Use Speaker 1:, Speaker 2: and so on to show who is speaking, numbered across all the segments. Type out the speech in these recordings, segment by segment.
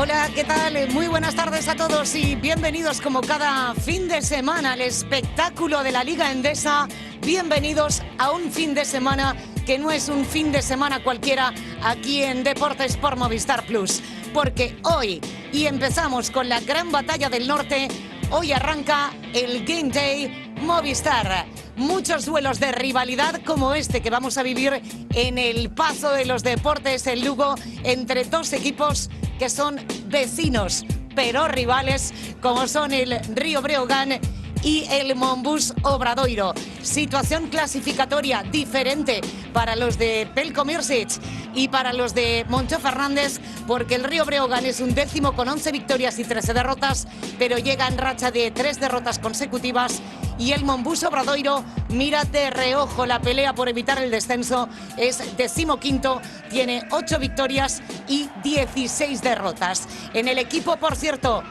Speaker 1: Hola, ¿qué tal? Muy buenas tardes a todos y bienvenidos como cada fin de semana al espectáculo de la Liga Endesa. Bienvenidos a un fin de semana que no es un fin de semana cualquiera aquí en Deportes por Movistar Plus. Porque hoy, y empezamos con la gran batalla del norte, hoy arranca el Game Day Movistar. Muchos duelos de rivalidad como este que vamos a vivir en el Pazo de los Deportes en Lugo entre dos equipos que son vecinos pero rivales como son el Río Breogán y el Monbus Obradoiro. Situación clasificatoria diferente para los de Pelko Mirsic y para los de Moncho Fernández, porque el Río Breogán es un décimo con 11 victorias y 13 derrotas, pero llega en racha de 3 derrotas consecutivas, y el Monbus Obradoiro mira de reojo la pelea por evitar el descenso. Es 15º, tiene 8 victorias y 16 derrotas. En el equipo, por cierto,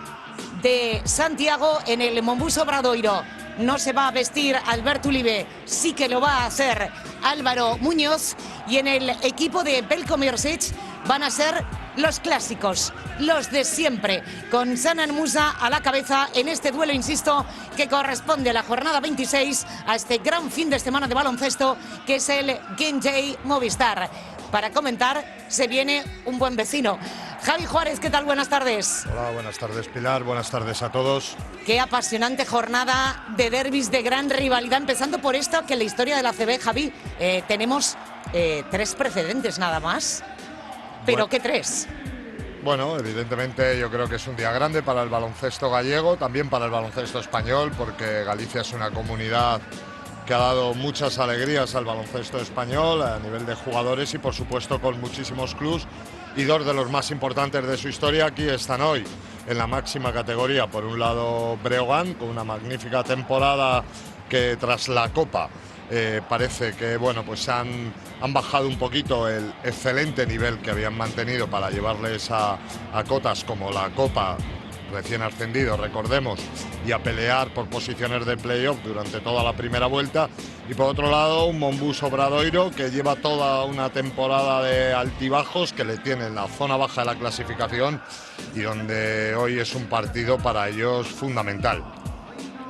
Speaker 1: de Santiago, en el Monbus Obradoiro, no se va a vestir Alberto Uribe, sí que lo va a hacer Álvaro Muñoz, y en el equipo de Pelko Mirsic van a ser los clásicos, los de siempre, con Sanan Musa a la cabeza en este duelo, insisto, que corresponde a la jornada 26, a este gran fin de semana de baloncesto que es el Game Day Movistar. Para comentar se viene un buen vecino. Javi Juárez, ¿qué tal? Buenas tardes.
Speaker 2: Hola, buenas tardes Pilar, buenas tardes a todos.
Speaker 1: Qué apasionante jornada de derbis de gran rivalidad, empezando por esto que en la historia de la ACB, Javi, tenemos 3 precedentes nada más. ¿Pero
Speaker 2: bueno,
Speaker 1: qué 3?
Speaker 2: Bueno, evidentemente yo creo que es un día grande para el baloncesto gallego, también para el baloncesto español, porque Galicia es una comunidad que ha dado muchas alegrías al baloncesto español a nivel de jugadores y por supuesto con muchísimos clubs, y 2 de los más importantes de su historia aquí están hoy en la máxima categoría. Por un lado Breogán, con una magnífica temporada que tras la Copa parece que bueno, pues han bajado un poquito el excelente nivel que habían mantenido para llevarles a cotas como la Copa, recién ascendido, recordemos, y a pelear por posiciones de playoff durante toda la primera vuelta. Y por otro lado, un Monbus Obradoiro que lleva toda una temporada de altibajos, que le tiene en la zona baja de la clasificación y donde hoy es un partido para ellos fundamental.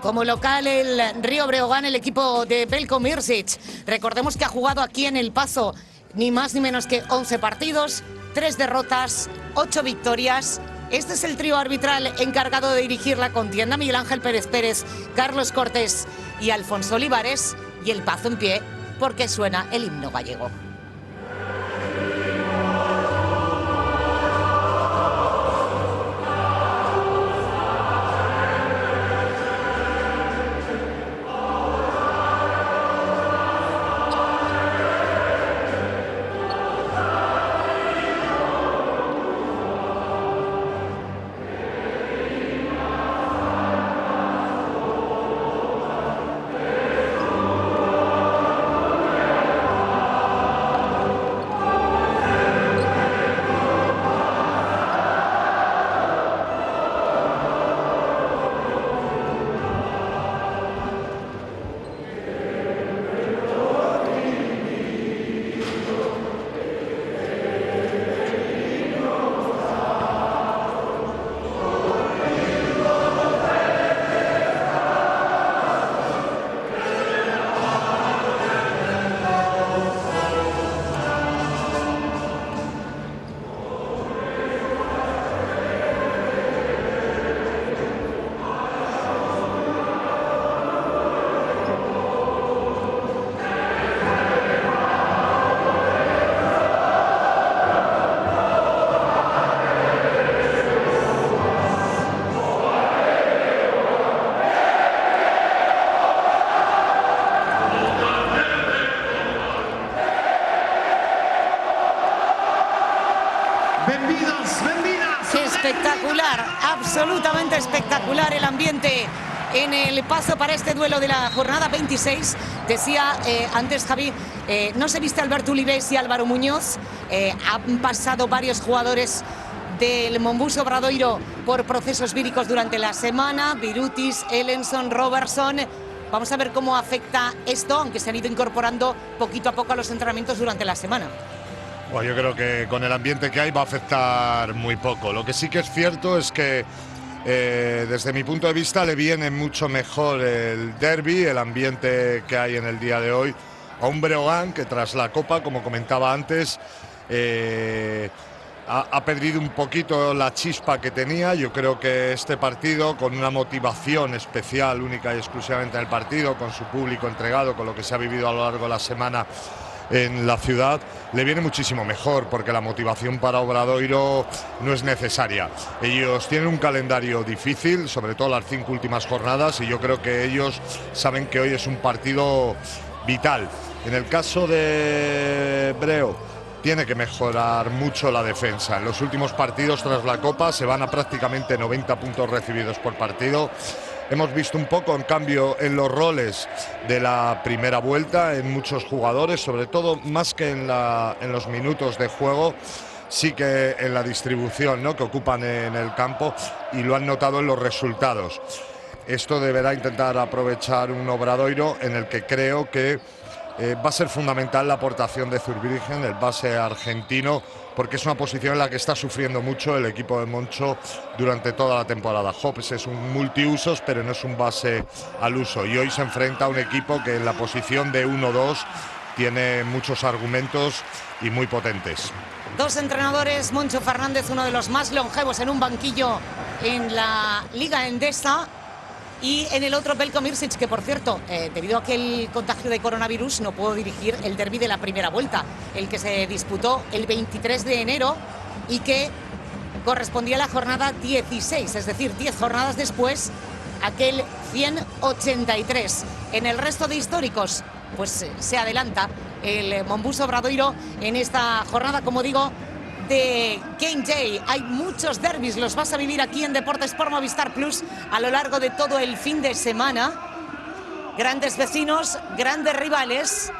Speaker 1: Como local el Río Breogán, el equipo de Pelko Mirsic. Recordemos que ha jugado aquí en El Pazo ni más ni menos que 11 partidos, 3 derrotas, 8 victorias. Este es el trío arbitral encargado de dirigir la contienda: Miguel Ángel Pérez Pérez, Carlos Cortés y Alfonso Olivares. Y el Pazo en pie porque suena el himno gallego. Espectacular, absolutamente espectacular el ambiente en El Pazo para este duelo de la jornada 26. Decía antes Javi, no se viste Alberto Ulibés y Álvaro Muñoz. Han pasado varios jugadores del Monbus Obradoiro por procesos víricos durante la semana: Virutis, Ellenson, Robertson. Vamos a ver cómo afecta esto, aunque se han ido incorporando poquito a poco a los entrenamientos durante la semana.
Speaker 2: Bueno, yo creo que con el ambiente que hay va a afectar muy poco. Lo que sí que es cierto es que desde mi punto de vista le viene mucho mejor el derbi, el ambiente que hay en el día de hoy, a un Breogán que tras la Copa, como comentaba antes, ha perdido un poquito la chispa que tenía. Yo creo que este partido, con una motivación especial, única y exclusivamente en el partido, con su público entregado, con lo que se ha vivido a lo largo de la semana en la ciudad, le viene muchísimo mejor, porque la motivación para Obradoiro no es necesaria. Ellos tienen un calendario difícil, sobre todo las 5 últimas jornadas, y yo creo que ellos saben que hoy es un partido vital. En el caso de Breo, tiene que mejorar mucho la defensa. En los últimos partidos tras la Copa se van a prácticamente 90 puntos recibidos por partido. Hemos visto un poco en cambio en los roles de la primera vuelta en muchos jugadores, sobre todo más que en los minutos de juego, sí que en la distribución, ¿no?, que ocupan en el campo, y lo han notado en los resultados. Esto deberá intentar aprovechar un Obradoiro en el que creo que va a ser fundamental la aportación de Zurbriggen, el base argentino, porque es una posición en la que está sufriendo mucho el equipo de Moncho durante toda la temporada. Hobbs es un multiusos, pero no es un base al uso, y hoy se enfrenta a un equipo que en la posición de 1-2 tiene muchos argumentos y muy potentes.
Speaker 1: 2 entrenadores, Moncho Fernández, uno de los más longevos en un banquillo en la Liga Endesa, y en el otro Veljko Micic, que por cierto, debido a que el contagio de coronavirus no pudo dirigir el derbi de la primera vuelta, el que se disputó el 23 de enero y que correspondía a la jornada 16, es decir, 10 jornadas después, aquel 183. En el resto de históricos, pues se adelanta el Monbus Obradoiro en esta jornada, como digo, de Game Day. Hay muchos derbis, los vas a vivir aquí en Deportes por Movistar Plus a lo largo de todo el fin de semana. Grandes vecinos, grandes rivales,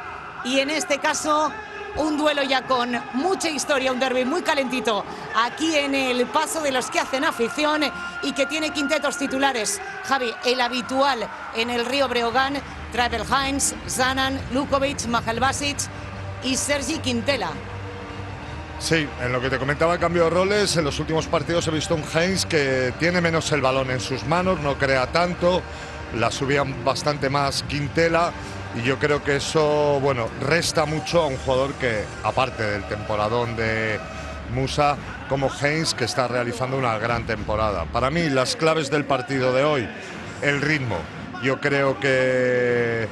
Speaker 1: y en este caso un duelo ya con mucha historia, un derbi muy calentito aquí en el Paso de los que hacen afición y que tiene quintetos titulares. Javi, el habitual en el Río Breogán: Travel Heinz, Zanan, Lukovic, Mahalbasic y Sergi Quintela.
Speaker 2: Sí, en lo que te comentaba el cambio de roles, en los últimos partidos he visto un Heinz que tiene menos el balón en sus manos, no crea tanto, la subía bastante más Quintela, y yo creo que eso, bueno, resta mucho a un jugador que, aparte del temporadón de Musa, como Heinz, que está realizando una gran temporada. Para mí, las claves del partido de hoy: el ritmo. Yo creo que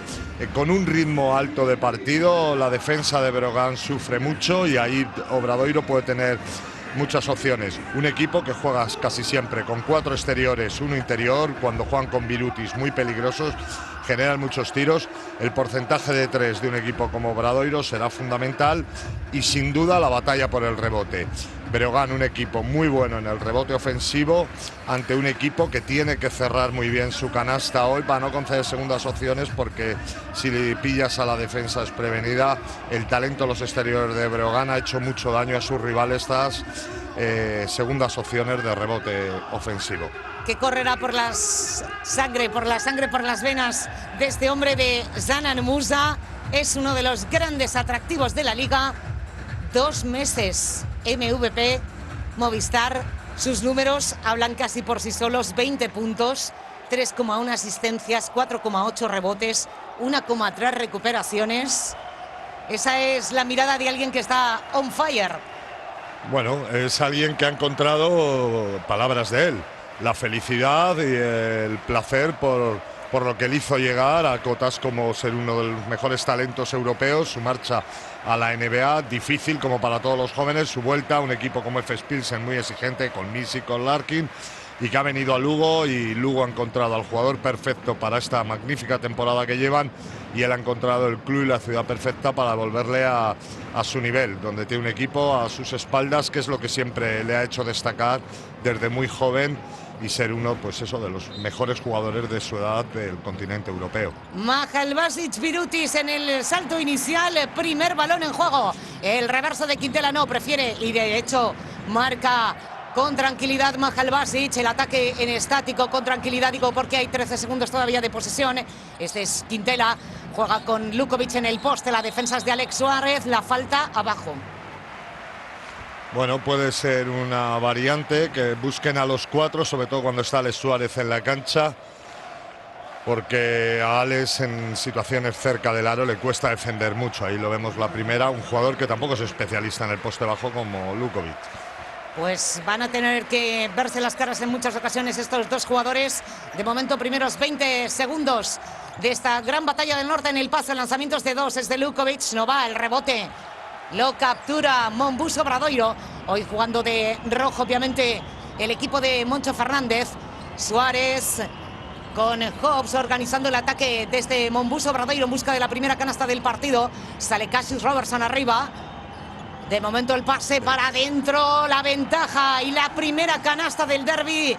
Speaker 2: con un ritmo alto de partido, la defensa de Breogán sufre mucho, y ahí Obradoiro puede tener muchas opciones. Un equipo que juega casi siempre con 4 exteriores, 1 interior, cuando juegan con Birutis muy peligrosos, generan muchos tiros. El porcentaje de 3 de un equipo como Obradoiro será fundamental, y sin duda la batalla por el rebote. Breogán, un equipo muy bueno en el rebote ofensivo, ante un equipo que tiene que cerrar muy bien su canasta hoy para no conceder segundas opciones, porque si le pillas a la defensa desprevenida, el talento de los exteriores de Breogán ha hecho mucho daño a sus rivales estas segundas opciones de rebote ofensivo.
Speaker 1: Que correrá por la sangre, por las venas de este hombre, de Zanan Musa. Es uno de los grandes atractivos de la liga. 2 meses MVP, Movistar. Sus números hablan casi por sí solos: 20 puntos, 3,1 asistencias, 4,8 rebotes, 1,3 recuperaciones. Esa es la mirada de alguien que está on fire.
Speaker 2: Bueno, es alguien que ha encontrado, palabras de él, la felicidad y el placer por lo que le hizo llegar a cotas como ser uno de los mejores talentos europeos, su marcha a la NBA, difícil como para todos los jóvenes, su vuelta a un equipo como FS Pilsen muy exigente, con Misi, con Larkin, y que ha venido a Lugo, y Lugo ha encontrado al jugador perfecto para esta magnífica temporada que llevan, y él ha encontrado el club y la ciudad perfecta para volverle a su nivel, donde tiene un equipo a sus espaldas, que es lo que siempre le ha hecho destacar desde muy joven, y ser uno, pues eso, de los mejores jugadores de su edad del continente europeo.
Speaker 1: Mahalbasic, Birutis en el salto inicial, primer balón en juego. El reverso de Quintela no, prefiere, y de hecho marca con tranquilidad Mahalbasic. El ataque en estático con tranquilidad, digo, porque hay 13 segundos todavía de posesión. Este es Quintela, juega con Lukovic en el poste, la defensa es de Alex Suárez, la falta abajo.
Speaker 2: Bueno, puede ser una variante que busquen a los 4, sobre todo cuando está Alex Suárez en la cancha, porque a Alex en situaciones cerca del aro le cuesta defender mucho. Ahí lo vemos la primera, un jugador que tampoco es especialista en el poste bajo como Lukovic.
Speaker 1: Pues van a tener que verse las caras en muchas ocasiones estos dos jugadores. De momento, primeros 20 segundos de esta gran batalla del norte en el pase. Lanzamientos de 2, es de Lukovic, no va, el rebote lo captura Mombuso Obradoiro. Hoy jugando de rojo, obviamente, el equipo de Moncho Fernández. Suárez con Hobbs organizando el ataque desde Mombuso Obradoiro en busca de la primera canasta del partido. Sale Cassius Robertson arriba. De momento el pase para adentro, la ventaja y la primera canasta del derbi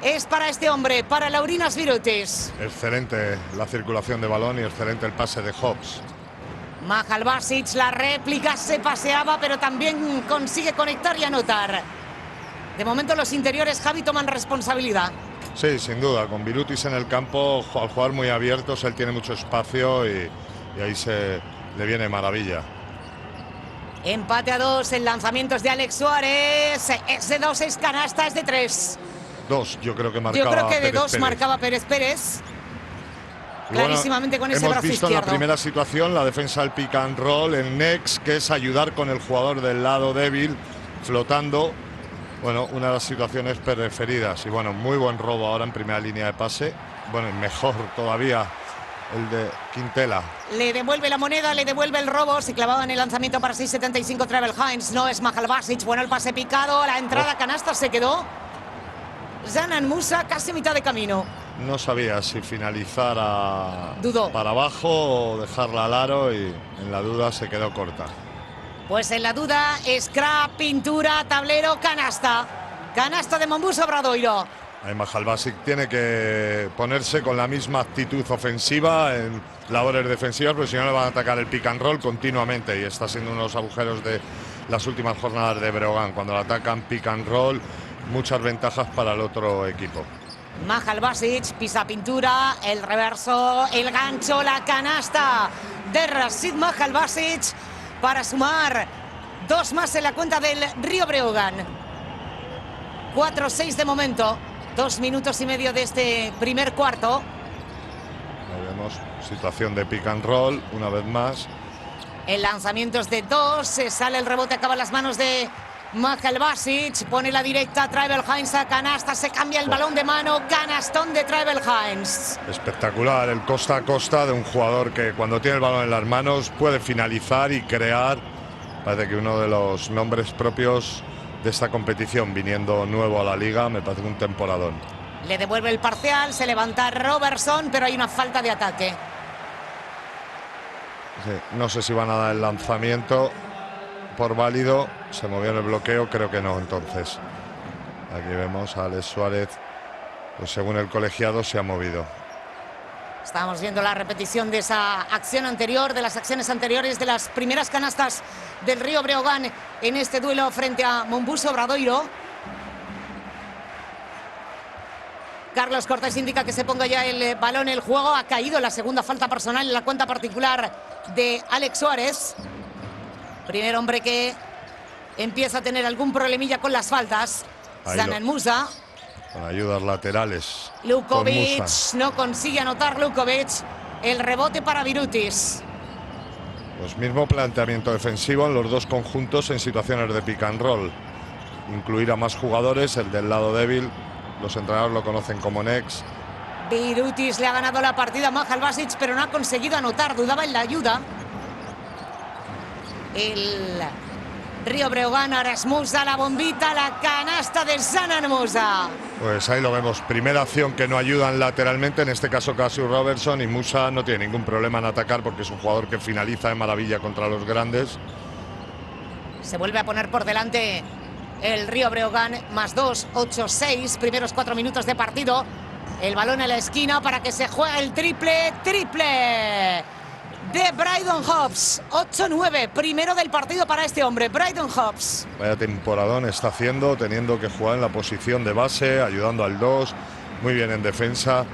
Speaker 1: es para este hombre, para Laurinas Birutis.
Speaker 2: Excelente la circulación de balón y excelente el pase de Hobbs.
Speaker 1: Mahal Basic, la réplica, se paseaba, pero también consigue conectar y anotar. De momento los interiores, Javi, toman responsabilidad.
Speaker 2: Sí, sin duda, con Birutis en el campo, al jugar muy abiertos, él tiene mucho espacio y ahí le viene maravilla.
Speaker 1: Empate a 2 en lanzamientos de Alex Suárez. Es de 2, es canasta, es de 3.
Speaker 2: 2, yo creo que marcaba.
Speaker 1: Yo creo que de
Speaker 2: Pérez
Speaker 1: 2
Speaker 2: Pérez.
Speaker 1: Marcaba Pérez Pérez.
Speaker 2: Bueno,
Speaker 1: clarísimamente con ese
Speaker 2: hemos
Speaker 1: brazo
Speaker 2: visto
Speaker 1: izquierdo.
Speaker 2: en la primera situación la defensa del pick and roll, el next, que es ayudar con el jugador del lado débil, flotando. Bueno, una de las situaciones preferidas. Y bueno, muy buen robo ahora en primera línea de pase. Bueno, y mejor todavía el de Quintela.
Speaker 1: Le devuelve la moneda, le devuelve el robo. Se clavaba en el lanzamiento para 6.75 Travel Hines. No es Mahal Basic. Bueno, el pase picado. La entrada canasta se quedó. Zanan Musa casi a mitad de camino.
Speaker 2: No sabía si finalizar
Speaker 1: Dudó.
Speaker 2: para abajo o dejarla al aro y en la duda se quedó corta.
Speaker 1: Pues en la duda, scrap, pintura, tablero, canasta. Canasta de Mombuso Obradoiro.
Speaker 2: Ahí Mahal Basic tiene que ponerse con la misma actitud ofensiva en labores defensivas, porque si no le van a atacar el pick and roll continuamente y está siendo unos agujeros de las últimas jornadas de Breogán. Cuando le atacan pick and roll, muchas ventajas para el otro equipo.
Speaker 1: Mahal Basic, pisa pintura, el reverso, el gancho, la canasta de Rashid Mahal Basic para sumar 2 más en la cuenta del Río Breogán. 4-6 de momento. 2 minutos y medio de este primer cuarto.
Speaker 2: Ahí vemos situación de pick and roll una vez más.
Speaker 1: El lanzamiento es de 2, se sale el rebote, acaba en las manos de Mahal Basic, pone la directa, Travel Hines a canasta, se cambia el balón de mano, canastón de Travel Hines.
Speaker 2: Espectacular el costa a costa de un jugador que cuando tiene el balón en las manos puede finalizar y crear. Parece que uno de los nombres propios de esta competición, viniendo nuevo a la liga, me parece un temporadón.
Speaker 1: Le devuelve el parcial, se levanta Robertson, pero hay una falta de ataque.
Speaker 2: Sí, no sé si van a dar el lanzamiento por válido, se movió en el bloqueo, creo que no. Entonces aquí vemos a Alex Suárez, pues según el colegiado se ha movido.
Speaker 1: Estábamos viendo la repetición de esa acción anterior, de las acciones anteriores, de las primeras canastas del Río Breogán en este duelo frente a Mombuso Obradoiro. Carlos Cortés indica que se ponga ya el balón en el juego. Ha caído la segunda falta personal en la cuenta particular de Alex Suárez. Primer hombre que empieza a tener algún problemilla con las faltas. Zanan Musa.
Speaker 2: Con ayudas laterales.
Speaker 1: Lukovic no consigue anotar. Lukovic. El rebote para Birutis.
Speaker 2: Pues mismo planteamiento defensivo en los dos conjuntos en situaciones de pick and roll. Incluir a más jugadores, el del lado débil. Los entrenadores lo conocen como next.
Speaker 1: Birutis le ha ganado la partida a Mahal Basic, pero no ha conseguido anotar. Dudaba en la ayuda. El Río Breogán, Musa, la bombita, la canasta de Zanan Musa.
Speaker 2: Pues ahí lo vemos, primera acción que no ayudan lateralmente, en este caso Cassius Robertson, y Musa no tiene ningún problema en atacar porque es un jugador que finaliza de maravilla contra los grandes.
Speaker 1: Se vuelve a poner por delante el Río Breogán, +2, 8-6, primeros 4 minutos de partido. El balón en la esquina para que se juegue el triple de Brydon Hobbs. 8-9, primero del partido para este hombre, Brydon Hobbs.
Speaker 2: Vaya temporadón está haciendo, teniendo que jugar en la posición de base, ayudando al 2, muy bien en defensa,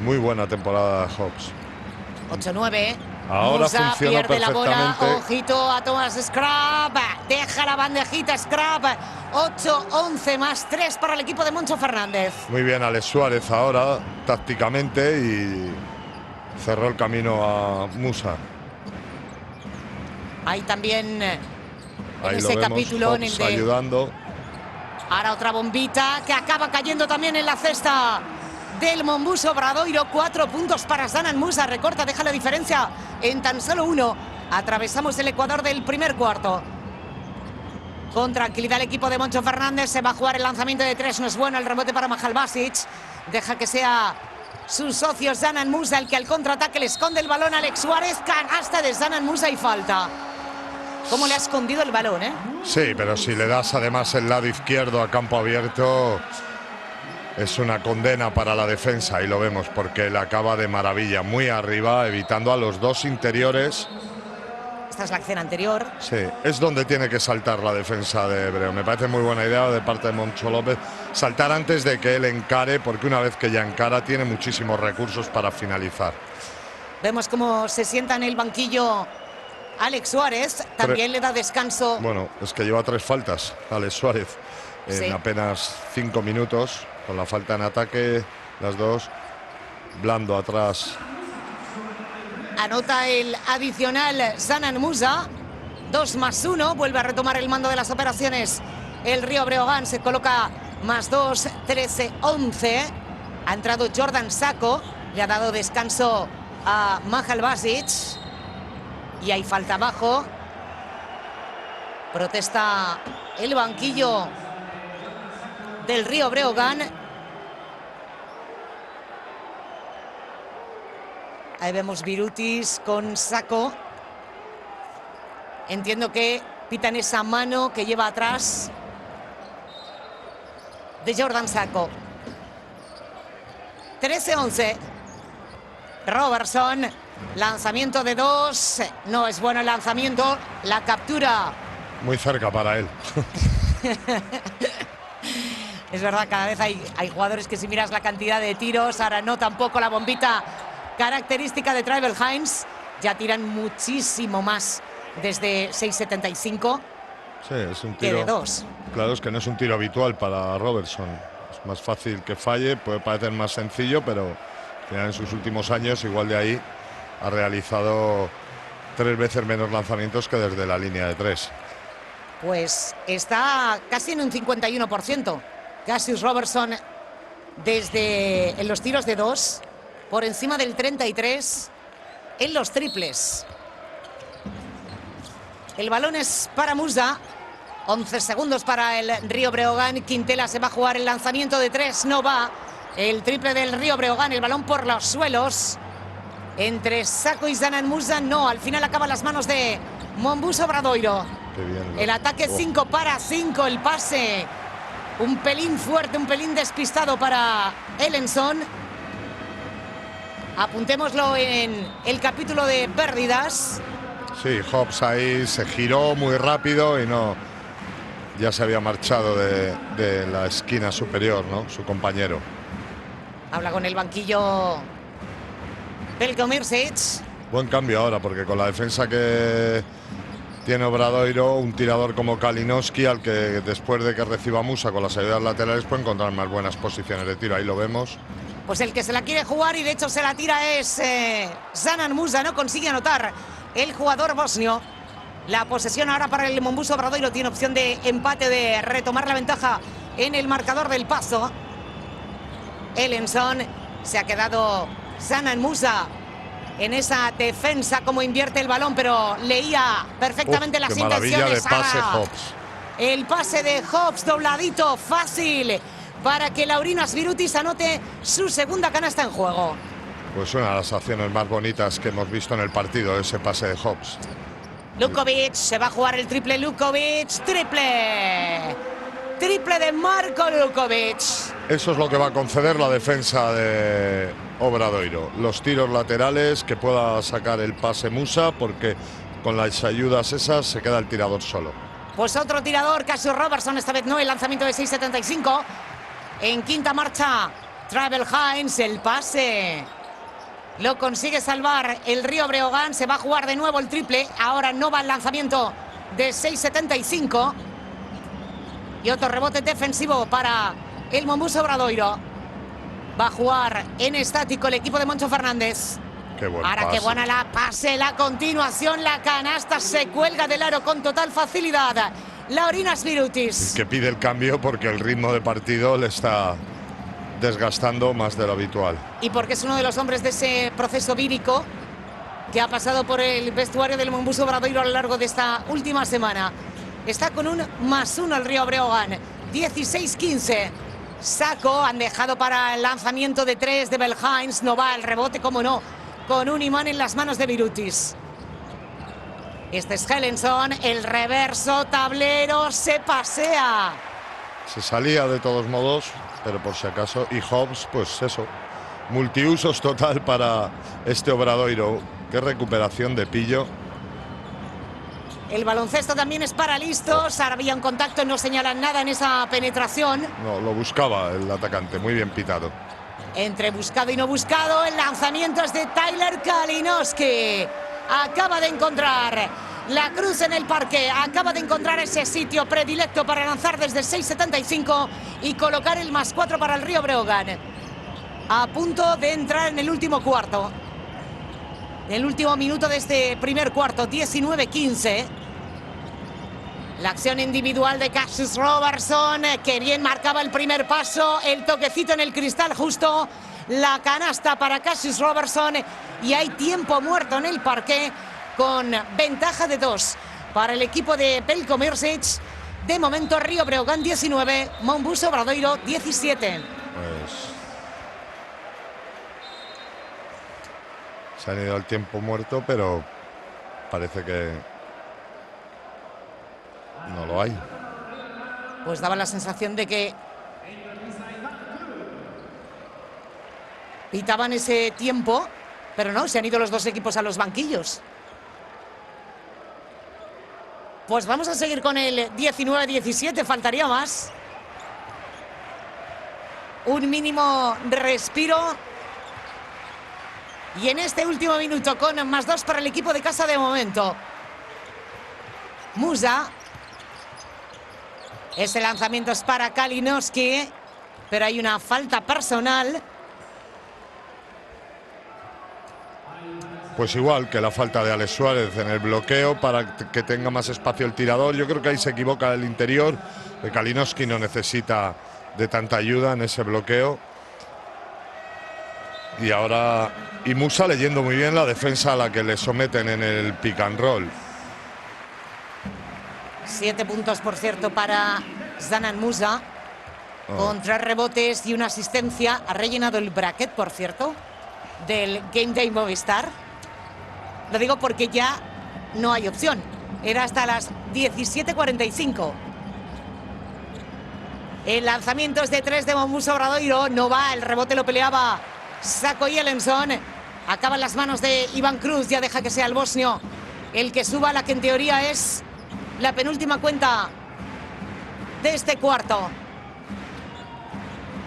Speaker 2: muy buena temporada de Hobbs.
Speaker 1: 8-9,
Speaker 2: Ahora
Speaker 1: Musa
Speaker 2: funcionó
Speaker 1: pierde la bola.
Speaker 2: perfectamente.
Speaker 1: Ojito a Thomas Scrap. Deja la bandejita Scrap. 8-11 más 3 para el equipo de Moncho Fernández.
Speaker 2: Muy bien Alex Suárez ahora, tácticamente, y cerró el camino a Musa.
Speaker 1: Ahí también en
Speaker 2: Ahí
Speaker 1: ese
Speaker 2: lo vemos,
Speaker 1: capítulo en el
Speaker 2: Hobbs
Speaker 1: de
Speaker 2: ayudando.
Speaker 1: ahora otra bombita que acaba cayendo también en la cesta del Monbus Obradoiro. 4 puntos para Zanan Musa. Recorta, deja la diferencia en tan solo 1. Atravesamos el Ecuador del primer cuarto. Con tranquilidad el equipo de Moncho Fernández. Se va a jugar el lanzamiento de 3. No es bueno el rebote para Mahal Basic. Deja que sea su socio Zanan Musa el que al contraataque le esconde el balón a Alex Suárez. Canasta de Zanan Musa y falta. ¿Cómo le ha escondido el balón, eh?
Speaker 2: Sí, pero si le das además el lado izquierdo a campo abierto, es una condena para la defensa, y lo vemos porque le acaba de maravilla, muy arriba, evitando a los dos interiores.
Speaker 1: Esta es la acción anterior.
Speaker 2: Sí, es donde tiene que saltar la defensa de Hebreo. Me parece muy buena idea de parte de Moncho López saltar antes de que él encare, porque una vez que ya encara tiene muchísimos recursos para finalizar.
Speaker 1: Vemos cómo se sienta en el banquillo Alex Suárez. También le da descanso.
Speaker 2: Bueno, es que lleva 3 faltas Alex Suárez en
Speaker 1: Sí.
Speaker 2: apenas 5 minutos, con la falta en ataque, las dos. Blando atrás.
Speaker 1: Anota el adicional Zanan Musa. 2+1. Vuelve a retomar el mando de las operaciones. El Río Breogán se coloca +2, 13-11. Ha entrado Jordan Sacco. Le ha dado descanso a Mahal Basic. Y hay falta abajo. Protesta el banquillo del Río Breogán. Ahí vemos Birutis con Sacco. Entiendo que pitan esa mano que lleva atrás de Jordan Sacco. 13-11. Robertson. Lanzamiento de 2. No es bueno el lanzamiento. La captura.
Speaker 2: Muy cerca para él.
Speaker 1: Es verdad, cada vez hay jugadores que si miras la cantidad de tiros, ahora no tampoco la bombita característica de Tribal Hines, ya tiran muchísimo más desde 6.75
Speaker 2: Sí, es un
Speaker 1: que
Speaker 2: tiro.
Speaker 1: de 2.
Speaker 2: Claro, es que no es un tiro habitual para Robertson. Es más fácil que falle, puede parecer más sencillo, pero en sus últimos años, igual de ahí, ha realizado 3 veces menos lanzamientos que desde la línea de 3.
Speaker 1: Pues está casi en un 51%. Cassius Robertson desde en los tiros de 2, por encima del 33 en los triples. El balón es para Musa. 11 segundos para el Río Breogán. Quintela se va a jugar el lanzamiento de 3. No va. El triple del Río Breogán. El balón por los suelos. Entre Sacco y Zanan Musa. No, al final acaba en las manos de Monbus Obradoiro.
Speaker 2: Qué bien.
Speaker 1: El ataque 5 para 5. El pase un pelín fuerte, un pelín despistado para Ellenson. Apuntémoslo en el capítulo de pérdidas.
Speaker 2: Sí, Hobbs ahí se giró muy rápido y no. Ya se había marchado de la esquina superior, ¿no? Su compañero.
Speaker 1: Habla con el banquillo Veljko Mirčić.
Speaker 2: Buen cambio ahora, porque con la defensa que tiene Obradoiro, un tirador como Kalinowski, al que después de que reciba Musa con las ayudas laterales puede encontrar más buenas posiciones de tiro. Ahí lo vemos.
Speaker 1: Pues el que se la quiere jugar y de hecho se la tira es Zanan Musa. No consigue anotar el jugador bosnio. La posesión ahora para el Monbus Obradoiro. Tiene opción de empate, de retomar la ventaja en el marcador del Paso. Ellenson. Se ha quedado Zanan Musa en esa defensa, como invierte el balón, pero leía perfectamente las
Speaker 2: qué maravilla
Speaker 1: intenciones.
Speaker 2: de pase
Speaker 1: Ahora,
Speaker 2: Hobbs.
Speaker 1: el pase de Hobbs, dobladito, fácil, para que Laurinas Birutis anote su segunda canasta en juego.
Speaker 2: Pues una de las acciones más bonitas que hemos visto en el partido, ese pase de Hobbs.
Speaker 1: Lukovic, se va a jugar el triple Lukovic, triple. Triple de Marko Lukovic.
Speaker 2: Eso es lo que va a conceder la defensa de Obradoiro. Los tiros laterales, que pueda sacar el pase Musa, porque con las ayudas esas se queda el tirador solo.
Speaker 1: Pues otro tirador, Cassius Robertson, esta vez no, el lanzamiento de 6.75. En quinta marcha, Tribal Hines, el pase Lo consigue salvar el Río Breogán. Se va a jugar de nuevo el triple. Ahora no va el lanzamiento de 6,75. Y otro rebote defensivo para el Mombuso Obradoiro. Va a jugar en estático el equipo de Moncho Fernández.
Speaker 2: Qué buen
Speaker 1: Ahora
Speaker 2: pase.
Speaker 1: qué buena la pase, la continuación, la canasta se cuelga del aro con total facilidad. Laurinas Birutis.
Speaker 2: Que pide el cambio porque el ritmo de partido le está desgastando más de lo habitual.
Speaker 1: Y porque es uno de los hombres de ese proceso vírico que ha pasado por el vestuario del Mombuso Obradoiro a lo largo de esta última semana. Está con un +1 el Río Breogán. 16-15. Saco, han dejado para el lanzamiento de 3 de Belhains. No va el rebote, como no, con un imán en las manos de Birutis. Este es Hellenson, el reverso, tablero, se pasea.
Speaker 2: Se salía de todos modos, pero por si acaso. Y Hobbs, pues eso, multiusos total para este Obradoiro. Qué recuperación de Pillo.
Speaker 1: El baloncesto también es para listos. Ahora había un contacto, no señalan nada en esa penetración.
Speaker 2: No, lo buscaba el atacante, muy bien pitado.
Speaker 1: Entre buscado y no buscado, el lanzamiento es de Tyler Kalinowski. Acaba de encontrar la cruz en el parque, acaba de encontrar ese sitio predilecto para lanzar desde 6,75 y colocar el +4 para el Río Breogán. A punto de entrar en el último cuarto. El último minuto de este primer cuarto, 19-15. La acción individual de Cassius Robertson, que bien marcaba el primer paso, el toquecito en el cristal justo, la canasta para Cassius Robertson y hay tiempo muerto en el parque con ventaja de 2 para el equipo de Pelko Mirsic. De momento Río Breogán 19, Mombuso Obradoiro 17.
Speaker 2: Pues se han ido al tiempo muerto, pero parece que no lo hay.
Speaker 1: Pues daba la sensación de que pitaban ese tiempo, pero no, se han ido los dos equipos a los banquillos. Pues vamos a seguir con el 19-17, faltaría más. Un mínimo respiro. Y en este último minuto con +2 para el equipo de casa de momento. Musa. Ese lanzamiento es para Kalinowski, pero hay una falta personal.
Speaker 2: Pues igual que la falta de Alex Suárez en el bloqueo para que tenga más espacio el tirador. Yo creo que ahí se equivoca el interior. Kalinowski no necesita de tanta ayuda en ese bloqueo. Y ahora y Musa leyendo muy bien la defensa a la que le someten en el pick and roll.
Speaker 1: 7 puntos, por cierto, para Zanan Musa. Con 3 rebotes y una asistencia. Ha rellenado el bracket, por cierto, del Game Day Movistar. Lo digo porque ya no hay opción. Era hasta las 17:45. El lanzamiento es de 3 de Mombuso Obradoiro. No va, el rebote lo peleaba Sako Jelensson. Acaba en las manos de Iván Cruz. Ya deja que sea el bosnio el que suba la que en teoría es la penúltima cuenta de este cuarto.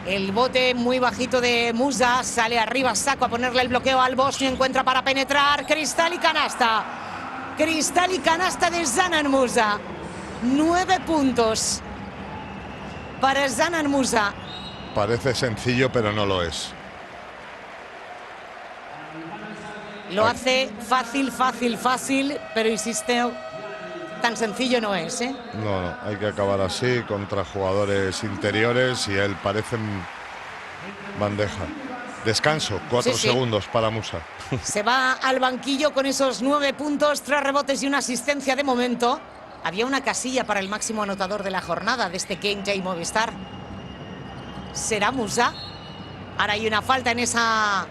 Speaker 1: El bote muy bajito de Musa. Sale arriba Sako a ponerle el bloqueo al bosnio. Encuentra para penetrar. Cristal y canasta. Cristal y canasta de Zanan Musa. 9 puntos para Zanan Musa.
Speaker 2: Parece sencillo, pero no lo es.
Speaker 1: Lo hace fácil, fácil, fácil, pero insisto, tan sencillo no es, ¿eh?
Speaker 2: No, hay que acabar así contra jugadores interiores y él parece bandeja. Descanso, 4 segundos para Musa.
Speaker 1: Se va al banquillo con esos 9 puntos, 3 rebotes y una asistencia de momento. Había una casilla para el máximo anotador de la jornada de este Game Day Movistar. ¿Será Musa? Ahora hay una falta en esa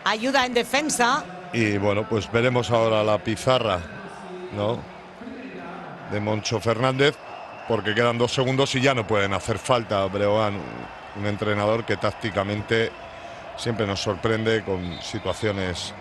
Speaker 1: ayuda en defensa.
Speaker 2: Y bueno, pues veremos ahora la pizarra, ¿no?, de Moncho Fernández, porque quedan 2 segundos y ya no pueden hacer falta. Breogán, un entrenador que tácticamente siempre nos sorprende con situaciones.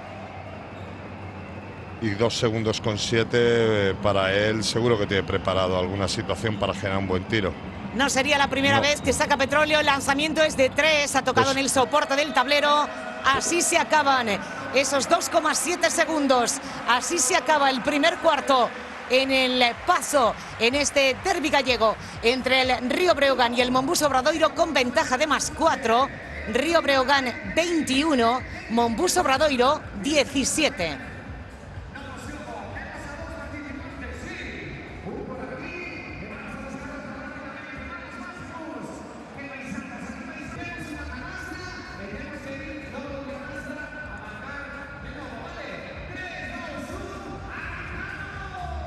Speaker 2: Y 2 segundos con 7 para él, seguro que tiene preparado alguna situación para generar un buen tiro.
Speaker 1: No sería la primera vez que saca petróleo. El lanzamiento es de 3, ha tocado en el soporte del tablero. Así se acaban esos 2,7 segundos. Así se acaba el primer cuarto en el Pazo, en este derbi gallego entre el Río Breogán y el Mombús Obradoiro, con ventaja de +4. Río Breogán 21, Mombús Obradoiro 17.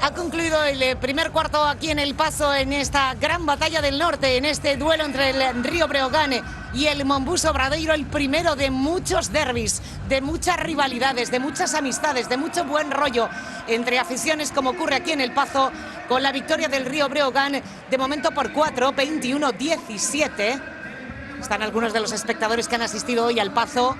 Speaker 1: Ha concluido el primer cuarto aquí en el Pazo, en esta gran batalla del norte, en este duelo entre el Río Breogán y el Mombús Obradoiro, el primero de muchos derbis, de muchas rivalidades, de muchas amistades, de mucho buen rollo entre aficiones, como ocurre aquí en el Pazo, con la victoria del Río Breogán de momento por 4, 21-17. Están algunos de los espectadores que han asistido hoy al Pazo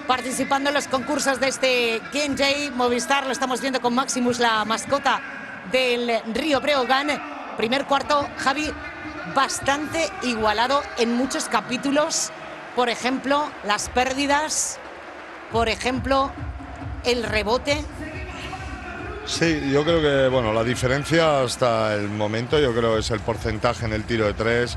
Speaker 1: participando en los concursos de este Game Day Movistar. Lo estamos viendo con Maximus, la mascota del Río Breogán. Primer cuarto, Javi, bastante igualado en muchos capítulos. Por ejemplo, las pérdidas, por ejemplo, el rebote.
Speaker 2: Sí, yo creo que bueno, la diferencia hasta el momento yo creo es el porcentaje en el tiro de tres.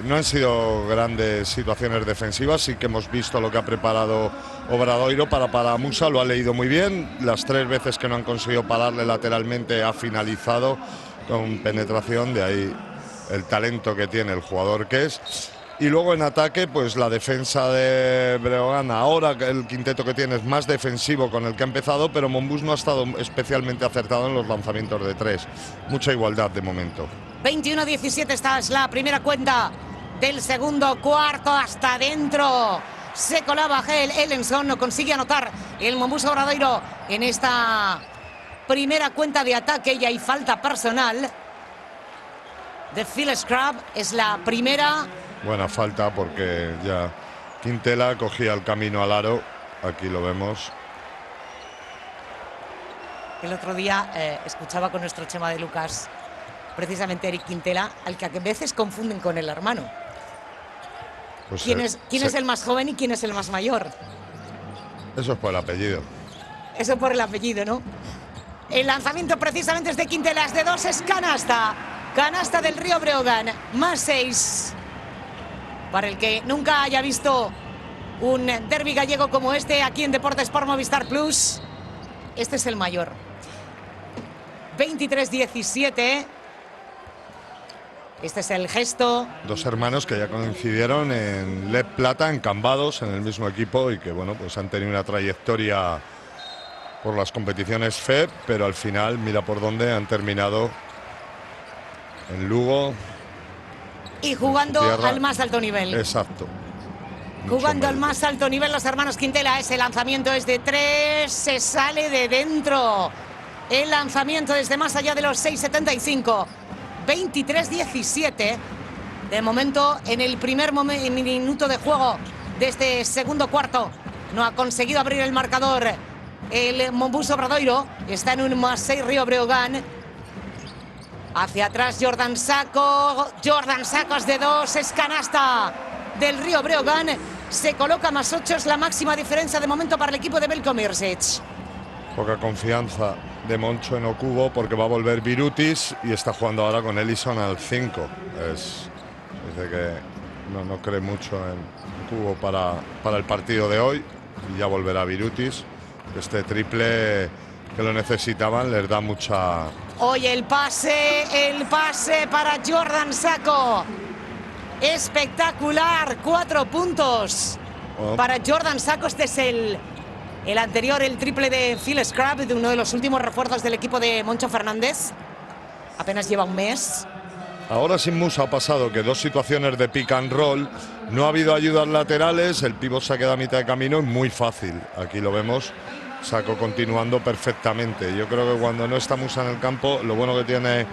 Speaker 2: No han sido grandes situaciones defensivas, sí que hemos visto lo que ha preparado Obradoiro para Musa, lo ha leído muy bien. Las 3 veces que no han conseguido pararle lateralmente ha finalizado con penetración, de ahí el talento que tiene el jugador que es. Y luego en ataque, pues la defensa de Breogán, ahora el quinteto que tiene es más defensivo con el que ha empezado, pero Mombús no ha estado especialmente acertado en los lanzamientos de 3. Mucha igualdad de momento.
Speaker 1: 21-17, esta es la primera cuenta del segundo cuarto. Hasta adentro se colaba Hel Ellenson, no consigue anotar el Mombús Obradoiro en esta primera cuenta de ataque, y hay falta personal de Phil Scrub. Es la primera.
Speaker 2: Buena falta porque ya Quintela cogía el camino al aro, aquí lo vemos.
Speaker 1: El otro día escuchaba con nuestro Chema de Lucas precisamente Eric Quintela, al que a veces confunden con el hermano.
Speaker 2: Pues
Speaker 1: ¿Quién es el más joven y quién es el más mayor?
Speaker 2: Eso es por el apellido.
Speaker 1: Eso por el apellido, ¿no? El lanzamiento precisamente es de Quintela, es de 2, es canasta. Canasta del Río Breogán, +6. Para el que nunca haya visto un derbi gallego como este aquí en Deportes por Movistar Plus, este es el mayor. 23-17. Este es el gesto.
Speaker 2: 2 hermanos que ya coincidieron en LED Plata, en Cambados, en el mismo equipo, y que bueno, pues han tenido una trayectoria por las competiciones FEB, pero al final, mira por dónde han terminado en Lugo.
Speaker 1: Y jugando al más alto nivel.
Speaker 2: Exacto.
Speaker 1: Jugando al más alto nivel los hermanos Quintela. Ese lanzamiento es de 3, se sale de dentro. El lanzamiento desde más allá de los 6,75. 23-17. De momento, en el primer minuto de juego de este segundo cuarto, no ha conseguido abrir el marcador el Mombús Obradoiro. Está en un +6 Río Breogán. Hacia atrás Jordan Sacco. Jordan Sacco es de 2, es canasta del Río Breogán. Se coloca +8, es la máxima diferencia de momento para el equipo de Veljko Mirsic.
Speaker 2: Poca confianza de Moncho en Okubo porque va a volver Birutis y está jugando ahora con Ellison al 5. Dice que no cree mucho en Okubo para el partido de hoy, y ya volverá Birutis. Este triple que lo necesitaban les da mucha...
Speaker 1: Hoy el pase para Jordan Sacco. Espectacular, 4 puntos para Jordan Sacco. Este es el anterior, el triple de Phil Scrub, de uno de los últimos refuerzos del equipo de Moncho Fernández. Apenas lleva un mes.
Speaker 2: Ahora sin Musa ha pasado que 2 situaciones de pick and roll, no ha habido ayudas laterales, el pívot se ha quedado a mitad de camino, es muy fácil. Aquí lo vemos, Sacco continuando perfectamente. Yo creo que cuando no está Musa en el campo, lo bueno que tiene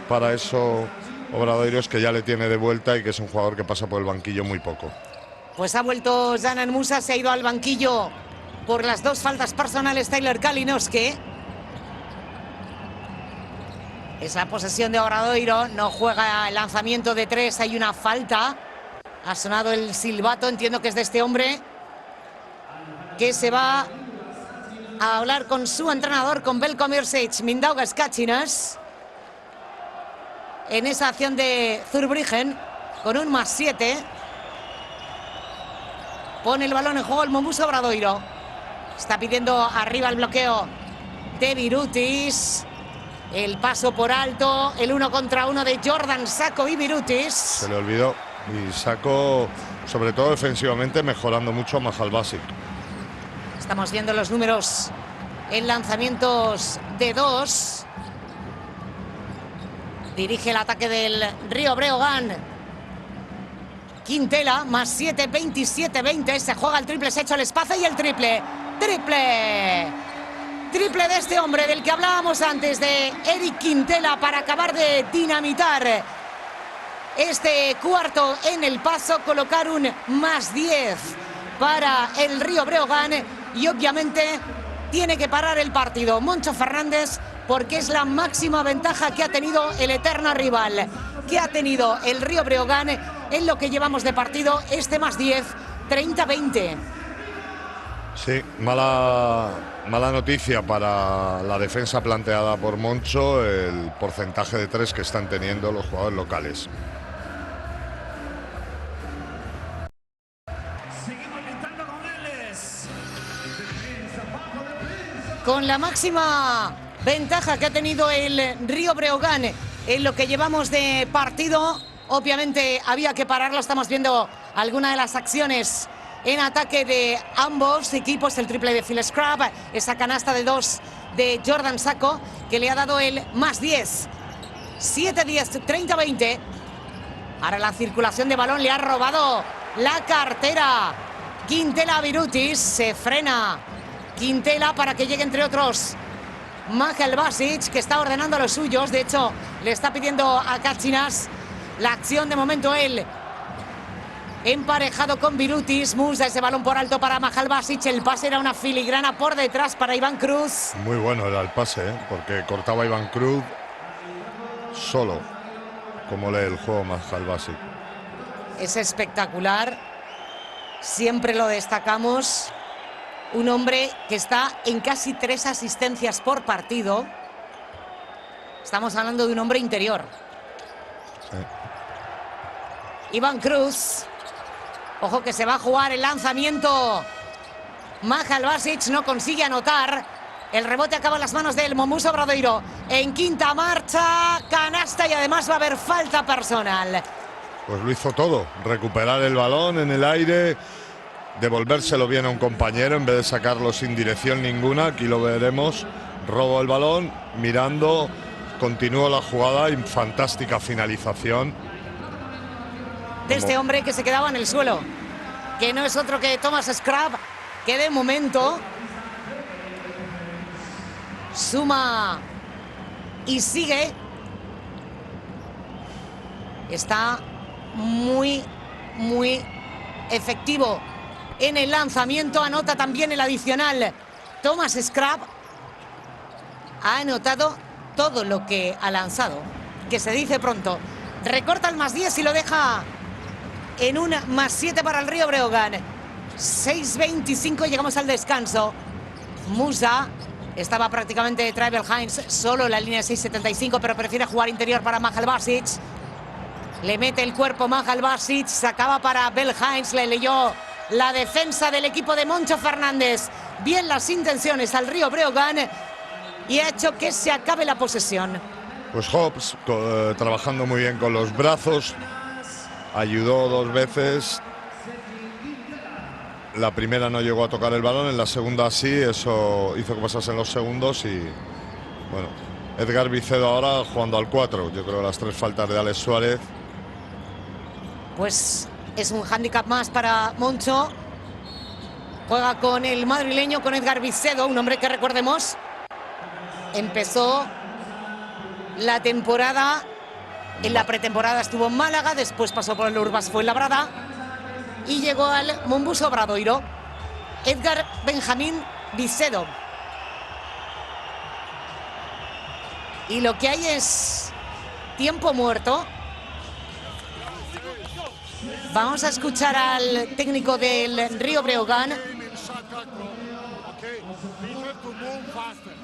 Speaker 2: para eso Obradoiro es que ya le tiene de vuelta y que es un jugador que pasa por el banquillo muy poco.
Speaker 1: Pues ha vuelto Zanan Musa, se ha ido al banquillo por las 2 faltas personales Tyler Kalinowski. Esa posesión de Obradoiro, no juega el lanzamiento de 3, hay una falta. Ha sonado el silbato, entiendo que es de este hombre, que se va a hablar con su entrenador, con Belko Mirsic, Mindaugas Kachinas, en esa acción de Zurbriggen, con un +7. Pone el balón en juego el Momuso Obradoiro. Está pidiendo arriba el bloqueo de Birutis. El paso por alto, el 1 contra 1 de Jordan Sacco y Birutis.
Speaker 2: Se le olvidó. Y Sacco, sobre todo defensivamente, mejorando mucho a Mahalbasic.
Speaker 1: Estamos viendo los números en lanzamientos de 2. Dirige el ataque del Río Breogán. Quintela, +7, 27-20. Se juega el triple, se ha hecho el espacio y el triple. ¡Triple! Triple de este hombre del que hablábamos antes, de Eric Quintela, para acabar de dinamitar este cuarto en el paso, colocar un +10 para el Río Breogán y obviamente tiene que parar el partido Moncho Fernández, porque es la máxima ventaja que ha tenido el eterno rival, que ha tenido el Río Breogán en lo que llevamos de partido, este +10, 30-20.
Speaker 2: Sí, mala noticia para la defensa planteada por Moncho, el porcentaje de 3 que están teniendo los jugadores locales.
Speaker 1: Con la máxima ventaja que ha tenido el Río Breogán en lo que llevamos de partido, obviamente había que pararlo. Estamos viendo algunas de las acciones en ataque de ambos equipos, el triple de Phil Scrub, esa canasta de 2 de Jordan Sacco que le ha dado el +10. 7-10, 30-20. Ahora la circulación de balón le ha robado la cartera Quintela a Birutis. Se frena Quintela para que llegue, entre otros, Mahalbasic, que está ordenando a los suyos. De hecho, le está pidiendo a Kachinas la acción. De momento él emparejado con Birutis. Musa ese balón por alto para Mahalbasic. El pase era una filigrana por detrás para Iván Cruz.
Speaker 2: Muy bueno era el pase, porque cortaba Iván Cruz solo. Como lee el juego Mahalbasic.
Speaker 1: Es espectacular. Siempre lo destacamos. Un hombre que está en casi 3 asistencias por partido. Estamos hablando de un hombre interior. Sí. Iván Cruz. Ojo que se va a jugar el lanzamiento. Mahalbasic no consigue anotar. El rebote acaba en las manos del Momuso Obradoiro. En quinta marcha, canasta y además va a haber falta personal.
Speaker 2: Pues lo hizo todo. Recuperar el balón en el aire, devolvérselo bien a un compañero en vez de sacarlo sin dirección ninguna. Aquí lo veremos. Robo el balón, mirando, continuó la jugada y fantástica finalización
Speaker 1: de este hombre que se quedaba en el suelo, que no es otro que Thomas Scrub, que de momento suma y sigue. Está muy efectivo en el lanzamiento. Anota también el adicional. Thomas Scrub ha anotado todo lo que ha lanzado, que se dice pronto. Recorta el +10 y lo deja en un +7 para el Río Breogán. 6:25, llegamos al descanso. Musa estaba prácticamente de Travel Hines solo en la línea de 6.75, pero prefiere jugar interior para Mahalbasic. Le mete el cuerpo Mahalbasic, sacaba para Bell Hines, le leyó la defensa del equipo de Moncho Fernández. Bien las intenciones al Río Breogán y ha hecho que se acabe la posesión.
Speaker 2: Pues Hobbs trabajando muy bien con los brazos, ayudó 2 veces. La primera no llegó a tocar el balón, en la segunda sí, eso hizo que pasasen los segundos y bueno, Edgar Vicedo ahora jugando al 4. Yo creo que las 3 faltas de Alex Suárez.
Speaker 1: Pues es un hándicap más para Moncho. Juega con el madrileño, con Edgar Vicedo, un hombre que recordemos empezó la temporada, en la pretemporada estuvo en Málaga, después pasó por el Urbas Fuenlabrada y llegó al Momuso Obradoiro. Edgar Benjamín Vicedo. Y lo que hay es tiempo muerto. Vamos a escuchar al técnico del Río Breogán,
Speaker 3: shot clock. Okay, we have to move faster.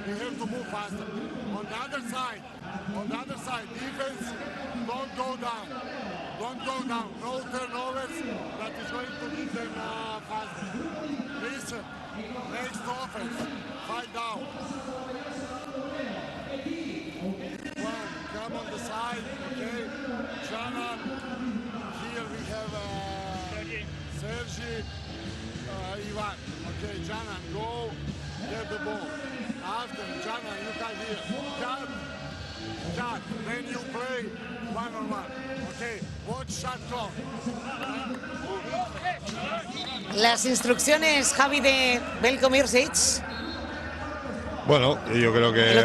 Speaker 3: We have to move faster. On the other side, defense, don't go down. Don't go down. No turnovers. That is going to beat them faster. Listen, next offense, fight down. One, come on the side, okay? Janan, here we have Sergi, Ivan. Okay, Janan, go get the ball. After Janan, you come here. Cut, then you play one-on-one. Okay, watch shot clock.
Speaker 1: Las instrucciones, Javi, de Veljko Mírsic.
Speaker 2: Bueno, yo creo que...
Speaker 1: El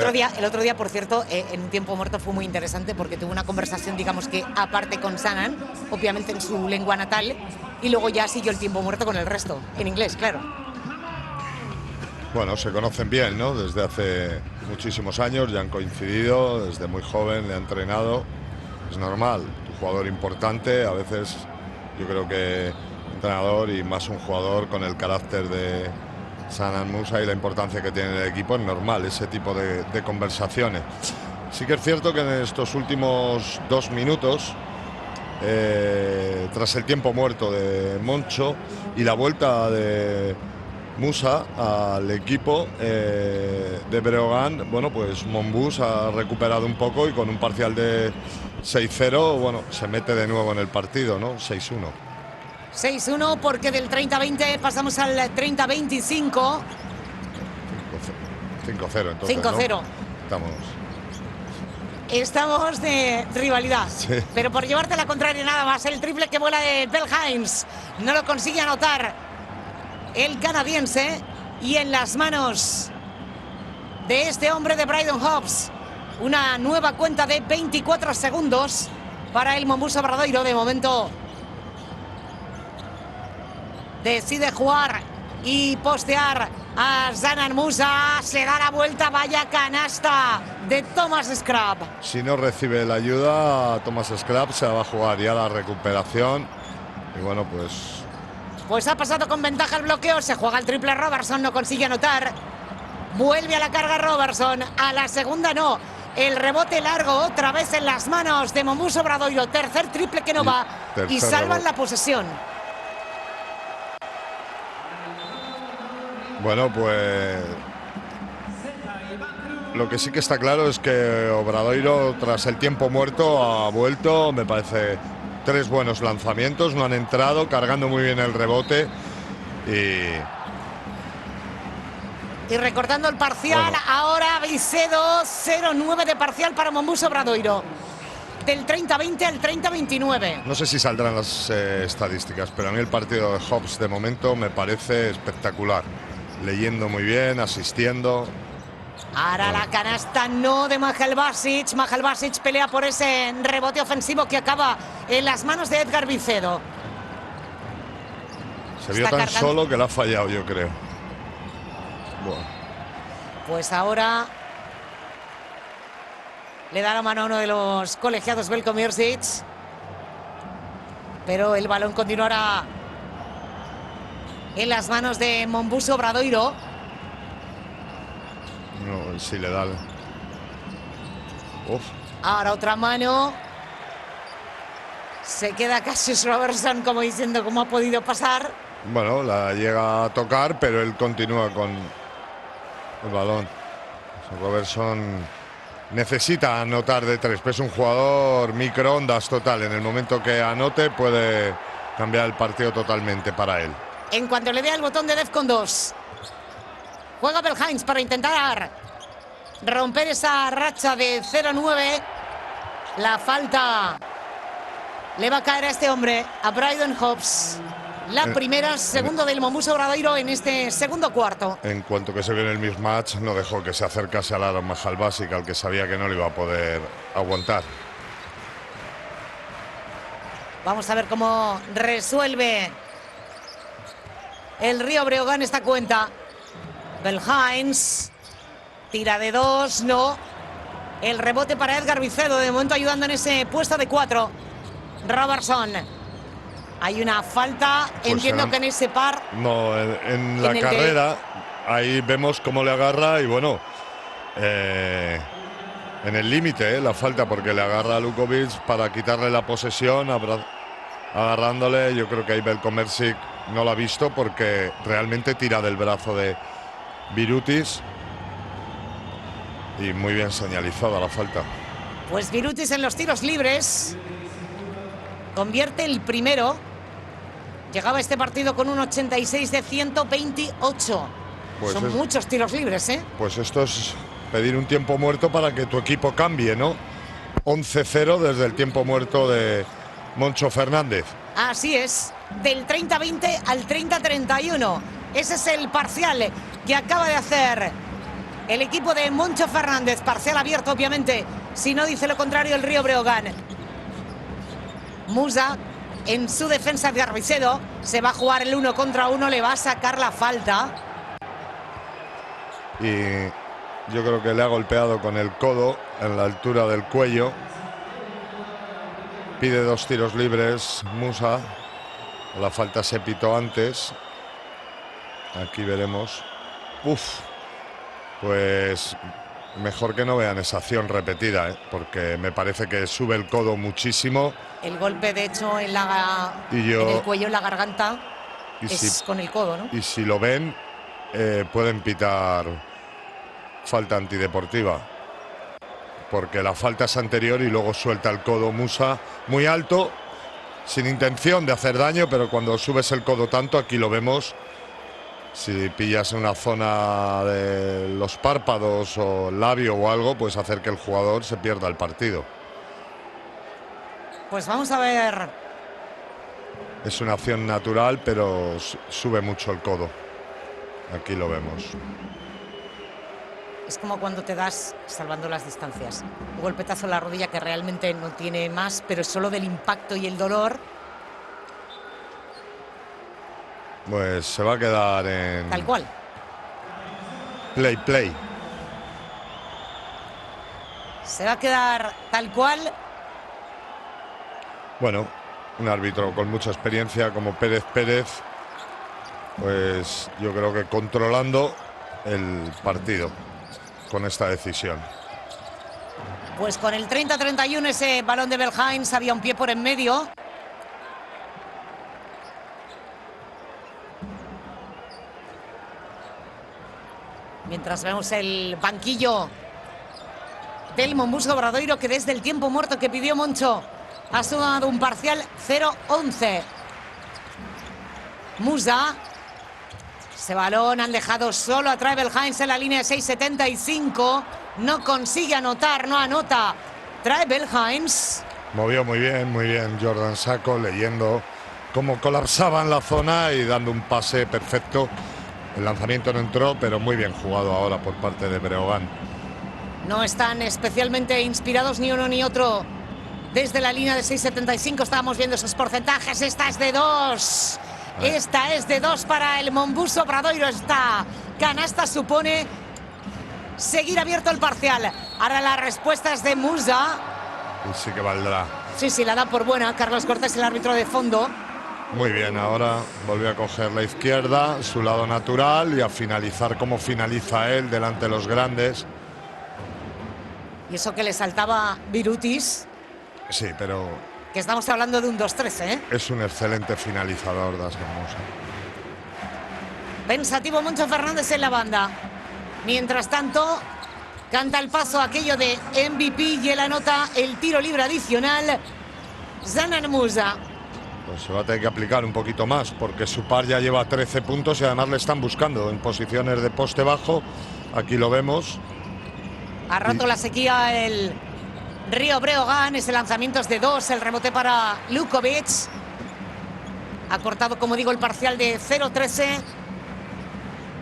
Speaker 1: otro día, por cierto, en un tiempo muerto fue muy interesante porque tuvo una conversación, digamos que aparte con Sanan, obviamente en su lengua natal, y luego ya siguió el tiempo muerto con el resto, en inglés, claro.
Speaker 2: Bueno, se conocen bien, ¿no? Desde hace muchísimos años, ya han coincidido, desde muy joven le ha entrenado. Es normal, un jugador importante, a veces yo creo que entrenador y más un jugador con el carácter de Sanan Musa y la importancia que tiene en el equipo, es normal ese tipo de conversaciones. Sí que es cierto que en estos últimos 2 minutos, tras el tiempo muerto de Moncho y la vuelta de Musa al equipo de Breogán, bueno, pues Monbus ha recuperado un poco y con un parcial de 6-0, bueno, se mete de nuevo en el partido, ¿no? 6-1.
Speaker 1: 6-1 porque del 30-20 pasamos al 30-25.
Speaker 2: 5-0 entonces,
Speaker 1: 5-0.
Speaker 2: ¿no?
Speaker 1: Estamos de rivalidad.
Speaker 2: Sí.
Speaker 1: Pero por llevarte la contraria nada más, el triple que vuela de Belhines no lo consigue anotar el canadiense, y en las manos de este hombre de Brydon Hobbs, una nueva cuenta de 24 segundos para el Monbus Obradoiro. De momento decide jugar y postear a Sanan Musa, se da la vuelta, vaya canasta de Thomas Scrap.
Speaker 2: Si no recibe la ayuda, Thomas Scrap se va a jugar ya la recuperación y bueno,
Speaker 1: Pues ha pasado con ventaja el bloqueo, se juega el triple Robertson, no consigue anotar. Vuelve a la carga Robertson, a la segunda no. El rebote largo otra vez en las manos de Monbus Obradoiro. Tercer triple que no va y salvan la posesión.
Speaker 2: Bueno, pues lo que sí que está claro es que Obradoiro, tras el tiempo muerto, ha vuelto, me parece, 3 buenos lanzamientos, no han entrado, cargando muy bien el rebote
Speaker 1: y recortando el parcial, bueno. Ahora Vicedo, 0-9 de parcial para Monbus Obradoiro. Del 30-20 al 30-29.
Speaker 2: No sé si saldrán las estadísticas, pero a mí el partido de Hobbs de momento me parece espectacular. Leyendo muy bien, asistiendo.
Speaker 1: Ahora la canasta no de Mahal Basic. Mahal Basic pelea por ese rebote ofensivo que acaba en las manos de Edgar Vicedo.
Speaker 2: Se vio tan solo que la ha fallado, yo creo. Bueno.
Speaker 1: Pues ahora le da la mano a uno de los colegiados, Veljko Mírsic. Pero el balón continuará en las manos de Monbus Obradoiro.
Speaker 2: No, sí le da. Uf.
Speaker 1: Ahora otra mano. Se queda Cassius Robertson como diciendo cómo ha podido pasar.
Speaker 2: Bueno, la llega a tocar, pero él continúa con el balón. Robertson necesita anotar de 3, pero es un jugador microondas total. En el momento que anote puede cambiar el partido totalmente para él.
Speaker 1: En cuanto le dé al botón de Defcon 2, juega Belhines para intentar romper esa racha de 0-9. La falta le va a caer a este hombre, a Brydon Hobbs. La primera, segundo del Monbus Obradoiro en este segundo cuarto.
Speaker 2: En cuanto que se vio en el mismatch, no dejó que se acercase al aro Mahal Basic, al que sabía que no le iba a poder aguantar.
Speaker 1: Vamos a ver cómo resuelve el Río Breogán esta cuenta. Belhines tira de 2, no. El rebote para Edgar Vicedo, de momento ayudando en ese puesto de 4. Robertson Hay una falta,
Speaker 2: Pues
Speaker 1: entiendo que en ese par.
Speaker 2: No, en la
Speaker 1: el de-
Speaker 2: carrera, ahí vemos cómo le agarra y bueno, en el límite la falta, porque le agarra a Lukovic para quitarle la posesión, agarrándole. Yo creo que ahí Belkomersic no la ha visto porque realmente tira del brazo de Birutis y muy bien señalizada la falta.
Speaker 1: Pues Birutis en los tiros libres convierte el primero. Llegaba este partido con un 86 de 128.
Speaker 2: Pues
Speaker 1: Son muchos tiros libres, ¿eh?
Speaker 2: Pues esto es pedir un tiempo muerto para que tu equipo cambie, ¿no? 11-0 desde el tiempo muerto de Moncho Fernández.
Speaker 1: Así es, del 30-20 al 30-31. Ese es el parcial que acaba de hacer el equipo de Moncho Fernández. Parcial abierto, obviamente. Si no dice lo contrario, el Río Breogán. Musa, en su defensa de Arvisedo, se va a jugar el 1 contra 1, le va a sacar la falta.
Speaker 2: Y yo creo que le ha golpeado con el codo en la altura del cuello. Pide 2 tiros libres Musa. La falta se pitó antes. Aquí veremos. Pues mejor que no vean esa acción repetida, ¿eh? Porque me parece que sube el codo muchísimo.
Speaker 1: El golpe, de hecho, en
Speaker 2: Y
Speaker 1: en el cuello, en la garganta,
Speaker 2: y
Speaker 1: es
Speaker 2: si-
Speaker 1: con el codo, ¿no?
Speaker 2: Y si lo ven, pueden pitar falta antideportiva. Porque la falta es anterior y luego suelta el codo Musa muy alto, sin intención de hacer daño, pero cuando subes el codo tanto, aquí lo vemos, si pillas una zona de los párpados o el labio o algo, pues hacer que el jugador se pierda el partido.
Speaker 1: Pues vamos a ver.
Speaker 2: Es una acción natural, pero sube mucho el codo. Aquí lo vemos.
Speaker 1: Es como cuando te das, salvando las distancias, un golpetazo en la rodilla que realmente no tiene más, pero es solo del impacto y el dolor.
Speaker 2: Pues se va a quedar en
Speaker 1: Tal cual.
Speaker 2: play.
Speaker 1: Se va a quedar tal cual.
Speaker 2: Bueno, un árbitro con mucha experiencia como Pérez, pues yo creo que controlando el partido con esta decisión.
Speaker 1: Pues con el 30-31 ese balón de Belhains había un pie por en medio. Mientras vemos el banquillo del Mombuso Obradoiro, que desde el tiempo muerto que pidió Moncho ha sumado un parcial 0-11. Musa. Ese balón han dejado solo a Travel Hines en la línea de 6.75. No consigue anotar, no anota Travel Hines.
Speaker 2: Movió muy bien Jordan Sacco, leyendo cómo colapsaba en la zona y dando un pase perfecto. El lanzamiento no entró, pero muy bien jugado ahora por parte de Breogán.
Speaker 1: No están especialmente inspirados ni uno ni otro. Desde la línea de 6.75 estábamos viendo esos porcentajes. Esta es de 2. Esta es de 2 para el Mombuso Obradoiro. Esta canasta supone seguir abierto el parcial. Ahora la respuesta es de Musa.
Speaker 2: Y sí que valdrá.
Speaker 1: Sí, la da por buena. Carlos Cortés, el árbitro de fondo.
Speaker 2: Muy bien, ahora volvió a coger la izquierda, su lado natural, y a finalizar como finaliza él delante de los grandes.
Speaker 1: Y eso que le saltaba Birutis,
Speaker 2: Sí, pero
Speaker 1: que estamos hablando de un 2-3, ¿eh?
Speaker 2: es un excelente finalizador, Das Hermosa.
Speaker 1: Pensativo Moncho Fernández en la banda. Mientras tanto, canta el paso aquello de MVP y él anota el tiro libre adicional. Zanan Musa.
Speaker 2: Pues se va a tener que aplicar un poquito más, porque su par ya lleva 13 puntos y además le están buscando en posiciones de poste bajo. Aquí lo vemos.
Speaker 1: Ha roto la sequía el Río Breogán. Ese lanzamiento es de 2. El rebote para Lukovic. Ha cortado, como digo, el parcial de 0-13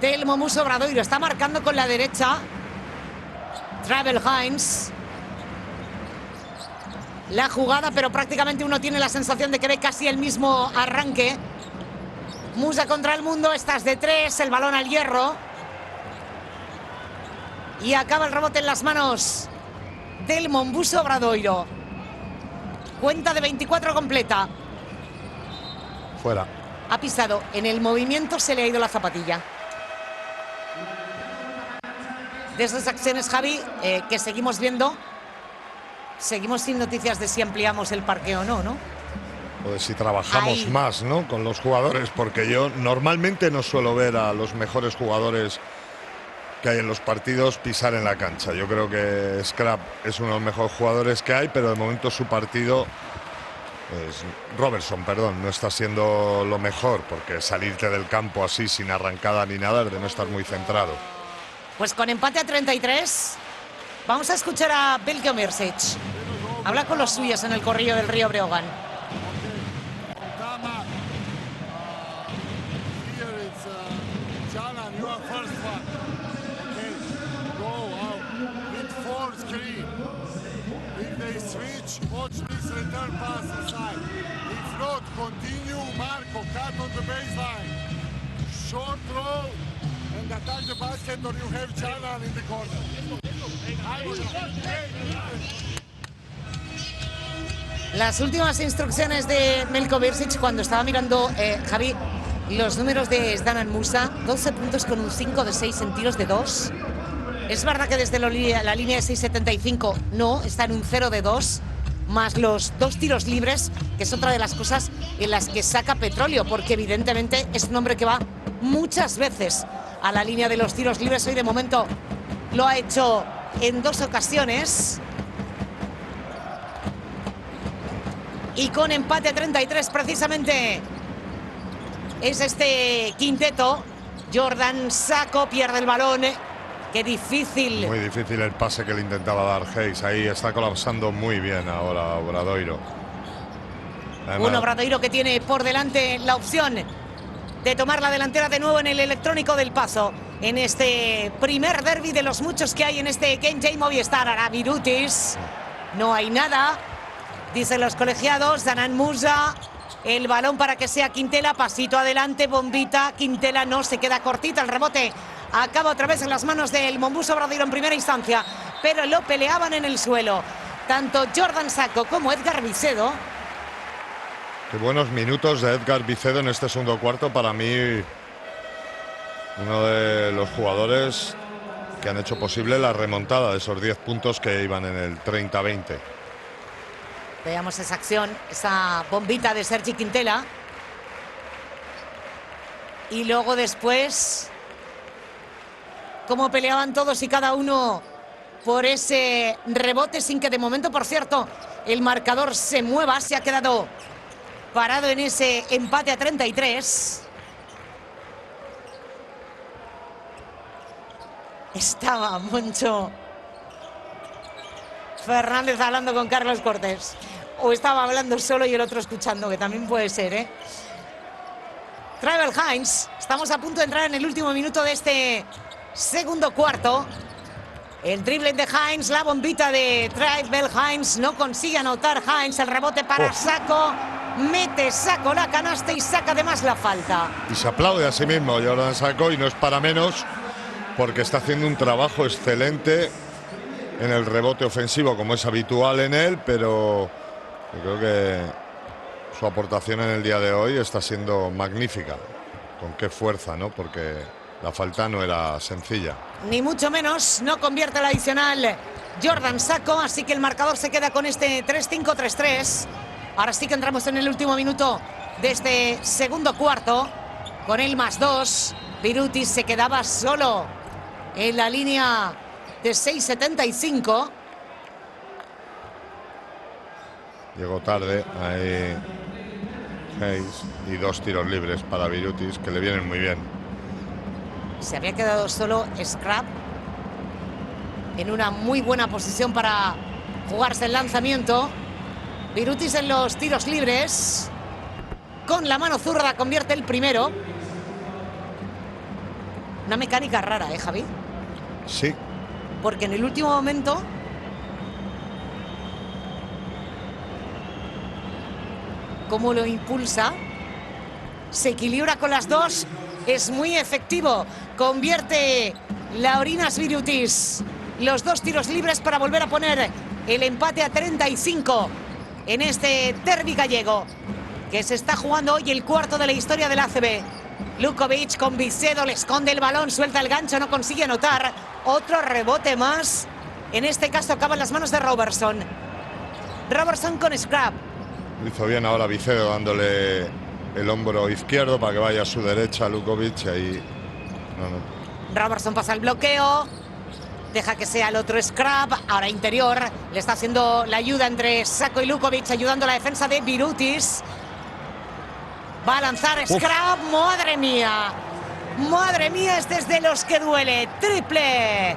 Speaker 1: del Mombuso Obradoiro. Está marcando con la derecha Travel Hines. La jugada, pero prácticamente uno tiene la sensación de que ve casi el mismo arranque. Musa contra el mundo. Esta es de 3. El balón al hierro. Y acaba el rebote en las manos del Mombuso Obradoiro. Cuenta de 24 completa.
Speaker 2: Fuera.
Speaker 1: Ha pisado. En el movimiento se le ha ido la zapatilla. De esas acciones, Javi, que seguimos viendo, seguimos sin noticias de si ampliamos el parque o no, ¿no?
Speaker 2: O de si trabajamos más, ¿no? Con los jugadores, porque yo normalmente no suelo ver a los mejores jugadores que hay en los partidos pisar en la cancha. Yo creo que Scrap es uno de los mejores jugadores que hay, pero de momento su partido, Robertson, perdón, no está siendo lo mejor, porque salirte del campo así sin arrancada ni nada es de no estar muy centrado.
Speaker 1: Pues con empate a 33, vamos a escuchar a Belko Mirsic. Habla con los suyos en el corrillo del río Breogán.
Speaker 3: Watch this return pass inside. If not, continue, Marco, cut on the baseline. Short throw and attack the basket, or you have Jalan in the corner.
Speaker 1: Las últimas instrucciones de Belko Mirsic cuando estaba mirando, Javi, los números de Zdanan Musa, 12 puntos con un 5 de 6 en tiros de 2. Es verdad que desde la línea de 6,75 no, está en un 0 de 2, más los 2 tiros libres, que es otra de las cosas en las que saca petróleo, porque evidentemente es un hombre que va muchas veces a la línea de los tiros libres. Hoy de momento lo ha hecho en 2 ocasiones. Y con empate a 33 precisamente es este quinteto. Jordan Sacco pierde el balón. Qué difícil.
Speaker 2: Muy difícil el pase que le intentaba dar Hayes. Ahí está colapsando muy bien ahora Obradoiro. Además,
Speaker 1: un Obradoiro que tiene por delante la opción de tomar la delantera de nuevo en el electrónico del Paso. En este primer derbi de los muchos que hay en este KenJ Movistar. Ahora Birutis. No hay nada, dicen los colegiados. Zdanan Musa. El balón para que sea Quintela. Pasito adelante, bombita. Quintela no, se queda cortita el rebote. Acaba otra vez en las manos del Monbuso Obradoiro en primera instancia, pero lo peleaban en el suelo tanto Jordan Sacco como Edgar Vicedo.
Speaker 2: Qué buenos minutos de Edgar Vicedo en este segundo cuarto. Para mí, uno de los jugadores que han hecho posible la remontada de esos 10 puntos que iban en el 30-20.
Speaker 1: Veamos esa acción, esa bombita de Sergi Quintela. Y luego después, cómo peleaban todos y cada uno por ese rebote sin que de momento, por cierto, el marcador se mueva. Se ha quedado parado en ese empate a 33. Estaba Moncho Fernández hablando con Carlos Cortés. O estaba hablando solo y el otro escuchando, que también puede ser, ¿eh? Travel Hines. Estamos a punto de entrar en el último minuto de este segundo cuarto. El dribbling de Hines, la bombita de Travel Hines. No consigue anotar Hines. El rebote para Sacco. Mete Sacco la canasta y saca además la falta.
Speaker 2: Y se aplaude a sí mismo Jordan Sacco, y no es para menos, porque está haciendo un trabajo excelente en el rebote ofensivo, como es habitual en él, pero yo creo que su aportación en el día de hoy está siendo magnífica. Con qué fuerza, ¿no? Porque la falta no era sencilla.
Speaker 1: Ni mucho menos, no convierte el adicional Jordan Sacco, así que el marcador se queda con este 3-5-3-3. Ahora sí que entramos en el último minuto de este segundo cuarto. Con el +2, Birutis se quedaba solo en la línea de 6,75.
Speaker 2: Llegó tarde ahí Hayes, y 2 tiros libres para Birutis que le vienen muy bien.
Speaker 1: Se había quedado solo Scrap en una muy buena posición para jugarse el lanzamiento. Birutis en los tiros libres. Con la mano zurda convierte el primero. Una mecánica rara, ¿eh, Javi?
Speaker 2: Sí.
Speaker 1: Porque en el último momento cómo lo impulsa, se equilibra con las dos, es muy efectivo. Convierte Laurinas Birutis los 2 tiros libres para volver a poner el empate a 35 en este derbi gallego. que se está jugando hoy el cuarto de la historia del ACB. Lukovic con Vicedo, le esconde el balón, suelta el gancho, no consigue anotar. Otro rebote más. En este caso acaba en las manos de Robertson. Robertson con Scrap.
Speaker 2: Hizo bien ahora Vicedo dándole el hombro izquierdo para que vaya a su derecha Lukovic. Ahí
Speaker 1: Robertson pasa el bloqueo. Deja que sea el otro Scrap. Ahora interior. Le está haciendo la ayuda entre Sacco y Lukovic, ayudando a la defensa de Birutis. Va a lanzar Scrap. ¡Madre mía! ¡Madre mía! Este es de los que duele. Triple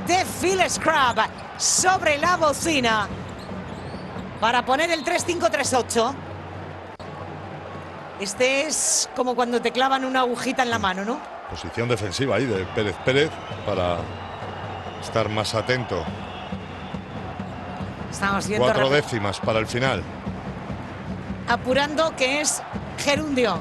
Speaker 1: de Phil Scrap sobre la bocina para poner el 3-5-3-8. Este es como cuando te clavan una agujita en la mano, ¿no?
Speaker 2: Posición defensiva ahí de Pérez Pérez para estar más atento.
Speaker 1: Estamos viendo
Speaker 2: 4 décimas para el final.
Speaker 1: Apurando, que es Gerundio.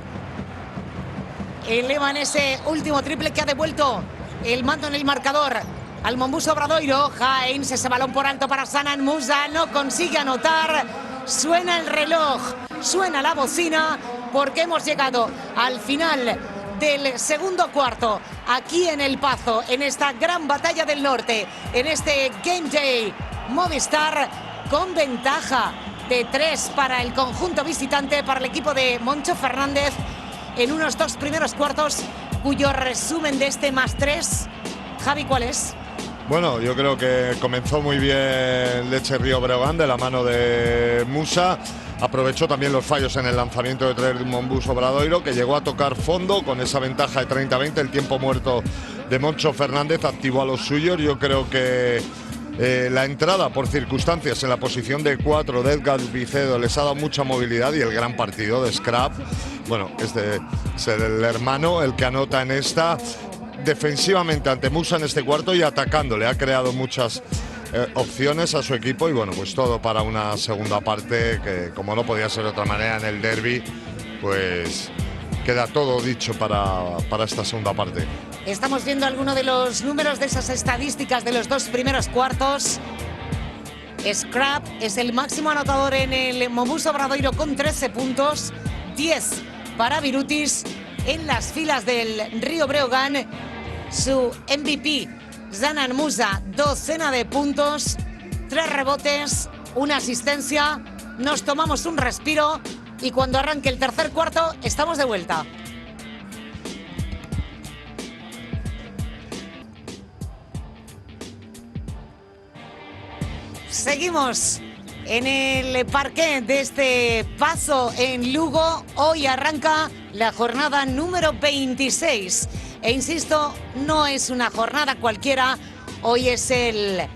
Speaker 1: Elevan ese último triple que ha devuelto el mando en el marcador al Monbus Obradoiro. Hines, ese balón por alto para Zanan Musa, no consigue anotar. Suena el reloj, suena la bocina, porque hemos llegado al final del segundo cuarto, aquí en El Pazo, en esta gran batalla del norte, en este Game Day Movistar, con ventaja de 3 para el conjunto visitante, para el equipo de Moncho Fernández, en unos 2 primeros cuartos, cuyo resumen de este +3, Javi, ¿cuál es?
Speaker 2: Bueno, yo creo que comenzó muy bien Lecce Río Breogán de la mano de Musa. Aprovechó también los fallos en el lanzamiento de 3 de un Monbus Obradoiro, que llegó a tocar fondo con esa ventaja de 30-20. El tiempo muerto de Moncho Fernández activó a los suyos. Yo creo que la entrada por circunstancias en la posición de 4 de Edgar Vicedo les ha dado mucha movilidad, y el gran partido de Scrap, bueno, es el hermano el que anota en esta. Defensivamente ante Musa en este cuarto y atacándole, ha creado muchas opciones a su equipo, y bueno, pues todo para una segunda parte que, como no podía ser de otra manera en el derbi, pues queda todo dicho para esta segunda parte.
Speaker 1: Estamos viendo algunos de los números de esas estadísticas de los 2 primeros cuartos. Scrap es el máximo anotador en el Monbus Obradoiro con 13 puntos, 10 para Birutis. En las filas del Río Breogán, su MVP, Zanan Musa, 12 de puntos, 3 rebotes, 1 asistencia. Nos tomamos un respiro y cuando arranque el tercer cuarto estamos de vuelta. Seguimos en el parqué de este Pazo en Lugo. Hoy arranca la jornada número 26. E insisto, no es una jornada cualquiera. Hoy es el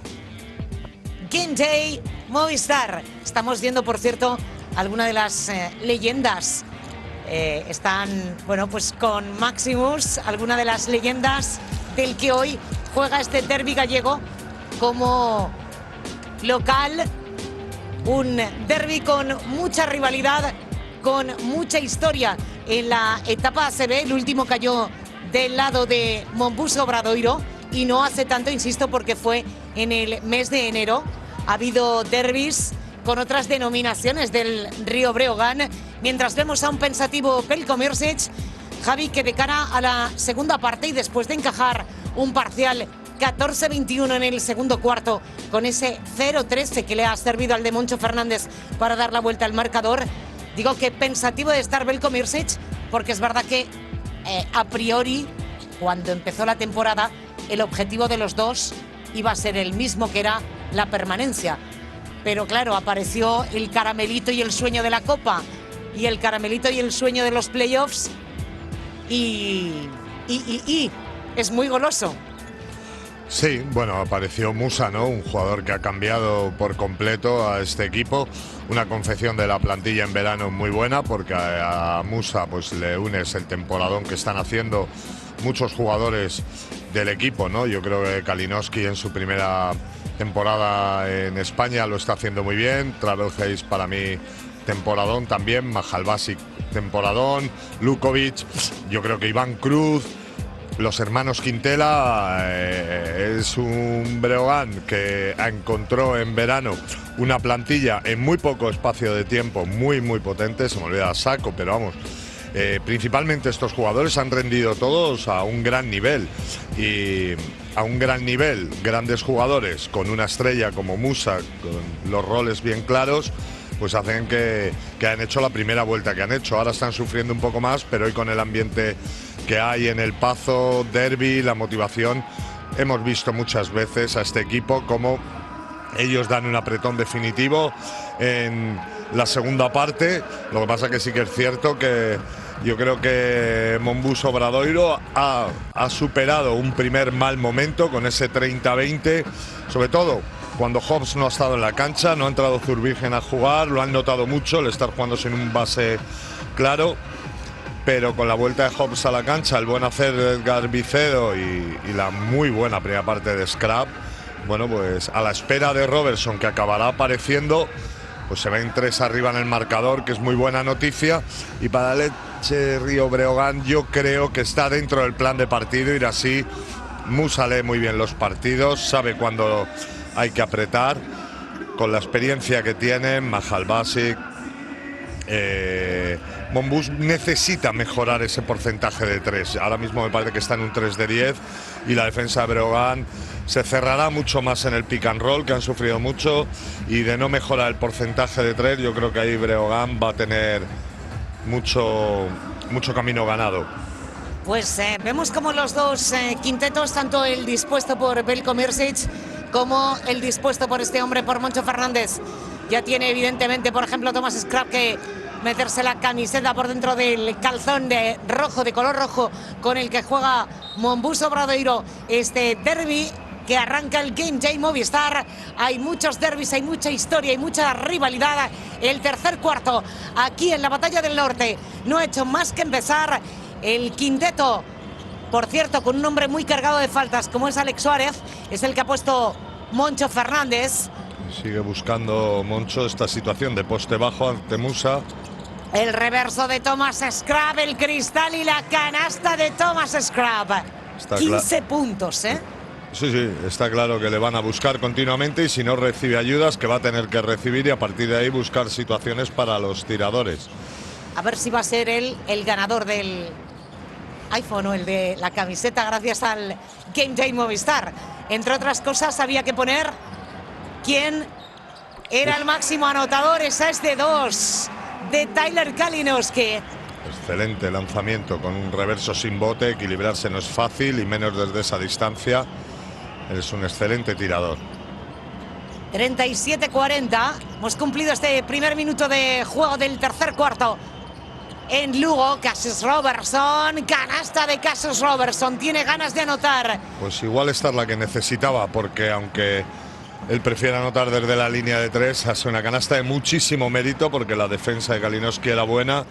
Speaker 1: Game Day Movistar. Estamos viendo, por cierto, algunas de las leyendas. Están, bueno, pues con Maximus, algunas de las leyendas del que hoy juega este derbi gallego como local. Un derbi con mucha rivalidad, con mucha historia en la etapa ACB. El último cayó del lado de Monbus Obradoiro y no hace tanto, insisto, porque fue en el mes de enero. Ha habido derbis con otras denominaciones del Río Breogán, mientras vemos a un pensativo Pelko Mirsic, Javi, que de cara a la segunda parte y después de encajar un parcial 14-21 en el segundo cuarto, con ese 0-13 que le ha servido al de Moncho Fernández para dar la vuelta al marcador. Digo que pensativo de estar Belko Mirsic, porque es verdad que a priori, cuando empezó la temporada, el objetivo de los dos iba a ser el mismo, que era la permanencia. Pero claro, apareció el caramelito y el sueño de la Copa, y el caramelito y el sueño de los playoffs, y es muy goloso.
Speaker 2: Sí, bueno, apareció Musa, ¿no? Un jugador que ha cambiado por completo a este equipo. Una confección de la plantilla en verano muy buena, porque a Musa pues le unes el temporadón que están haciendo muchos jugadores del equipo, ¿no? Yo creo que Kalinowski en su primera temporada en España lo está haciendo muy bien. Travel Hayes, para mí, temporadón también. Mahalbasic, temporadón. Lukovic, yo creo que Iván Cruz. Los hermanos Quintela es un Breogán que encontró en verano una plantilla en muy poco espacio de tiempo muy potente, se me olvida Saco, pero vamos, principalmente estos jugadores han rendido todos a un gran nivel y a un gran nivel, grandes jugadores con una estrella como Musa, con los roles bien claros, pues hacen que han hecho la primera vuelta que han hecho. Ahora están sufriendo un poco más, pero hoy con el ambiente que hay en el Pazo, derbi, la motivación, hemos visto muchas veces a este equipo como ellos dan un apretón definitivo en la segunda parte. Lo que pasa que sí que es cierto que yo creo que Monbus Obradoiro ha superado un primer mal momento con ese 30-20, sobre todo cuando Hobbs no ha estado en la cancha, no ha entrado Zurvirgen a jugar, lo han notado mucho, el estar jugando sin un base claro, pero con la vuelta de Hobbs a la cancha, el buen hacer de Edgar Vicedo y la muy buena primera parte de Scrap, bueno, pues a la espera de Robertson, que acabará apareciendo, pues se ven 3 arriba en el marcador, que es muy buena noticia. Y para Leche Río Breogán yo creo que está dentro del plan de partido, ir así. Musa lee muy bien los partidos, sabe cuándo hay que apretar, con la experiencia que tiene Mahal Basic. Monbus necesita mejorar ese porcentaje de 3. Ahora mismo me parece que está en un 3 de 10 y la defensa de Breogán se cerrará mucho más en el pick and roll, que han sufrido mucho, y de no mejorar el porcentaje de 3, yo creo que ahí Breogán va a tener mucho camino ganado.
Speaker 1: Pues vemos como los dos quintetos, tanto el dispuesto por Veljko Micic como el dispuesto por este hombre, por Moncho Fernández, ya tiene evidentemente, por ejemplo, Thomas Scrap que meterse la camiseta por dentro del calzón de rojo, de color rojo, con el que juega Monbus Obradoiro este derbi que arranca el Game Day Movistar. Hay muchos derbis, hay mucha historia, hay mucha rivalidad. El tercer cuarto aquí en la Batalla del Norte no ha hecho más que empezar. El quinteto, por cierto, con un hombre muy cargado de faltas como es Alex Suárez, es el que ha puesto Moncho Fernández.
Speaker 2: Sigue buscando Moncho esta situación de poste bajo ante Musa.
Speaker 1: El reverso de Thomas Scrap, el cristal y la canasta de Thomas Scrap. 15 puntos, ¿eh?
Speaker 2: Sí, está claro que le van a buscar continuamente y si no recibe ayudas, que va a tener que recibir, y a partir de ahí buscar situaciones para los tiradores.
Speaker 1: A ver si va a ser él el ganador del iPhone o el de la camiseta gracias al Game Day Movistar. Entre otras cosas, había que poner quién era el máximo anotador. Esa es de 2, de Tyler Kalinowski.
Speaker 2: Excelente lanzamiento con un reverso sin bote. Equilibrarse no es fácil y menos desde esa distancia. Es un excelente tirador.
Speaker 1: 37-40. Hemos cumplido este primer minuto de juego del tercer cuarto. En Lugo, Cassius Robertson, canasta de Cassius Robertson, tiene ganas de anotar.
Speaker 2: Pues igual esta es la que necesitaba, porque aunque él prefiere anotar desde la línea de 3, hace una canasta de muchísimo mérito, porque la defensa de Kalinowski era buena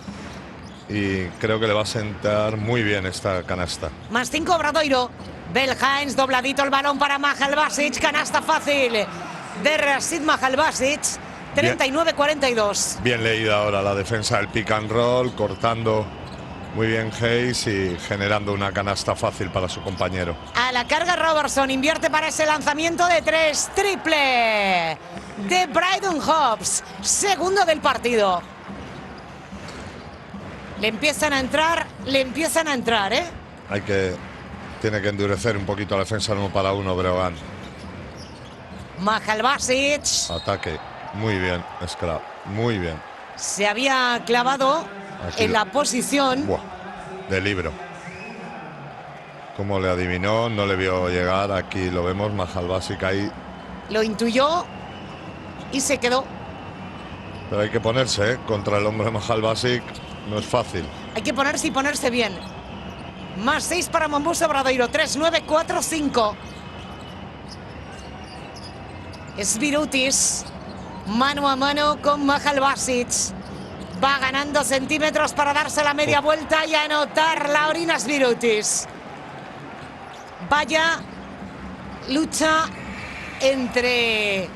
Speaker 2: y creo que le va a sentar muy bien esta canasta.
Speaker 1: Más 5 Obradoiro. Belhains, dobladito el balón para Mahal Basic, canasta fácil de Rashid Mahal Basic. 39-42.
Speaker 2: Bien leída ahora la defensa del pick and roll, cortando muy bien Hayes y generando una canasta fácil para su compañero.
Speaker 1: A la carga Robertson, invierte para ese lanzamiento de 3, triple de Brydon Hobbs, segundo del partido. Le empiezan a entrar, ¿eh?
Speaker 2: Tiene que endurecer un poquito la defensa 1 para 1 Breogán.
Speaker 1: Mahal Basic.
Speaker 2: Ataque. Muy bien, Scrap, muy bien.
Speaker 1: Se había clavado en la posición.
Speaker 2: Buah, de libro. Como le adivinó, no le vio llegar. Aquí lo vemos, Mahal Basic ahí.
Speaker 1: Lo intuyó y se quedó.
Speaker 2: Pero hay que ponerse, contra el hombre de Mahal Basic. No es fácil.
Speaker 1: Hay que ponerse y ponerse bien. Más 6 para Monbus Obradoiro. 3-9, 4-5. Svirutis. Mano a mano con Mahal Basic. Va ganando centímetros para darse la media vuelta y anotar Laurina Svirutis. Vaya lucha entre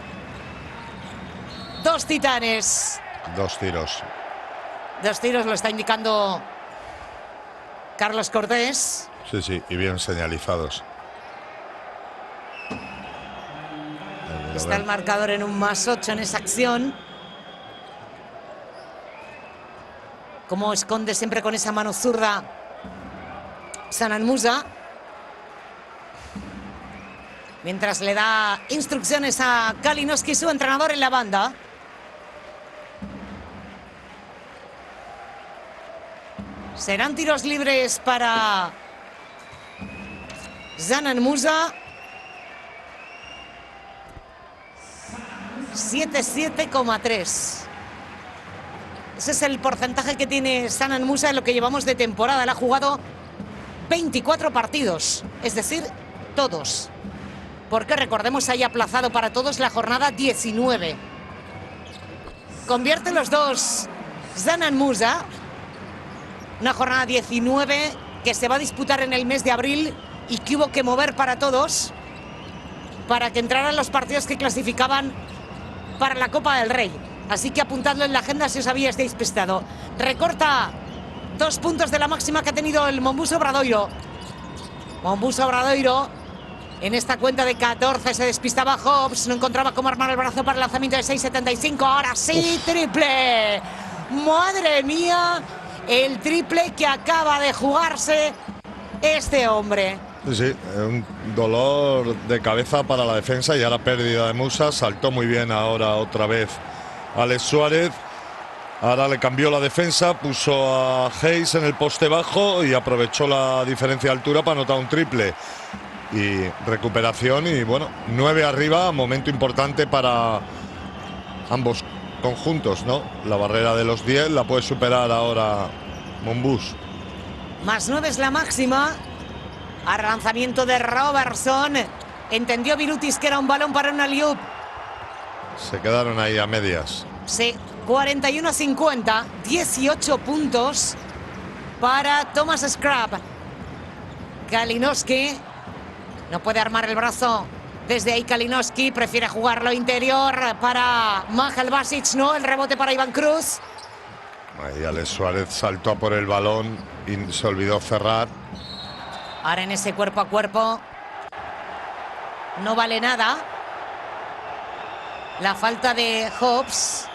Speaker 1: dos titanes.
Speaker 2: 2 tiros.
Speaker 1: 2 tiros, lo está indicando Carlos Cortés.
Speaker 2: Sí, sí, y bien señalizados.
Speaker 1: Está el marcador en un +8 en esa acción. Como esconde siempre con esa mano zurda Sanan Musa. Mientras le da instrucciones a Kalinowski, su entrenador en la banda. Serán tiros libres para Sanan Musa. 77,3. Ese es el porcentaje que tiene Sanan Musa en lo que llevamos de temporada. Él ha jugado 24 partidos, es decir, todos. Porque recordemos, haya aplazado para todos la jornada 19. Convierte los dos Sanan Musa. Una jornada 19 que se va a disputar en el mes de abril y que hubo que mover para todos para que entraran los partidos que clasificaban para la Copa del Rey. Así que apuntadlo en la agenda si os habíais despistado. Recorta 2 puntos de la máxima que ha tenido el Mombuso Obradoiro. Mombuso Obradoiro en esta cuenta de 14 se despistaba Hobbs. No encontraba cómo armar el brazo para el lanzamiento de 6,75. Ahora sí, triple. Madre mía, el triple que acaba de jugarse este hombre.
Speaker 2: Sí, un dolor de cabeza para la defensa y ahora pérdida de Musa. Saltó muy bien ahora otra vez Alex Suárez. Ahora le cambió la defensa, puso a Hayes en el poste bajo y aprovechó la diferencia de altura para anotar un triple. Y recuperación y bueno, 9 arriba, momento importante para ambos conjuntos, ¿no? La barrera de los 10 la puede superar ahora Monbus.
Speaker 1: +9 es la máxima. A lanzamiento de Robertson. Entendió Birutis que era un balón para un alley-oop.
Speaker 2: Se quedaron ahí a medias.
Speaker 1: Sí, 41-50, 18 puntos para Thomas Scrap. Kalinowski no puede armar el brazo. Desde ahí Kalinowski prefiere jugarlo interior para Mahal Basic, ¿no? El rebote para Iván Cruz.
Speaker 2: Ahí Alex Suárez saltó a por el balón y se olvidó cerrar.
Speaker 1: Ahora en ese cuerpo a cuerpo no vale nada. La falta de Hobbs.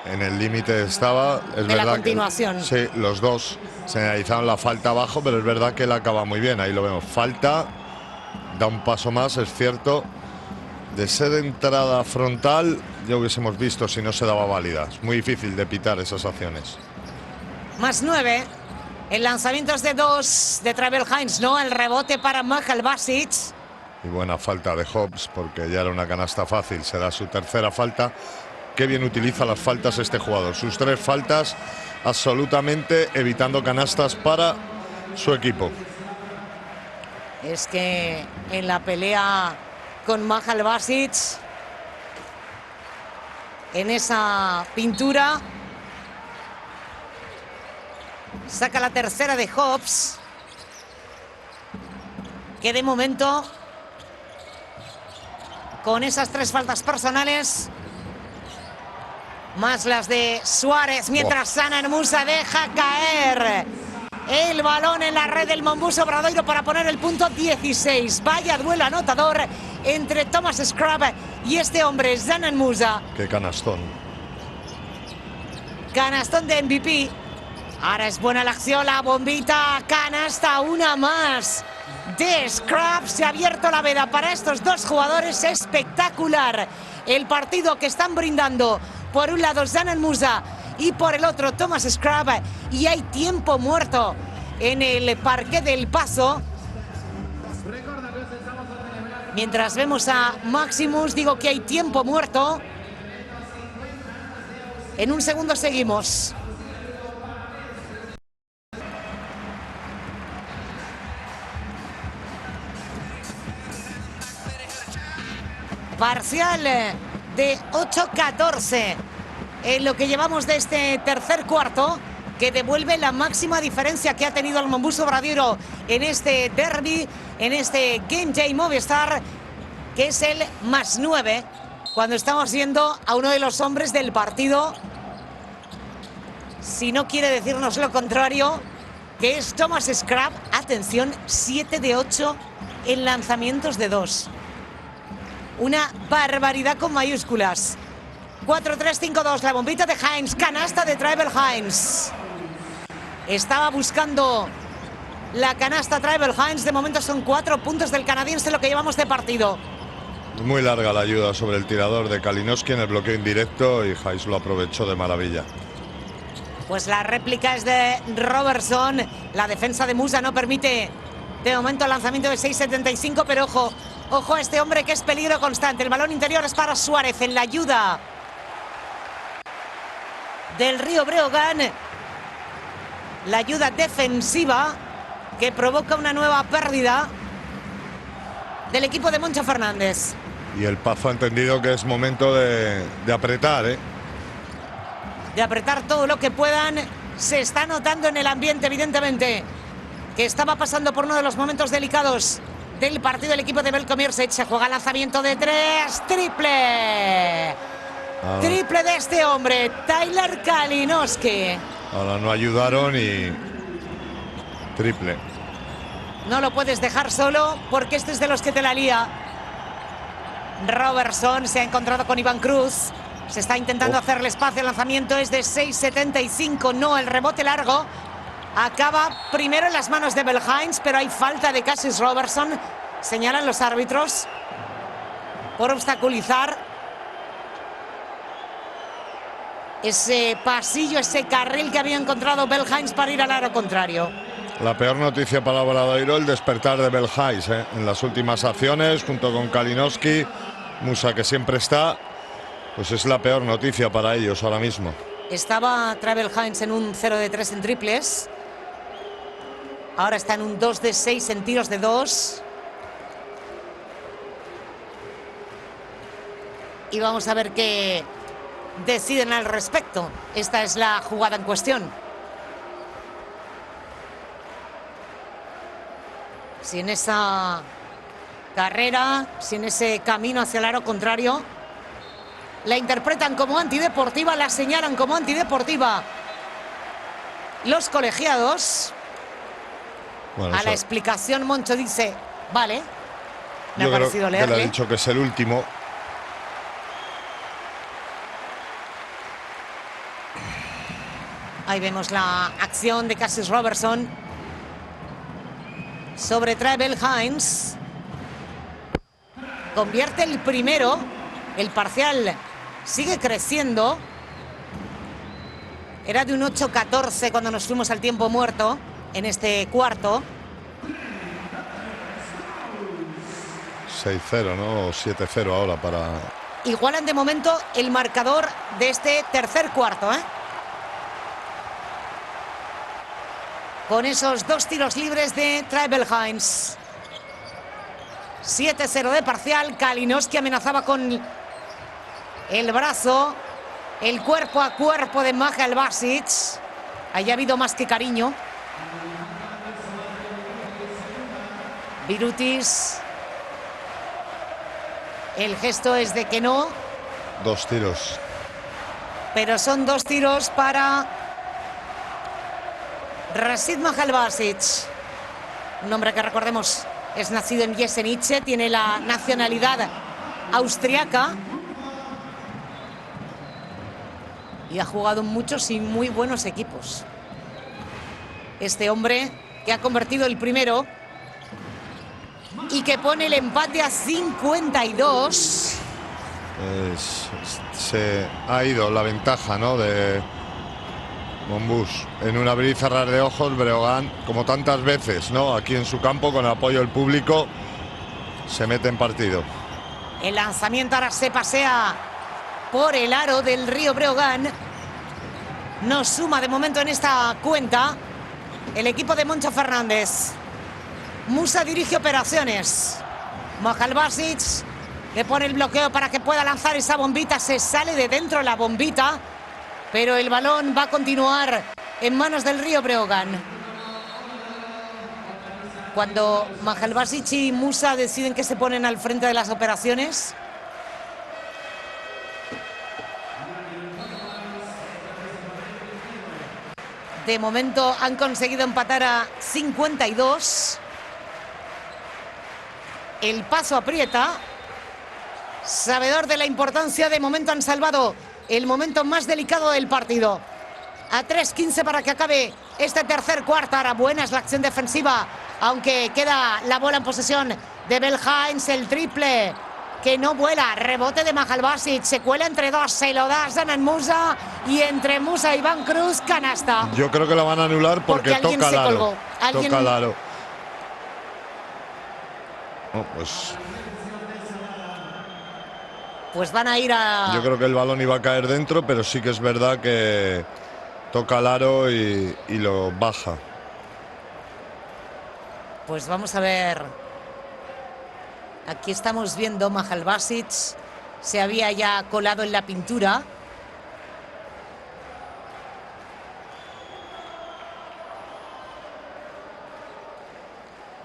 Speaker 2: En el límite estaba. Es
Speaker 1: de
Speaker 2: verdad
Speaker 1: la continuación.
Speaker 2: Sí, los dos señalizaron la falta abajo, pero es verdad que él acaba muy bien. Ahí lo vemos. Falta, da un paso más, es cierto. De ser entrada frontal, ya hubiésemos visto si no se daba válida. Es muy difícil de pitar esas acciones.
Speaker 1: +9. El lanzamiento es de 2 de Travel Hines, ¿no? El rebote para Mahal Basic.
Speaker 2: Y buena falta de Hobbs, porque ya era una canasta fácil. Será su tercera falta. Qué bien utiliza las faltas este jugador. Sus 3 faltas, absolutamente evitando canastas para su equipo.
Speaker 1: Es que en la pelea con Mahal Basic, en esa pintura, saca la tercera de Hobbs, que de momento, con esas 3 faltas personales, más las de Suárez, mientras Sanan Musa deja caer el balón en la red del Mombuso Obradoiro para poner el punto 16. Vaya duelo anotador entre Thomas Scrap y este hombre, Sanan Musa.
Speaker 2: Qué canastón.
Speaker 1: Canastón de MVP. Ahora es buena la acción, la bombita, canasta, una más de Scrap. Se ha abierto la veda para estos dos jugadores, espectacular el partido que están brindando. Por un lado Sanan Musa y por el otro Thomas Scrap. Y hay tiempo muerto en el parqué del Paso. Mientras vemos a Maximus, digo que hay tiempo muerto. En un segundo seguimos. Parcial de 8-14 en lo que llevamos de este tercer cuarto, que devuelve la máxima diferencia que ha tenido el Mombuso Obradoiro en este derby, en este Game Day Movistar, que es el +9, cuando estamos viendo a uno de los hombres del partido, si no quiere decirnos lo contrario, que es Thomas Scrap. Ha atención, 7 de 8 en lanzamientos de 2. Una barbaridad con mayúsculas. 4-3-5-2, la bombita de Hines, canasta de Tribal Hines. Estaba buscando la canasta Tribal Hines, de momento son 4 puntos del canadiense lo que llevamos de partido.
Speaker 2: Muy larga la ayuda sobre el tirador de Kalinowski en el bloqueo indirecto y Hines lo aprovechó de maravilla.
Speaker 1: Pues la réplica es de Robertson, la defensa de Musa no permite de momento el lanzamiento de 6.75, pero ojo, ojo a este hombre que es peligro constante. El balón interior es para Suárez en la ayuda del Río Breogán. La ayuda defensiva que provoca una nueva pérdida del equipo de Moncho Fernández.
Speaker 2: Y el Pazo ha entendido que es momento de apretar, ¿eh?
Speaker 1: De apretar todo lo que puedan. Se está notando en el ambiente, evidentemente, que estaba pasando por uno de los momentos delicados del partido el equipo de Veljko Mírsic. Se juega lanzamiento de 3, triple. Triple de este hombre, Tyler Kalinowski.
Speaker 2: Ahora no ayudaron y triple.
Speaker 1: No lo puedes dejar solo porque este es de los que te la lía. Robertson se ha encontrado con Iván Cruz. Se está intentando hacerle espacio. El lanzamiento es de 6.75. No, el rebote largo acaba primero en las manos de Bell Hines, pero hay falta de Cassius Robertson. Señalan los árbitros por obstaculizar ese pasillo, ese carril que había encontrado Bell Hines para ir al aro contrario.
Speaker 2: La peor noticia para Obradoiro, el despertar de Bell Hines, en las últimas acciones, junto con Kalinowski. Musa, que siempre está, pues es la peor noticia para ellos ahora mismo.
Speaker 1: Estaba Tribal Hines en un 0 de 3 en triples. Ahora está en un 2 de 6 en tiros de 2. Y vamos a ver qué deciden al respecto. Esta es la jugada en cuestión. Si en esa carrera, si en ese camino hacia el aro contrario, la interpretan como antideportiva, la señalan como antideportiva los colegiados. Bueno, a la explicación Moncho dice, vale, me ha parecido leerle.
Speaker 2: Que le ha dicho que es el último.
Speaker 1: Ahí vemos la acción de Cassius Robertson sobre Tribal Hines. Convierte el primero. El parcial sigue creciendo. Era de un 8-14 cuando nos fuimos al tiempo muerto en este cuarto.
Speaker 2: 6-0, ¿no? O 7-0 ahora para...
Speaker 1: Igualan de momento el marcador de este tercer cuarto, ¿eh? Con esos 2 tiros libres de Tribal Hines. 7-0 de parcial. Kalinowski amenazaba con el brazo. El cuerpo a cuerpo de Michael Basic. Ahí ha habido más que cariño. Birutis. El gesto es de que no.
Speaker 2: 2 tiros.
Speaker 1: Pero son 2 tiros para Rashid Mahalbasic. Un hombre que, recordemos, es nacido en Jesenice, tiene la nacionalidad austriaca y ha jugado en muchos y muy buenos equipos. Este hombre que ha convertido el primero y que pone el empate a 52.
Speaker 2: Se ha ido la ventaja, ¿no?, de Monbus. En un abrir y cerrar de ojos, Breogán, como tantas veces, ¿no?, aquí en su campo, con el apoyo del público, se mete en partido.
Speaker 1: El lanzamiento ahora se pasea por el aro del Río Breogán. No suma de momento en esta cuenta el equipo de Moncho Fernández. Musa dirige operaciones. Mahalbasic le pone el bloqueo para que pueda lanzar esa bombita. Se sale de dentro la bombita, pero el balón va a continuar en manos del Río Breogán. Cuando Mahalbasic y Musa deciden que se ponen al frente de las operaciones, De momento han conseguido empatar a 52. El paso aprieta. Sabedor de la importancia, de momento han salvado el momento más delicado del partido. A 3:15 para que acabe este tercer cuarto. Ahora buena es la acción defensiva, aunque queda la bola en posesión de Bell-Hines. El triple que no vuela, rebote de Mahal Basic, se cuela entre dos, se lo da Zanan Musa, y entre Musa y Iván Cruz, canasta.
Speaker 2: Yo creo que la van a anular porque toca al aro. Toca al aro. Oh,
Speaker 1: pues van a ir a...
Speaker 2: Yo creo que el balón iba a caer dentro, pero sí que es verdad que toca al aro y lo baja.
Speaker 1: Pues vamos a ver. Aquí estamos viendo Mahal Basic. Se había ya colado en la pintura.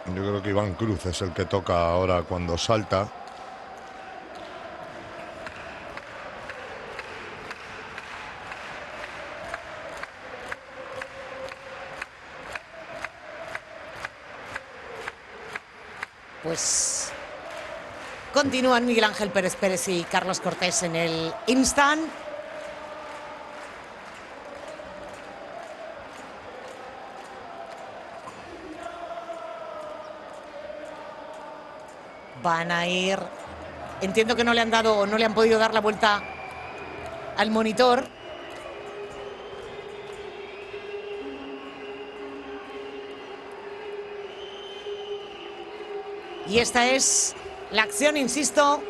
Speaker 2: Yo creo que Iván Cruz es el que toca ahora cuando salta.
Speaker 1: Pues continúan Miguel Ángel Pérez Pérez y Carlos Cortés en el instant. Van a ir. Entiendo que no le han dado, no le han podido dar la vuelta al monitor. Y esta es la acción, insisto.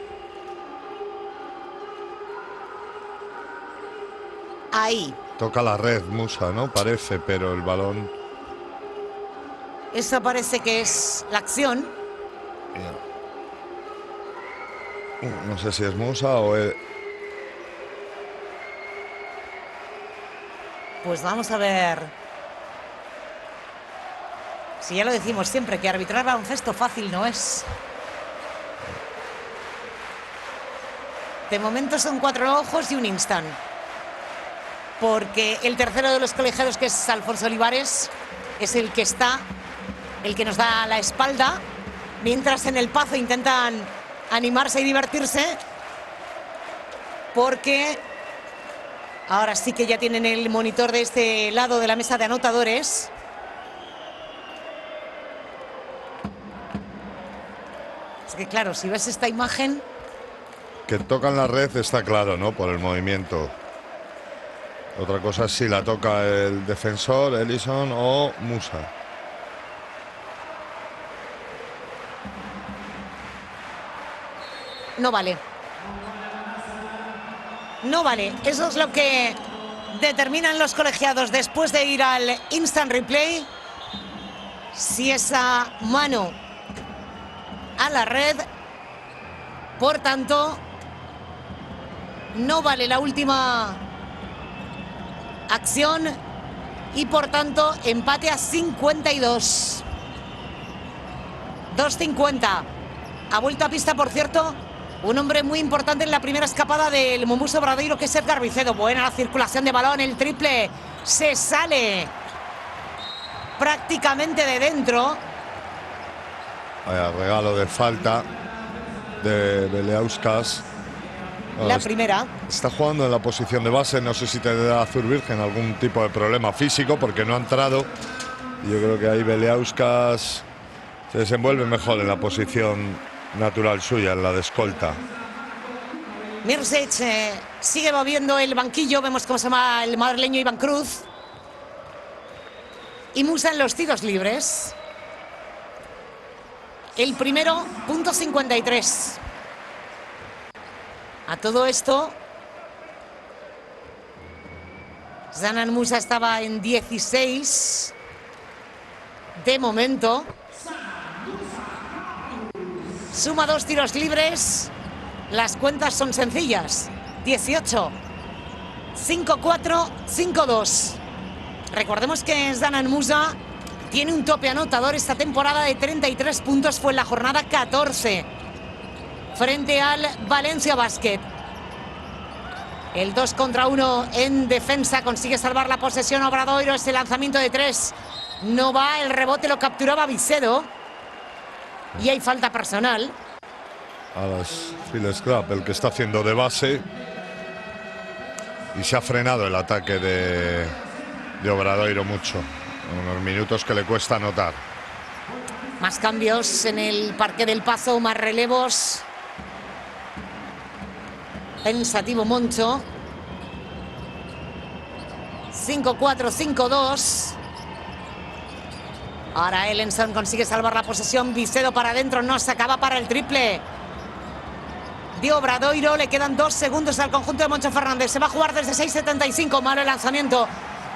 Speaker 1: Ahí.
Speaker 2: Toca la red Musa, ¿no? Parece, pero el balón...
Speaker 1: Esa parece que es la acción.
Speaker 2: No sé si es Musa o es...
Speaker 1: Pues vamos a ver. Si ya lo decimos siempre, que arbitrar baloncesto fácil no es. De momento son 4 ojos y un instant. Porque el tercero de los colegiados, que es Alfonso Olivares, es el que está, el que nos da la espalda. Mientras en el Pazo intentan animarse y divertirse. Porque ahora sí que ya tienen el monitor de este lado de la mesa de anotadores. Es que claro, si ves esta imagen...
Speaker 2: Que tocan la red está claro, ¿no? Por el movimiento. Otra cosa es si la toca el defensor, Ellison o Musa.
Speaker 1: No vale. No vale. Eso es lo que determinan los colegiados después de ir al instant replay. Si esa mano a la red, por tanto, no vale la última acción y por tanto empate a 52. 2:50. Ha vuelto a pista, por cierto, un hombre muy importante en la primera escapada del Mumuso Bradeiro, que es Edgar Vicedo. Buena la circulación de balón, el triple se sale prácticamente de dentro.
Speaker 2: Vaya regalo de falta de Beleauskas.
Speaker 1: La primera.
Speaker 2: Está jugando en la posición de base. No sé si tendrá Azur Virgen algún tipo de problema físico porque no ha entrado. Yo creo que ahí Beleauskas se desenvuelve mejor en la posición natural suya, en la de escolta.
Speaker 1: Mirsic sigue moviendo el banquillo. Vemos cómo se llama el madrileño Iván Cruz. Y Musa en los tiros libres. El primero, punto 53. A todo esto, Zanan Musa estaba en 16 de momento. Suma 2 tiros libres. Las cuentas son sencillas. 18, 5-4, 5-2. Recordemos que Zanan Musa tiene un tope anotador esta temporada de 33 puntos. Fue en la jornada 14 frente al Valencia Basket. El 2 contra 1 en defensa, consigue salvar la posesión Obradoiro. Ese lanzamiento de 3 no va, el rebote lo capturaba Vicedo. Y hay falta personal.
Speaker 2: Ahora es Phil Scrap el que está haciendo de base. Y se ha frenado el ataque de Obradoiro mucho. Unos minutos que le cuesta anotar.
Speaker 1: Más cambios en el Parque del Pazo, más relevos. Pensativo Moncho. 5-4, 5-2. Ahora Ellenson consigue salvar la posesión. Vicedo para adentro, no se acaba para el triple de Obradoiro. Le quedan 2 segundos al conjunto de Moncho Fernández. Se va a jugar desde 6.75. Malo el lanzamiento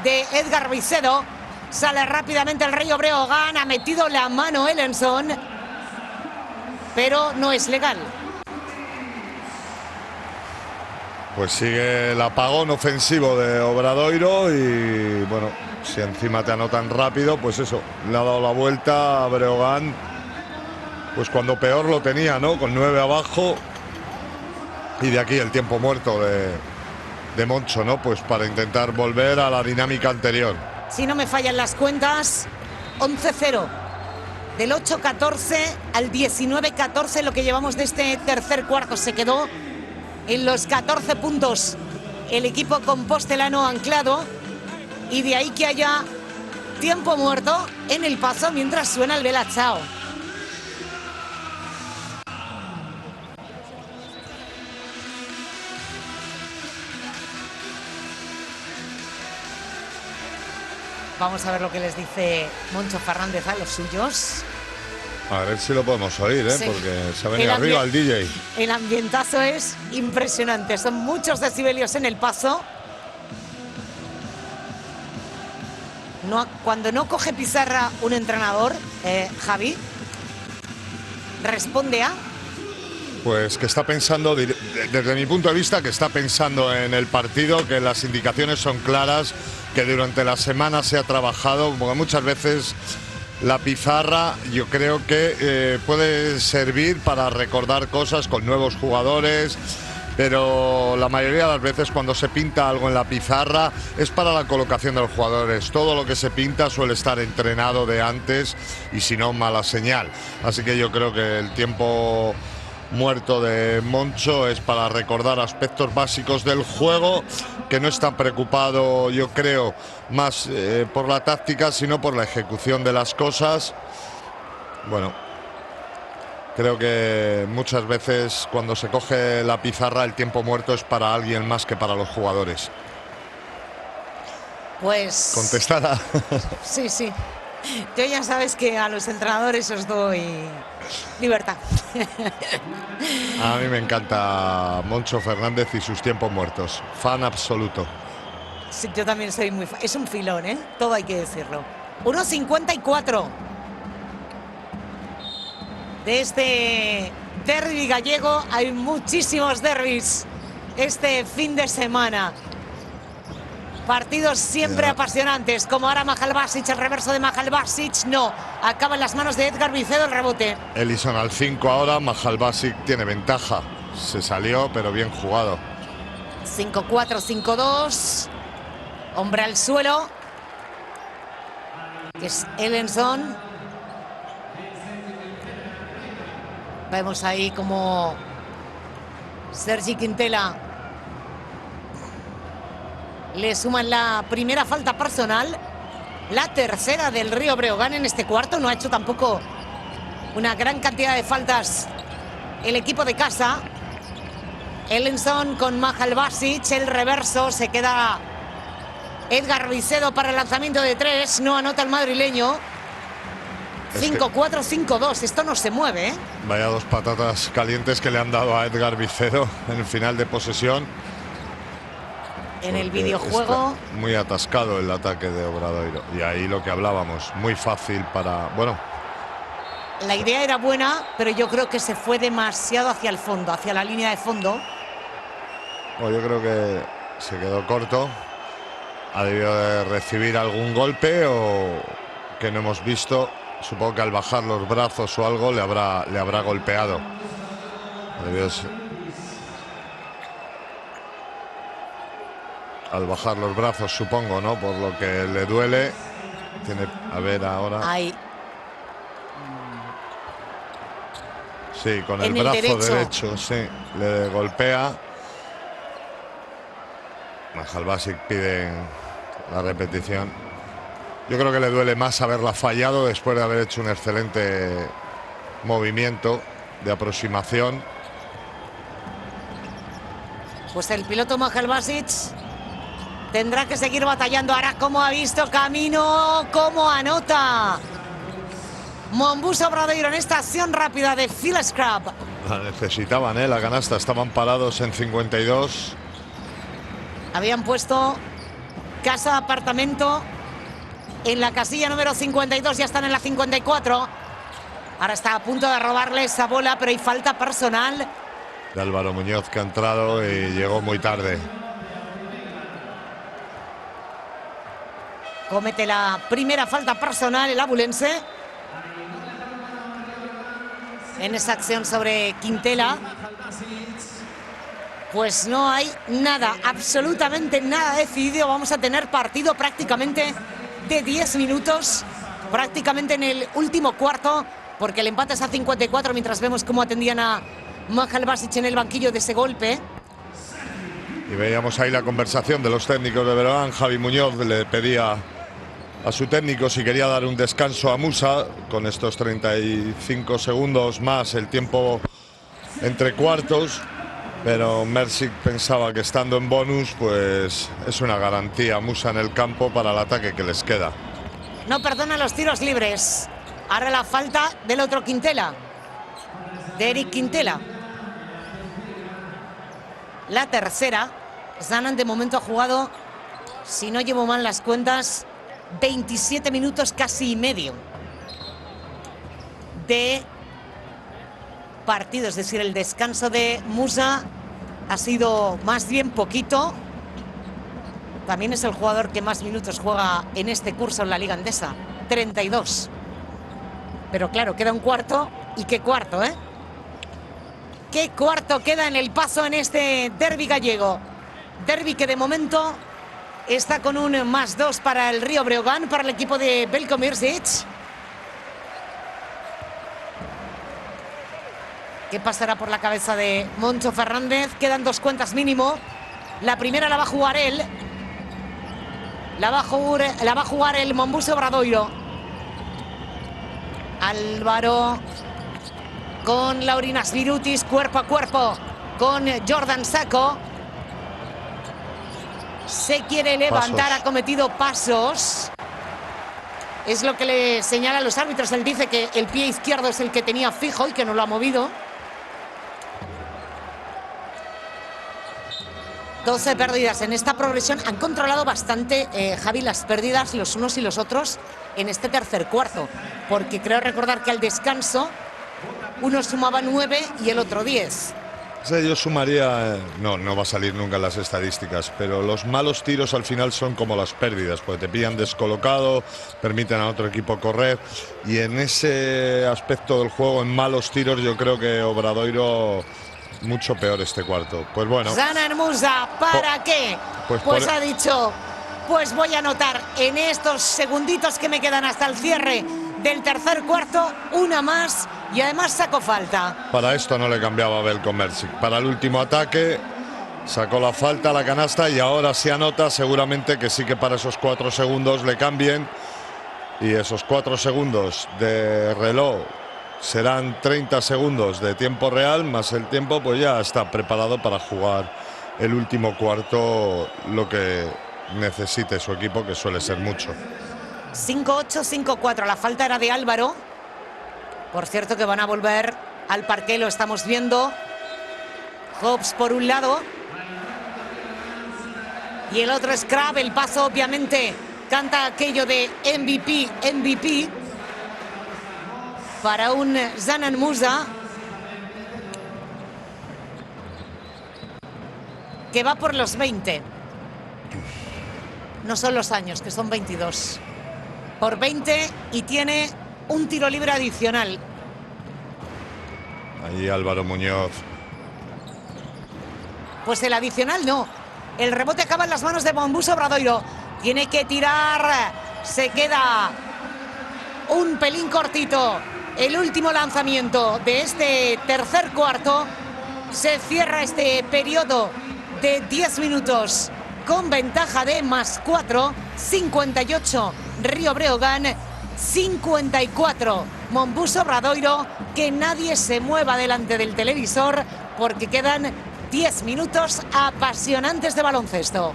Speaker 1: de Edgar Vicedo. Sale rápidamente el Rayo Breogán. Ha metido la mano Ellenson, pero no es legal.
Speaker 2: Pues sigue el apagón ofensivo de Obradoiro y bueno, si encima te anotan rápido, pues eso, le ha dado la vuelta a Breogán, pues cuando peor lo tenía, ¿no? Con 9 abajo y de aquí el tiempo muerto de Moncho, ¿no? Pues para intentar volver a la dinámica anterior.
Speaker 1: Si no me fallan las cuentas, 11-0. Del 8-14 al 19-14 lo que llevamos de este tercer cuarto. Se quedó en los 14 puntos el equipo compostelano anclado, y de ahí que haya tiempo muerto en el Pazo mientras suena el Bella Ciao. Vamos a ver lo que les dice Moncho Fernández a los suyos.
Speaker 2: A ver si lo podemos oír,
Speaker 1: Sí.
Speaker 2: Porque se ha venido arriba el DJ.
Speaker 1: El ambientazo es impresionante. Son muchos decibelios en el Pazo. Cuando no coge pizarra un entrenador, Javi, responde a...
Speaker 2: Pues que está pensando, desde mi punto de vista, que está pensando en el partido, que las indicaciones son claras, que durante la semana se ha trabajado, porque muchas veces la pizarra yo creo que puede servir para recordar cosas con nuevos jugadores, pero la mayoría de las veces cuando se pinta algo en la pizarra es para la colocación de los jugadores. Todo lo que se pinta suele estar entrenado de antes y si no, mala señal. Así que yo creo que el tiempo muerto de Moncho es para recordar aspectos básicos del juego, que no está preocupado, yo creo, más por la táctica, sino por la ejecución de las cosas. Bueno, creo que muchas veces cuando se coge la pizarra el tiempo muerto es para alguien más que para los jugadores.
Speaker 1: Pues...
Speaker 2: Contestada.
Speaker 1: Sí, sí. Yo ya sabes que a los entrenadores os doy libertad.
Speaker 2: A mí me encanta Moncho Fernández y sus tiempos muertos. Fan absoluto.
Speaker 1: Sí, yo también soy muy fan. Es un filón, ¿eh? Todo hay que decirlo. 1.54 de este derbi gallego. Hay muchísimos derbis este fin de semana. Partidos siempre apasionantes, como ahora Mahalbasic, el reverso de Mahalbasic, no, acaba en las manos de Edgar Vicedo el rebote.
Speaker 2: Ellison al 5 ahora, Mahalbasic tiene ventaja, se salió pero bien jugado.
Speaker 1: 5-4, 5-2, hombre al suelo, que es Ellenson. Vemos ahí como Sergi Quintela le suman la primera falta personal, la tercera del Río Breogán en este cuarto. No ha hecho tampoco una gran cantidad de faltas el equipo de casa. Ellenson con Mahalbasic, el reverso, se queda Edgar Vicedo para el lanzamiento de 3, no anota el madrileño. 5-4, 5-2, esto no se mueve, ¿eh?
Speaker 2: Vaya dos patatas calientes que le han dado a Edgar Vicedo en el final de posesión.
Speaker 1: En el videojuego.
Speaker 2: Está muy atascado el ataque de Obradoiro. Y ahí lo que hablábamos, muy fácil para... Bueno.
Speaker 1: La idea era buena, pero yo creo que se fue demasiado hacia el fondo, hacia la línea de fondo.
Speaker 2: Bueno, yo creo que se quedó corto. Ha debido de recibir algún golpe o que no hemos visto. Supongo que al bajar los brazos o algo le habrá golpeado. al bajar los brazos, supongo, ¿no? Por lo que le duele. Tiene, a ver ahora.
Speaker 1: Ahí.
Speaker 2: Sí, con el
Speaker 1: En el
Speaker 2: brazo
Speaker 1: derecho.
Speaker 2: sí, le golpea. Mahalbasic pide la repetición. Yo creo que le duele más haberla fallado después de haber hecho un excelente movimiento de aproximación.
Speaker 1: Pues el piloto Mahalbasic tendrá que seguir batallando. Ahora, como ha visto camino, cómo anota Monbus Obradoiro en esta acción rápida de Phil Scrap.
Speaker 2: La necesitaban, la canasta. Estaban parados en 52.
Speaker 1: Habían puesto casa, apartamento en la casilla número 52. Ya están en la 54. Ahora está a punto de robarle esa bola, pero hay falta personal
Speaker 2: De Álvaro Muñoz, que ha entrado y llegó muy tarde.
Speaker 1: Comete la primera falta personal el abulense en esa acción sobre Quintela. Pues no hay nada, absolutamente nada decidido. Vamos a tener partido prácticamente de 10 minutos, prácticamente en el último cuarto, porque el empate es a 54 mientras vemos cómo atendían a Mahalbasic en el banquillo de ese golpe.
Speaker 2: Y veíamos ahí la conversación de los técnicos de Breogán. Javi Muñoz le pedía a su técnico si quería dar un descanso a Musa con estos 35 segundos más el tiempo entre cuartos, pero Mersic pensaba que estando en bonus pues es una garantía Musa en el campo para el ataque que les queda.
Speaker 1: No perdona los tiros libres. Ahora la falta del otro Quintela, de Eric Quintela. La tercera. Zanan de momento ha jugado, si no llevo mal las cuentas, 27 minutos casi y medio de partido. Es decir, el descanso de Musa ha sido más bien poquito. También es el jugador que más minutos juega en este curso en la Liga Endesa, 32. Pero claro, queda un cuarto. ¿Y qué cuarto, eh? ¿Qué cuarto queda en el paso en este derbi gallego? Derbi que de momento está con un +2 para el Río Breogán, para el equipo de Veljko Micic. ¿Qué pasará por la cabeza de Moncho Fernández? Quedan 2 cuentas mínimo. La primera la va a jugar él. La va a jugar el Monbus Obradoiro. Álvaro con Laurinas Virutis, cuerpo a cuerpo con Jordan Sacco. Se quiere levantar, ha cometido pasos. Es lo que le señalan los árbitros. Él dice que el pie izquierdo es el que tenía fijo y que no lo ha movido. 12 pérdidas en esta progresión. Han controlado bastante, Javi, las pérdidas los unos y los otros en este tercer cuarto. Porque creo recordar que al descanso uno sumaba 9 y el otro 10.
Speaker 2: Yo sumaría, no va a salir nunca en las estadísticas, pero los malos tiros al final son como las pérdidas, porque te pillan descolocado, permiten a otro equipo correr, y en ese aspecto del juego, en malos tiros, yo creo que Obradoiro mucho peor este cuarto. Pues bueno.
Speaker 1: Zanan Musa, ¿para qué? Pues ha dicho, pues voy a anotar en estos segunditos que me quedan hasta el cierre del tercer cuarto, una más, y además saco falta.
Speaker 2: Para esto no le cambiaba a Veljko Micic. Para el último ataque sacó la falta, la canasta, y ahora si anota seguramente que sí que para esos 4 segundos le cambien, y esos 4 segundos de reloj serán 30 segundos de tiempo real, más el tiempo, pues ya está preparado para jugar el último cuarto, lo que necesite su equipo, que suele ser mucho.
Speaker 1: 5-8, 5-4. La falta era de Álvaro. Por cierto que van a volver al parqué, lo estamos viendo. Hobbs por un lado. Y el otro Scrap. El paso obviamente canta aquello de MVP. Para un Zanan Musa. Que va por los 20. No son los años, que son 22. Por 20 y tiene un tiro libre adicional.
Speaker 2: Ahí Álvaro Muñoz.
Speaker 1: Pues el adicional no. El rebote acaba en las manos de Mombuso Obradoiro. Tiene que tirar. Se queda un pelín cortito. El último lanzamiento de este tercer cuarto. Se cierra este periodo de 10 minutos con ventaja de +4. 58 Río Breogán, 54 Mombuso Obradoiro. Que nadie se mueva delante del televisor porque quedan 10 minutos apasionantes de baloncesto.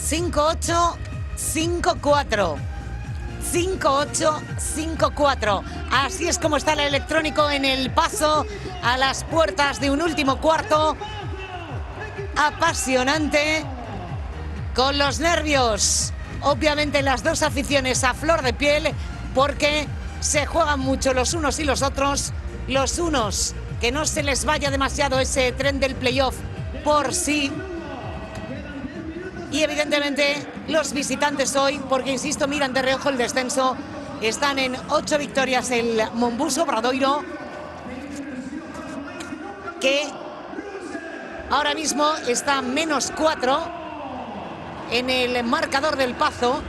Speaker 1: ...5-8, 5-4... 5-8, 5-4... Así es como está el electrónico en el paso a las puertas de un último cuarto apasionante, con los nervios, obviamente, las dos aficiones a flor de piel, porque se juegan mucho los unos y los otros. Los unos, que no se les vaya demasiado ese tren del playoff por sí. Y evidentemente los visitantes hoy, porque insisto, miran de reojo el descenso. Están en 8 victorias el Mombuso Obradoiro, que ahora mismo está -4 en el marcador del Pazo.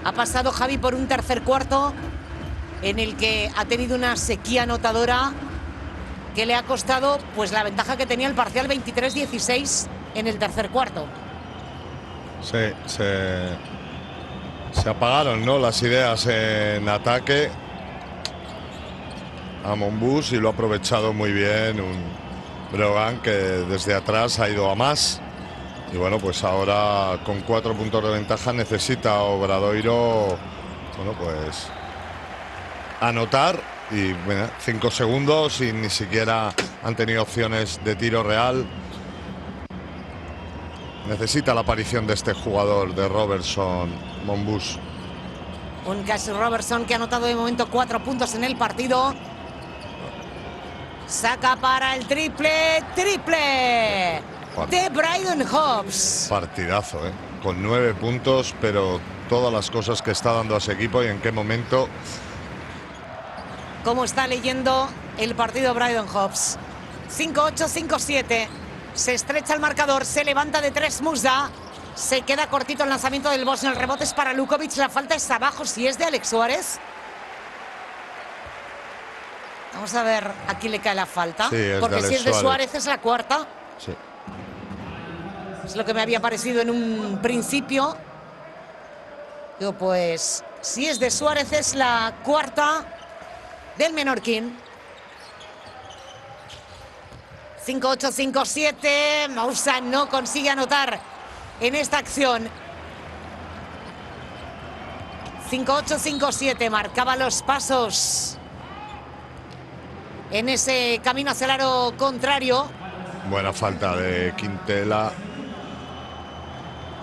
Speaker 1: Ha pasado Javi por un tercer cuarto en el que ha tenido una sequía anotadora que le ha costado pues la ventaja que tenía el parcial 23-16 en el tercer cuarto.
Speaker 2: Sí, se apagaron, ¿no?, las ideas en ataque a Monbus, y lo ha aprovechado muy bien un Breogán que desde atrás ha ido a más. Y bueno, pues ahora con 4 puntos de ventaja necesita Obradoiro, bueno, pues anotar. Y bueno, 5 segundos y ni siquiera han tenido opciones de tiro real. Necesita la aparición de este jugador, de Robertson Monbus.
Speaker 1: Un Casey Robertson que ha anotado de momento 4 puntos en el partido. Saca para el triple de Brydon Hobbs.
Speaker 2: Partidazo, con 9 puntos, pero todas las cosas que está dando a ese equipo y en qué momento.
Speaker 1: Cómo está leyendo el partido Brydon Hobbs. 5-8, 5-7. Se estrecha el marcador, se levanta de 3 Musa. Se queda cortito el lanzamiento del Bosnio. El rebote es para Lukovic. La falta es abajo, si es de Alex Suárez. Vamos a ver a quién le cae la falta.
Speaker 2: Sí,
Speaker 1: porque si es de Suárez es la cuarta.
Speaker 2: Sí.
Speaker 1: Es lo que me había parecido en un principio. Digo, pues si es de Suárez es la cuarta del menorquín. 5-8, 5-7. Moussa no consigue anotar en esta acción. 5-8, 5-7. Marcaba los pasos en ese camino hacia el aro contrario.
Speaker 2: Buena falta de Quintela,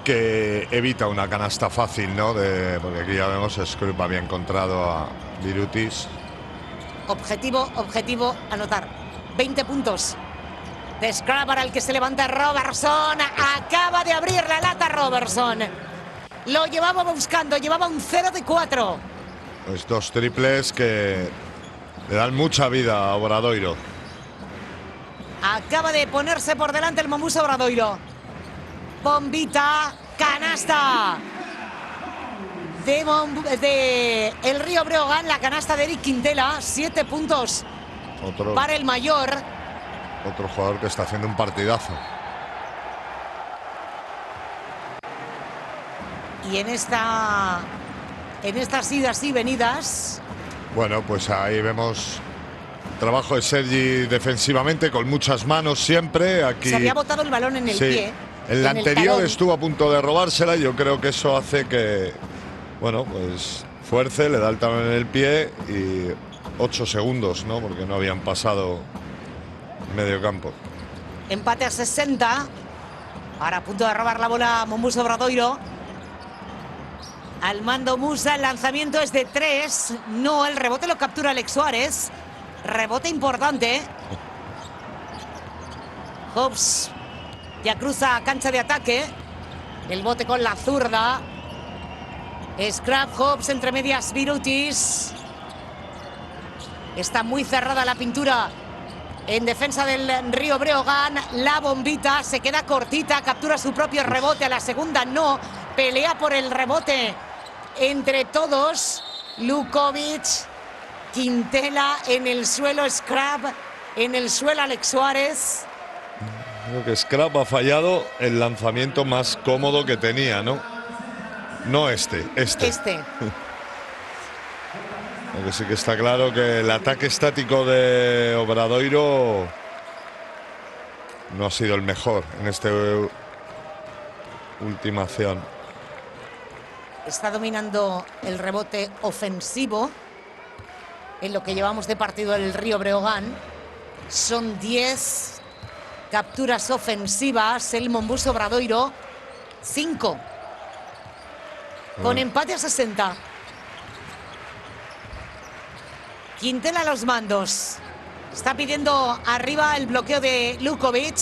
Speaker 2: que evita una canasta fácil, ¿no? Porque aquí ya vemos, Scrub había encontrado a Birutis.
Speaker 1: Objetivo, anotar. 20 puntos. De Scrub para el que se levanta Robertson. Acaba de abrir la lata Robertson. Lo llevaba buscando, llevaba un 0 de 4.
Speaker 2: Pues 2 triples que le dan mucha vida a Obradoiro.
Speaker 1: Acaba de ponerse por delante el Mombuso Obradoiro. Bombita, canasta de el Río Breogán, la canasta de Eric Quintela. 7 puntos para el mayor.
Speaker 2: Otro jugador que está haciendo un partidazo.
Speaker 1: Y en estas idas y venidas.
Speaker 2: Bueno, pues ahí vemos trabajo de Sergi defensivamente, con muchas manos siempre. Aquí
Speaker 1: se había botado el balón en el pie.
Speaker 2: En la anterior estuvo a punto de robársela, y yo creo que eso hace que, bueno, pues fuerce, le da el talón en el pie, y 8 segundos, ¿no? Porque no habían pasado medio campo.
Speaker 1: Empate a 60. Ahora a punto de robar la bola Mombuso Obradoiro. Al mando Musa, el lanzamiento es de 3. No, el rebote lo captura Alex Suárez. Rebote importante. Hobbs ya cruza cancha de ataque. El bote con la zurda. Scrap Hobbs entre medias Birutis. Está muy cerrada la pintura en defensa del Río Breogán. La bombita se queda cortita, captura su propio rebote. A la segunda no, pelea por el rebote entre todos. Lukovic, Quintela en el suelo, Scrap en el suelo, Alex Suárez.
Speaker 2: Creo que Scrap ha fallado el lanzamiento más cómodo que tenía, ¿no? No este. Aunque sí que está claro que el ataque estático de Obradoiro no ha sido el mejor en esta última acción.
Speaker 1: Está dominando el rebote ofensivo en lo que llevamos de partido el Río Breogán. Son 10 capturas ofensivas. El Monbus Obradoiro 5. Con empate a 60. Quintela a los mandos. Está pidiendo arriba el bloqueo de Lukovic.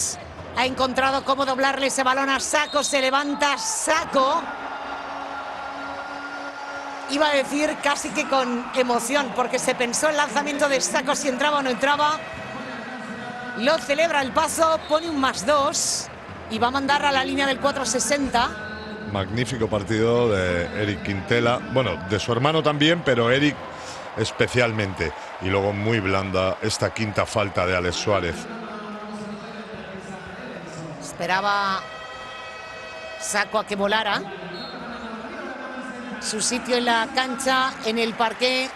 Speaker 1: Ha encontrado cómo doblarle ese balón a Sacco. Se levanta Sacco. Iba a decir casi que con emoción, porque se pensó el lanzamiento de Sacco si entraba o no entraba. Lo celebra el paso, pone un +2 y va a mandar a la línea del 460.
Speaker 2: Magnífico partido de Eric Quintela. Bueno, de su hermano también, pero Eric especialmente. Y luego muy blanda esta quinta falta de Alex Suárez.
Speaker 1: Esperaba Sacco a que volara. Su sitio en la cancha, en el parqué,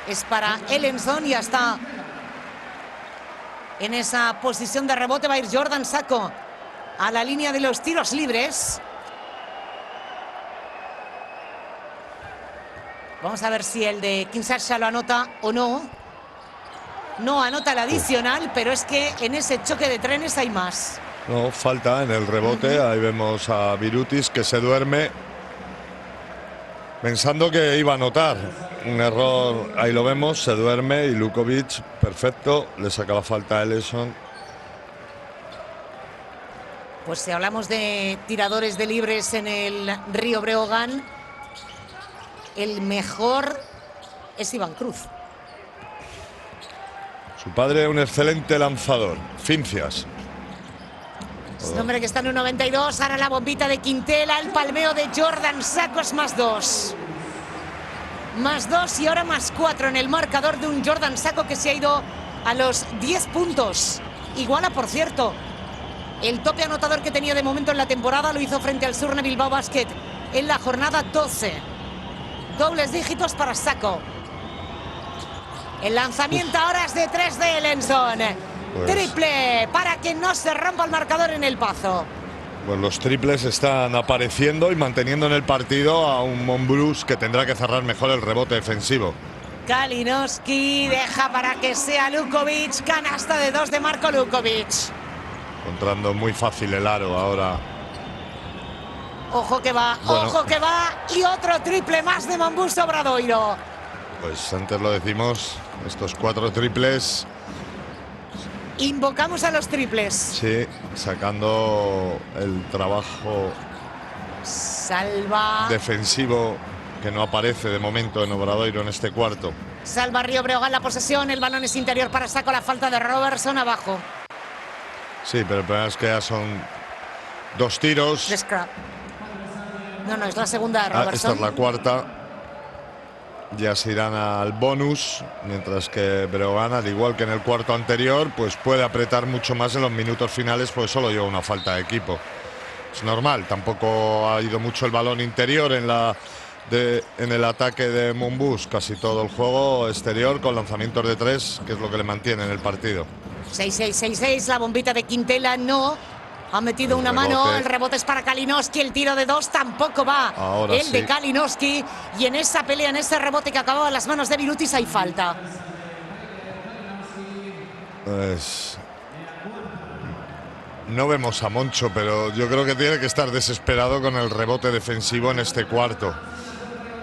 Speaker 1: es para Ellenson. Y hasta en esa posición de rebote va a ir Jordan Sacco a la línea de los tiros libres. Vamos a ver si el de Kinshasa lo anota o no. No anota el adicional, pero es que en ese choque de trenes hay más.
Speaker 2: No, falta en el rebote. Ahí vemos a Birutis que se duerme pensando que iba a anotar. Un error, ahí lo vemos, se duerme y Lukovic, perfecto, le saca la falta a Ellison.
Speaker 1: Pues si hablamos de tiradores de libres en el Río Breogán, el mejor es Iván Cruz.
Speaker 2: Su padre, un excelente lanzador, Fincias.
Speaker 1: Es un hombre que está en un 92. Ahora la bombita de Quintela, el palmeo de Jordan Sacco es +2. +2 y ahora +4 en el marcador de un Jordan Sacco que se ha ido a los 10 puntos. Iguala, por cierto, el tope anotador que tenía de momento en la temporada. Lo hizo frente al Surne Bilbao Basket en la jornada 12. Dobles dígitos para Sacco. El lanzamiento ahora es de 3 de Ellenson. Triple para que no se rompa el marcador en el Pazo.
Speaker 2: Pues los triples están apareciendo y manteniendo en el partido a un Monbrus que tendrá que cerrar mejor el rebote defensivo.
Speaker 1: Kalinowski deja para que sea Lukovic. Canasta de 2 de Marco Lukovic.
Speaker 2: Encontrando muy fácil el aro ahora.
Speaker 1: Ojo que va, bueno. Ojo que va. Y otro triple más de Monbus Obradoiro.
Speaker 2: Pues antes lo decimos, estos 4 triples.
Speaker 1: Invocamos a los triples.
Speaker 2: Sí, sacando el trabajo defensivo que no aparece de momento en Obradoiro en este cuarto.
Speaker 1: Salva Río Breogán la posesión, el balón es interior para Sacco, la falta de Robertson abajo.
Speaker 2: Sí, pero el problema es que ya son 2 tiros.
Speaker 1: De Scrap. No, es la segunda de Robertson.
Speaker 2: Esta es la cuarta. Ya se irán al bonus, mientras que Breogán, al igual que en el cuarto anterior, pues puede apretar mucho más en los minutos finales, pues solo lleva una falta de equipo. Es normal, tampoco ha ido mucho el balón interior en el ataque de Monbus, casi todo el juego exterior con lanzamientos de 3, que es lo que le mantiene en el partido.
Speaker 1: 6-6, la bombita de Quintela no. Ha metido una mano, el rebote es para Kalinowski, el tiro de 2 tampoco va.
Speaker 2: Ahora
Speaker 1: el
Speaker 2: sí.
Speaker 1: de Kalinowski. Y en esa pelea, en ese rebote que acababa en las manos de Birutis, hay falta.
Speaker 2: Pues no vemos a Moncho, pero yo creo que tiene que estar desesperado con el rebote defensivo en este cuarto.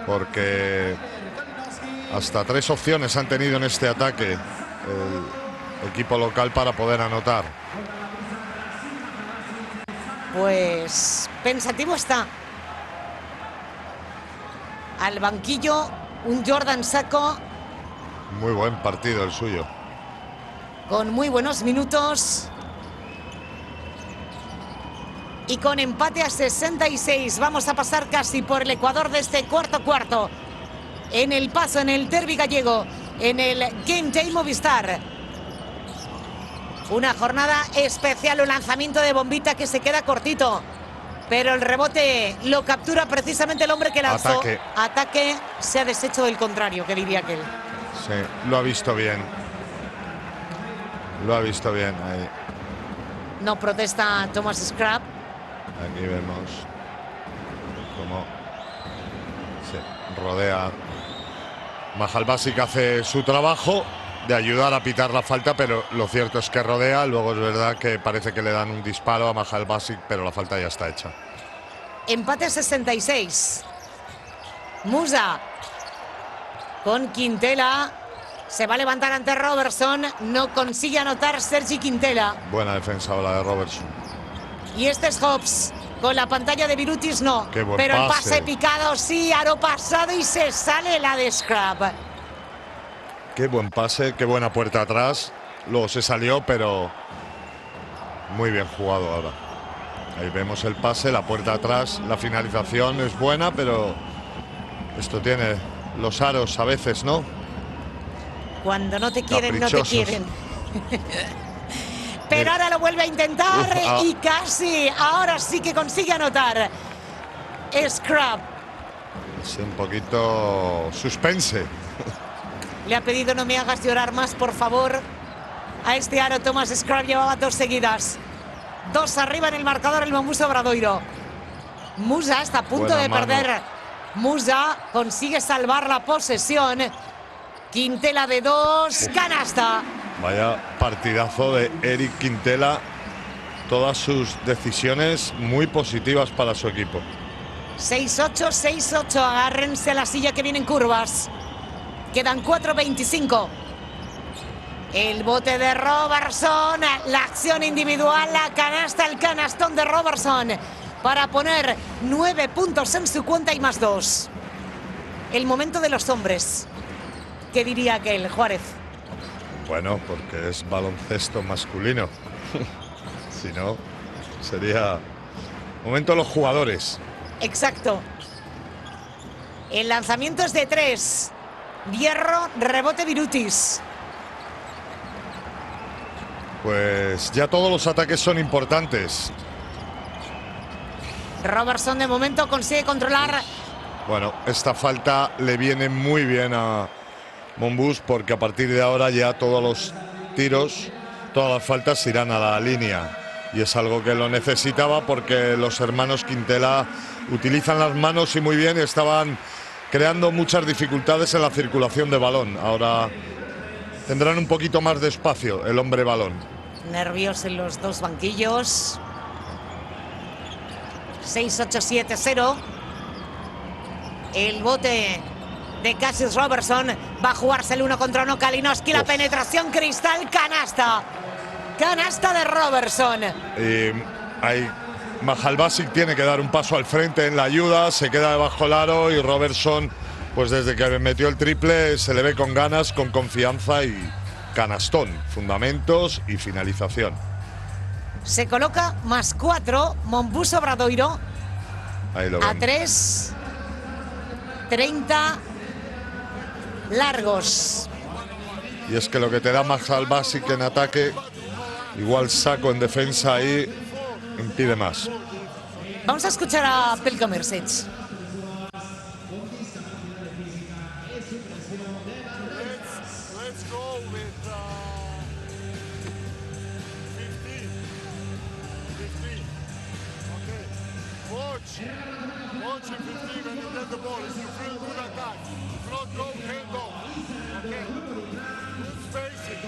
Speaker 2: Porque hasta 3 opciones han tenido en este ataque el equipo local para poder anotar.
Speaker 1: Pues pensativo está. Al banquillo, un Jordan Sacco
Speaker 2: Muy buen partido el suyo.
Speaker 1: con muy buenos minutos. Y con empate a 66, vamos a pasar casi por el ecuador de este cuarto. En el paso, en el derbi gallego, en el Game Day Movistar. Una jornada especial, un lanzamiento de bombita que se queda cortito. Pero el rebote lo captura precisamente el hombre que lanzó. Ataque, se ha deshecho del contrario, que diría aquel.
Speaker 2: Sí, lo ha visto bien. Lo ha visto bien ahí.
Speaker 1: No protesta Thomas Scrap.
Speaker 2: Aquí vemos cómo se rodea. Mahalbasic hace su trabajo de ayudar a pitar la falta, pero lo cierto es que rodea. Luego es verdad que parece que le dan un disparo a Mahalbasic, pero la falta ya está hecha.
Speaker 1: Empate 66. Musa con Quintela. Se va a levantar ante Robertson. No consigue anotar Sergi Quintela.
Speaker 2: Buena defensa ahora de Robertson.
Speaker 1: Y este es Hobbs. Con la pantalla de Birutis no.
Speaker 2: Qué buen
Speaker 1: pero el
Speaker 2: pase.
Speaker 1: pase picado sí, aro pasado y se sale la de Scrap.
Speaker 2: Qué buen pase, qué buena puerta atrás. Luego se salió, pero muy bien jugado ahora. Ahí vemos el pase, la puerta atrás, la finalización es buena, pero esto tiene los aros a veces, ¿no?
Speaker 1: Cuando no te quieren, no te
Speaker 2: Caprichosos.
Speaker 1: quieren. Pero ahora lo vuelve a intentar y casi, ahora sí que consigue anotar. Scrap.
Speaker 2: Es un poquito suspense.
Speaker 1: Le ha pedido no me hagas llorar más, por favor. A este aro Thomas Scrap llevaba 2 seguidas. 2 arriba en el marcador el Mombuso Obradoiro. Musa está a punto
Speaker 2: Buena
Speaker 1: de
Speaker 2: mano.
Speaker 1: perder. Musa consigue salvar la posesión. Quintela de 2, canasta.
Speaker 2: Vaya partidazo de Eric Quintela. Todas sus decisiones muy positivas para su equipo.
Speaker 1: 6-8, 6-8. Agárrense a la silla que vienen curvas. Quedan 4:25. El bote de Robertson. La acción individual. La canasta, el canastón de Robertson. Para poner 9 puntos en su cuenta y más 2. El momento de los hombres. ¿Qué diría aquel, Juárez?
Speaker 2: Bueno, porque es baloncesto masculino. Si no, sería momento de los jugadores.
Speaker 1: Exacto. El lanzamiento es de 3. Hierro, rebote Birutis.
Speaker 2: Pues ya todos los ataques son importantes.
Speaker 1: Robertson de momento consigue controlar.
Speaker 2: Bueno, esta falta le viene muy bien a Monbus porque a partir de ahora ya todos los tiros, todas las faltas irán a la línea. Y es algo que lo necesitaba porque los hermanos Quintela utilizan las manos y muy bien, estaban creando muchas dificultades en la circulación de balón. Ahora tendrán un poquito más de espacio el hombre balón.
Speaker 1: Nervios en los dos banquillos. 6-8-7-0. El bote de Cassius Robertson. Va a jugarse el 1 contra 1 Kalinowski. La penetración cristal, canasta. Canasta de Robertson.
Speaker 2: Ahí Mahalbasic tiene que dar un paso al frente en la ayuda. Se queda debajo del aro y Robertson, pues desde que metió el triple, se le ve con ganas, con confianza y canastón. Fundamentos y finalización.
Speaker 1: Se coloca más 4. Monbus Obradoiro.
Speaker 2: Ahí lo
Speaker 1: A
Speaker 2: ven.
Speaker 1: 3. 30 largos.
Speaker 2: Y es que lo que te da Mahalbasic en ataque, igual Sacco en defensa ahí impide más.
Speaker 1: Vamos a escuchar a Pelko Mersic.
Speaker 3: Let's go with 15. 15. Okay. Watch in 15 when you get the ball. If you feel good attack. Front go, hand go. Okay. Good spacing.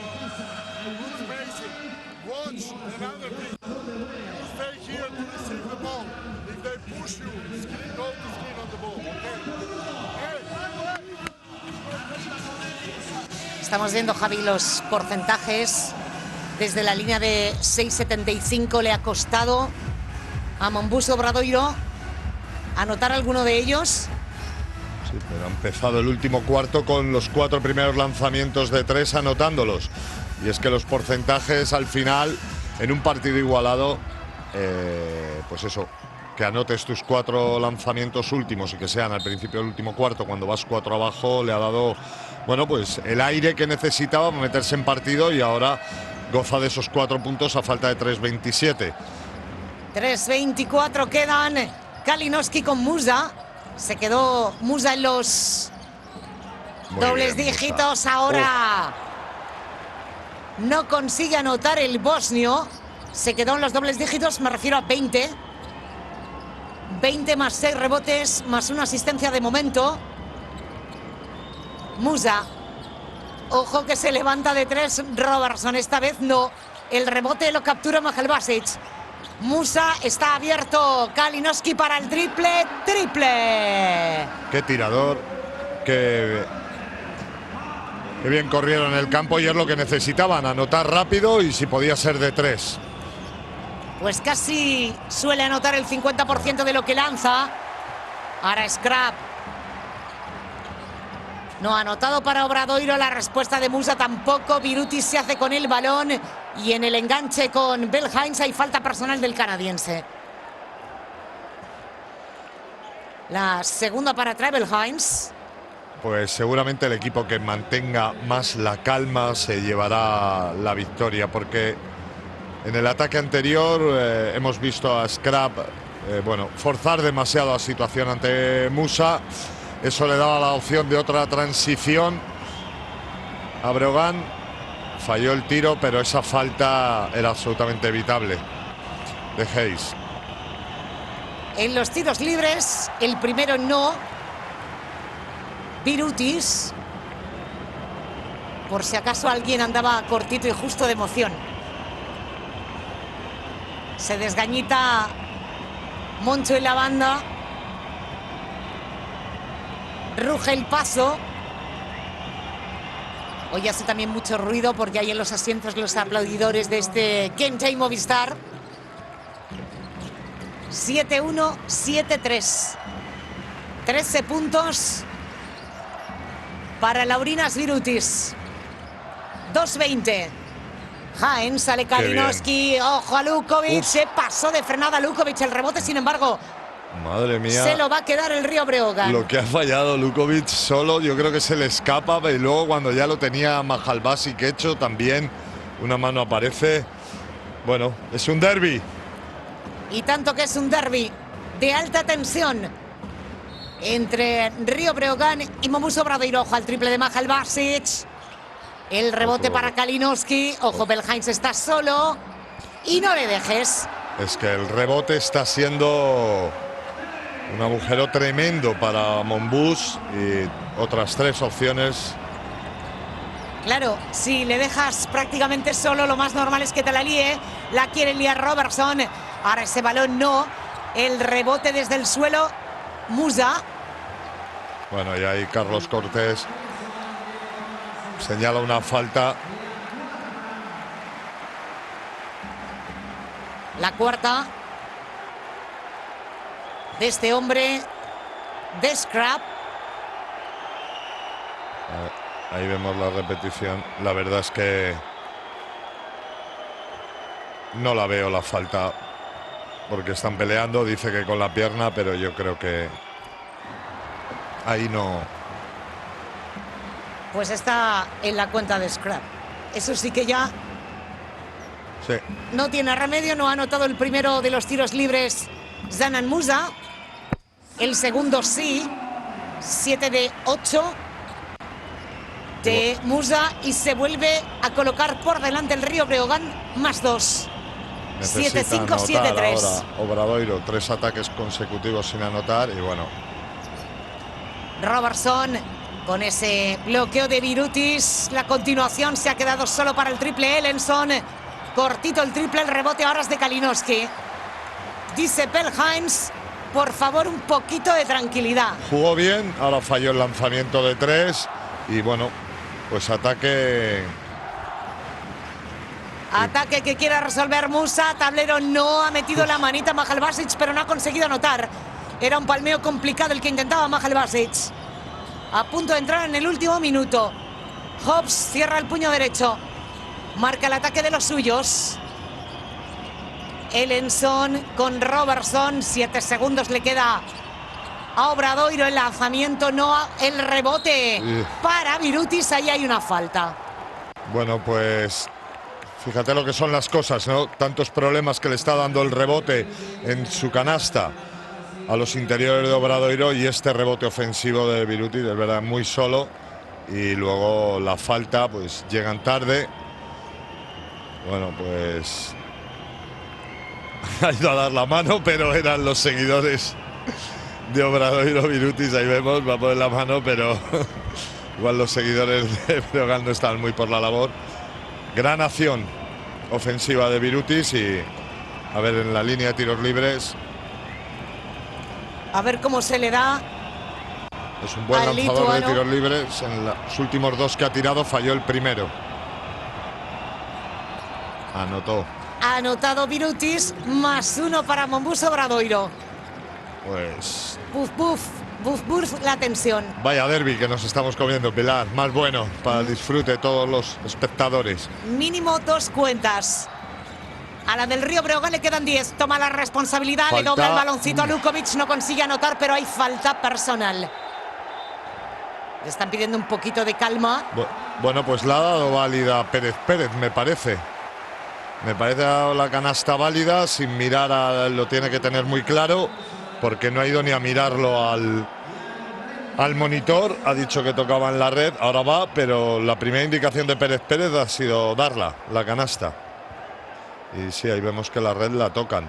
Speaker 3: Good spacing. Watch another thing. You stay here to receive the ball. If they push you, screen, go to screen on the ball. Okay. Hey.
Speaker 1: Estamos viendo, Javi, los porcentajes. Desde la línea de 6,75 le ha costado a Monbus Obradoiro anotar alguno de ellos.
Speaker 2: Sí, pero ha empezado el último cuarto con los 4 primeros lanzamientos de 3 anotándolos. Y es que los porcentajes al final, en un partido igualado, pues eso, que anotes tus 4 lanzamientos últimos y que sean al principio del último cuarto, cuando vas 4 abajo, le ha dado, bueno, pues el aire que necesitaba para meterse en partido y ahora goza de esos 4 puntos a falta de 3.27.
Speaker 1: 3.24 quedan. Kalinowski con Musa. Se quedó Musa en los dobles dígitos.
Speaker 2: Musa.
Speaker 1: Ahora no consigue anotar el bosnio. Se quedó en los dobles dígitos, me refiero a 20. 20 más 6 rebotes, más una asistencia de momento. Musa. Ojo que se levanta de 3 Robertson. Esta vez no. El rebote lo captura Mahalbasic. Musa está abierto. Kalinowski para el triple. ¡Triple!
Speaker 2: Qué tirador. Qué bien corrieron en el campo y es lo que necesitaban. Anotar rápido y si podía ser de 3.
Speaker 1: Pues casi suele anotar el 50% de lo que lanza. Ahora Scrap. No ha anotado para Obradoiro. La respuesta de Musa tampoco. Birutis se hace con el balón. Y en el enganche con Bell Hines hay falta personal del canadiense. La segunda para Travel Hines.
Speaker 2: Pues seguramente el equipo que mantenga más la calma se llevará la victoria, porque en el ataque anterior hemos visto a Scrap forzar demasiado la situación ante Musa. Eso le daba la opción de otra transición a Breogán. Falló el tiro, pero esa falta era absolutamente evitable de Hayes.
Speaker 1: En los tiros libres, el primero no. Birutis. Por si acaso alguien andaba cortito y justo de emoción. Se desgañita Moncho en la banda. Ruge el paso. Hoy hace también mucho ruido porque hay en los asientos los aplaudidores de este Kente Movistar. 7-1, 7-3. 13 puntos para Laurinas Birutis. 2-20. Hines, sale Kalinowski. Ojo a Lukovic. Se pasó de frenada Lukovic. El rebote, sin embargo,
Speaker 2: madre mía,
Speaker 1: se lo va a quedar el Río Breogán.
Speaker 2: Lo que ha fallado Lukovic solo, yo creo que se le escapa. Y luego cuando ya lo tenía Mahalbasic hecho, también una mano aparece. Bueno, es un derbi.
Speaker 1: Y tanto que es un derbi de alta tensión entre Río Breogán y Monbus Obradoiro. Ojo al triple de Mahalbasic. El rebote para Kalinowski. Ojo, Bell Hines está solo. Y no le dejes.
Speaker 2: Es que el rebote está siendo un agujero tremendo para Monbus y otras 3 opciones.
Speaker 1: Claro, si le dejas prácticamente solo, lo más normal es que te la líe. La quiere liar Robertson. Ahora ese balón no. El rebote desde el suelo. Musa.
Speaker 2: Bueno, y ahí Carlos Cortés señala una falta.
Speaker 1: La cuarta de este hombre de Scrap.
Speaker 2: Ahí vemos la repetición. La verdad es que no la veo la falta porque están peleando. Dice que con la pierna, pero yo creo que ahí no.
Speaker 1: Pues está en la cuenta de Scrap. Eso sí que ya
Speaker 2: Sí.
Speaker 1: no tiene remedio. No ha anotado el primero de los tiros libres Zanan Musa. El segundo sí. 7 de 8 de Musa. Y se vuelve a colocar por delante el Río Breogán. Más 2.
Speaker 2: Necesita
Speaker 1: 7-5,
Speaker 2: anotar
Speaker 1: 7-3.
Speaker 2: ahora Obradoiro. 3 ataques consecutivos sin anotar. Y bueno,
Speaker 1: Robertson con ese bloqueo de Birutis. La continuación se ha quedado solo para el triple Ellenson. Cortito el triple, el rebote ahora es de Kalinowski. Dice Bell Hines, por favor, un poquito de tranquilidad.
Speaker 2: jugó bien, ahora falló el lanzamiento de 3 y bueno, pues ataque
Speaker 1: Ataque que quiere resolver Musa. Tablero no ha metido la manita Mahalbasic, pero no ha conseguido anotar. Era un palmeo complicado el que intentaba Mahalbasic. A punto de entrar en el último minuto. Hobbs cierra el puño derecho. Marca el ataque de los suyos. Ellenson con Robertson. 7 segundos le queda a Obradoiro. El lanzamiento, no el rebote para Birutis. Ahí hay una falta.
Speaker 2: Bueno, pues fíjate lo que son las cosas, ¿no? Tantos problemas que le está dando el rebote en su canasta a los interiores de Obradoiro, y este rebote ofensivo de Birutis, es verdad, muy solo. Y luego la falta, pues llegan tarde. Bueno, pues ha ido a dar la mano, pero eran los seguidores de Obradoiro. Birutis, ahí vemos, va a poner la mano, pero igual los seguidores de Breogán no están muy por la labor. Gran acción ofensiva de Birutis, y a ver en la línea de tiros libres.
Speaker 1: A ver cómo se le da.
Speaker 2: Es un buen lanzador de tiros libres. En los últimos 2 que ha tirado falló el primero. Anotó.
Speaker 1: Ha anotado Birutis, +1 para Monbus Obradoiro.
Speaker 2: Pues
Speaker 1: Buf, la tensión.
Speaker 2: vaya derbi que nos estamos comiendo, Pilar. Más bueno para el disfrute de todos los espectadores.
Speaker 1: Mínimo 2 cuentas. A la del Río Breogán le quedan 10. Toma la responsabilidad,
Speaker 2: Falta.
Speaker 1: le dobla el baloncito a Lukovic. No consigue anotar, pero hay falta personal. Le están pidiendo un poquito de calma.
Speaker 2: Bueno, pues la ha dado válida Pérez, me parece. Me parece la canasta válida, sin mirar lo tiene que tener muy claro, porque no ha ido ni a mirarlo al monitor. Ha dicho que tocaba en la red, ahora va, pero la primera indicación de Pérez ha sido darla, la canasta. Y sí, ahí vemos que la red la tocan.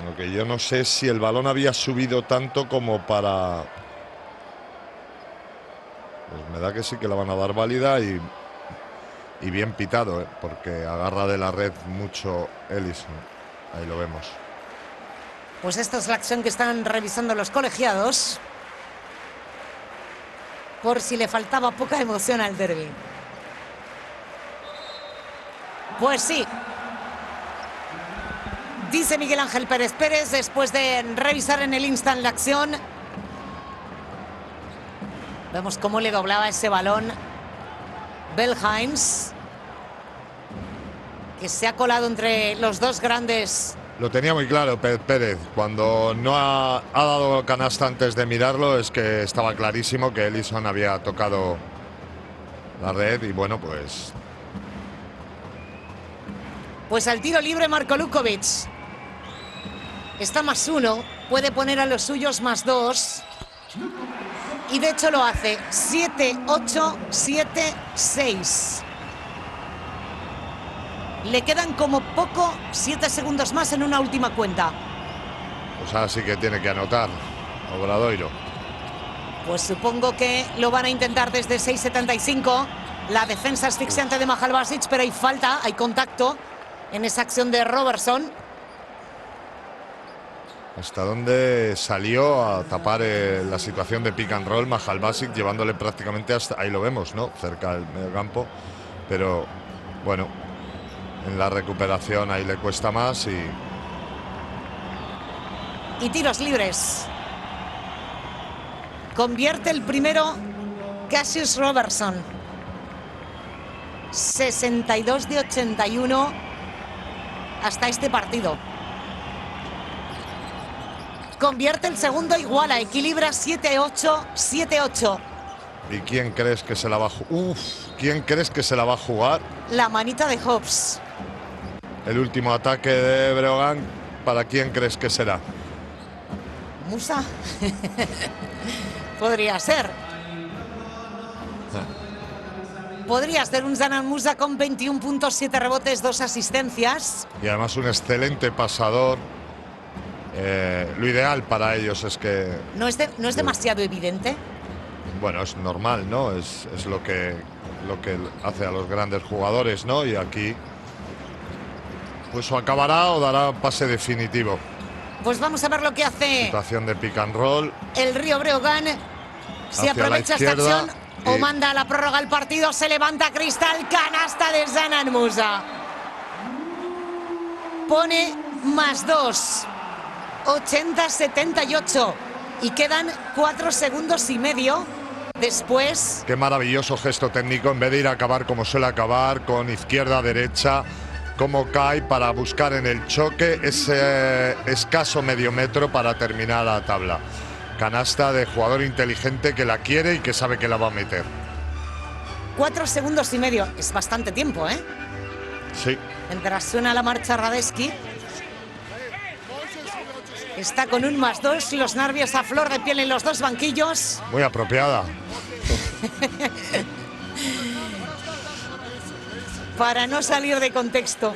Speaker 2: Lo que yo no sé si el balón había subido tanto como para... Pues me da que sí que la van a dar válida, y bien pitado, porque agarra de la red mucho Ellison. Ahí lo vemos.
Speaker 1: Pues esta es la acción que están revisando los colegiados, por si le faltaba poca emoción al derbi. Pues sí, dice Miguel Ángel Pérez después de revisar en el instant la acción. Vemos cómo le doblaba ese balón Belheims, que se ha colado entre los dos grandes.
Speaker 2: Lo tenía muy claro Pérez. Cuando no ha dado canasta antes de mirarlo, es que estaba clarísimo que Ellison había tocado la red. Y bueno,
Speaker 1: pues al tiro libre Marko Lukovic. Está +1, puede poner a los suyos +2. Y de hecho lo hace. 7-8, 7-6. Le quedan como poco 7 segundos más en una última cuenta.
Speaker 2: Pues ahora sí que tiene que anotar Obradoiro.
Speaker 1: Pues supongo que lo van a intentar desde 6.75. La defensa asfixiante de Mahalbasic, pero hay falta, hay contacto en esa acción de Robertson.
Speaker 2: Hasta dónde salió a tapar la situación de pick and roll Mahalbasic, llevándole prácticamente hasta... Ahí lo vemos, ¿no? Cerca del medio campo. Pero, bueno, en la recuperación ahí le cuesta más
Speaker 1: y tiros libres. Convierte el primero Cassius Robertson. 62 de 81 hasta este partido. Convierte el segundo, iguala, equilibra 7-8, 7-8.
Speaker 2: ¿Y quién crees que se la va a jugar? ¿Quién crees que se la va a jugar?
Speaker 1: La manita de Hobbs.
Speaker 2: El último ataque de Breogán, ¿para quién crees que será?
Speaker 1: Musa. Podría ser. Podría ser un Zanan Musa con 21 puntos, 7 rebotes, 2 asistencias.
Speaker 2: Y además un excelente pasador. Lo ideal para ellos es que...
Speaker 1: ¿No es demasiado evidente?
Speaker 2: Bueno, es normal, ¿no? Es lo que hace a los grandes jugadores, ¿no? Y aquí pues o acabará o dará pase definitivo.
Speaker 1: Pues vamos a ver lo que hace
Speaker 2: Situación de pick and roll.
Speaker 1: el Río Breogán. Si
Speaker 2: Hacia
Speaker 1: aprovecha
Speaker 2: la
Speaker 1: esta
Speaker 2: izquierda.
Speaker 1: acción, o manda a la prórroga el partido. Se levanta Cristal, canasta de Zanan Musa. Pone +2, 80-78 y quedan 4 segundos y medio después.
Speaker 2: Qué maravilloso gesto técnico, en vez de ir a acabar como suele acabar, con izquierda-derecha, cómo cae para buscar en el choque ese escaso medio metro para terminar la tabla. Canasta de jugador inteligente que la quiere y que sabe que la va a meter.
Speaker 1: 4 segundos y medio, es bastante tiempo, ¿eh?
Speaker 2: Sí.
Speaker 1: Mientras suena la marcha Radetzky. Está con un +2, los nervios a flor de piel en los dos banquillos.
Speaker 2: Muy apropiada.
Speaker 1: Para no salir de contexto.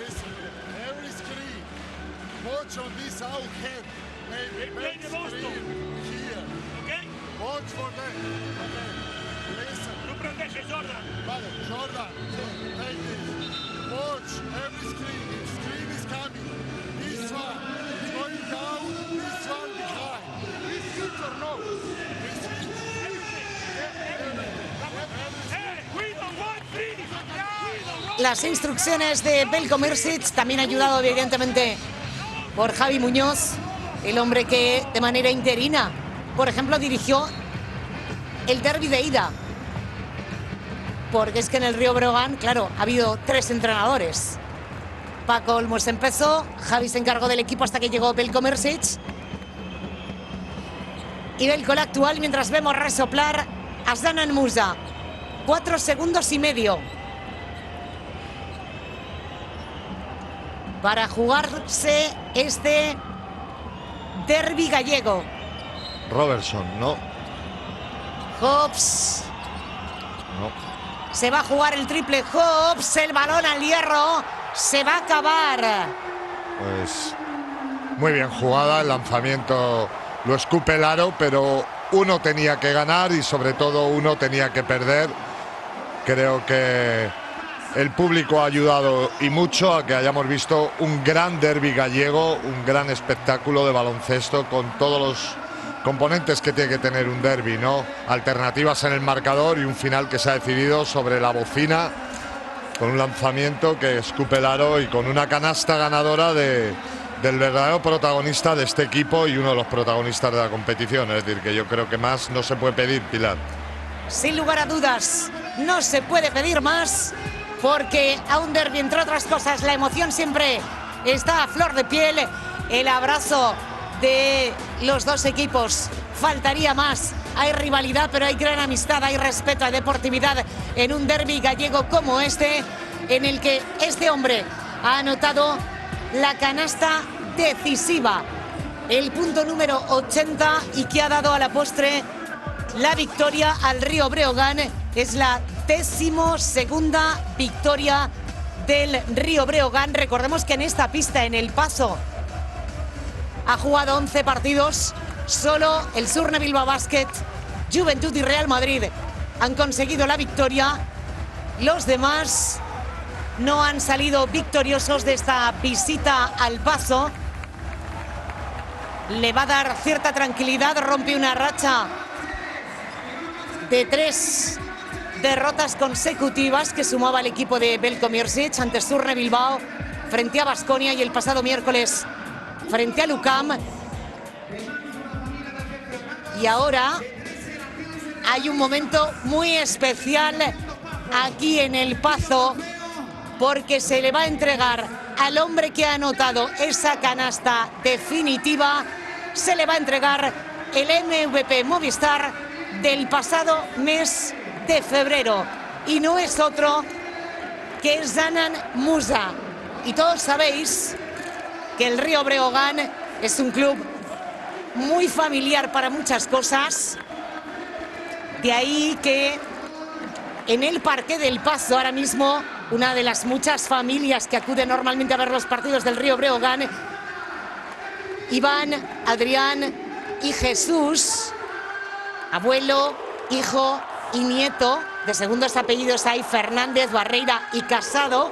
Speaker 1: Las instrucciones de Veljko Mrsic, también ayudado evidentemente por Javi Muñoz, el hombre que de manera interina, por ejemplo, dirigió el derbi de ida. Porque es que en el Río Breogán, claro, ha habido 3 entrenadores. Paco Olmos empezó, Javi se encargó del equipo hasta que llegó Veljko Mrsic. Y Veljko el actual, mientras vemos resoplar a Zanan Musa. 4 segundos y medio. Para jugarse este derbi gallego.
Speaker 2: Robertson, ¿no?
Speaker 1: Hobbs.
Speaker 2: No.
Speaker 1: Se va a jugar el triple Hobbs, el balón al hierro. Se va a acabar.
Speaker 2: Pues muy bien jugada, el lanzamiento lo escupe el aro, pero uno tenía que ganar y sobre todo uno tenía que perder. Creo que el público ha ayudado y mucho a que hayamos visto un gran derbi gallego, un gran espectáculo de baloncesto con todos los componentes que tiene que tener un derbi, ¿no? Alternativas en el marcador y un final que se ha decidido sobre la bocina, con un lanzamiento que escupe el aro y con una canasta ganadora del verdadero protagonista de este equipo y uno de los protagonistas de la competición. Es decir, que yo creo que más no se puede pedir, Pilar.
Speaker 1: Sin lugar a dudas, no se puede pedir más, porque a un derbi, entre otras cosas, la emoción siempre está a flor de piel. El abrazo de los dos equipos, faltaría más. Hay rivalidad, pero hay gran amistad, hay respeto, hay deportividad en un derbi gallego como este, en el que este hombre ha anotado la canasta decisiva, el punto número 80, y que ha dado a la postre la victoria al Río Breogán. Es la 12ª victoria del Río Breogán. Recordemos que en esta pista, en El Paso, ha jugado 11 partidos. Solo el Surne Bilbao Basket, Juventud y Real Madrid han conseguido la victoria. Los demás no han salido victoriosos de esta visita al Paso. Le va a dar cierta tranquilidad. Rompe una racha de 3 derrotas consecutivas que sumaba el equipo de Veljko Mrsic ante Surne Bilbao, frente a Baskonia y el pasado miércoles frente a l'UQAM. Y ahora hay un momento muy especial aquí en El Pazo, porque se le va a entregar al hombre que ha anotado esa canasta definitiva, se le va a entregar el MVP Movistar del pasado mes de febrero. Y no es otro que Zanan Musa. Y todos sabéis que el Río Breogán es un club muy familiar para muchas cosas. De ahí que en el Parque del Pazo, ahora mismo, una de las muchas familias que acude normalmente a ver los partidos del Río Breogán, Iván, Adrián y Jesús, abuelo, hijo y nieto, de segundos apellidos hay Fernández, Barreira y Casado,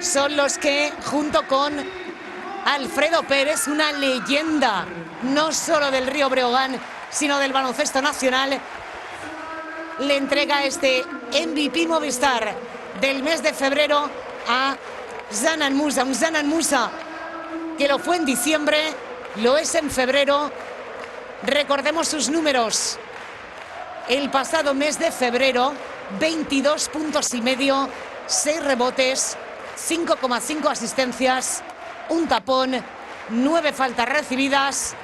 Speaker 1: son los que, junto con Alfredo Pérez, una leyenda no solo del Río Breogán, sino del baloncesto nacional, le entrega este MVP Movistar del mes de febrero a Zanan Musa, un Zanan Musa que lo fue en diciembre, lo es en febrero. Recordemos sus números. El pasado mes de febrero, 22 puntos y medio, 6 rebotes, 5,5 asistencias, un tapón, 9 faltas recibidas,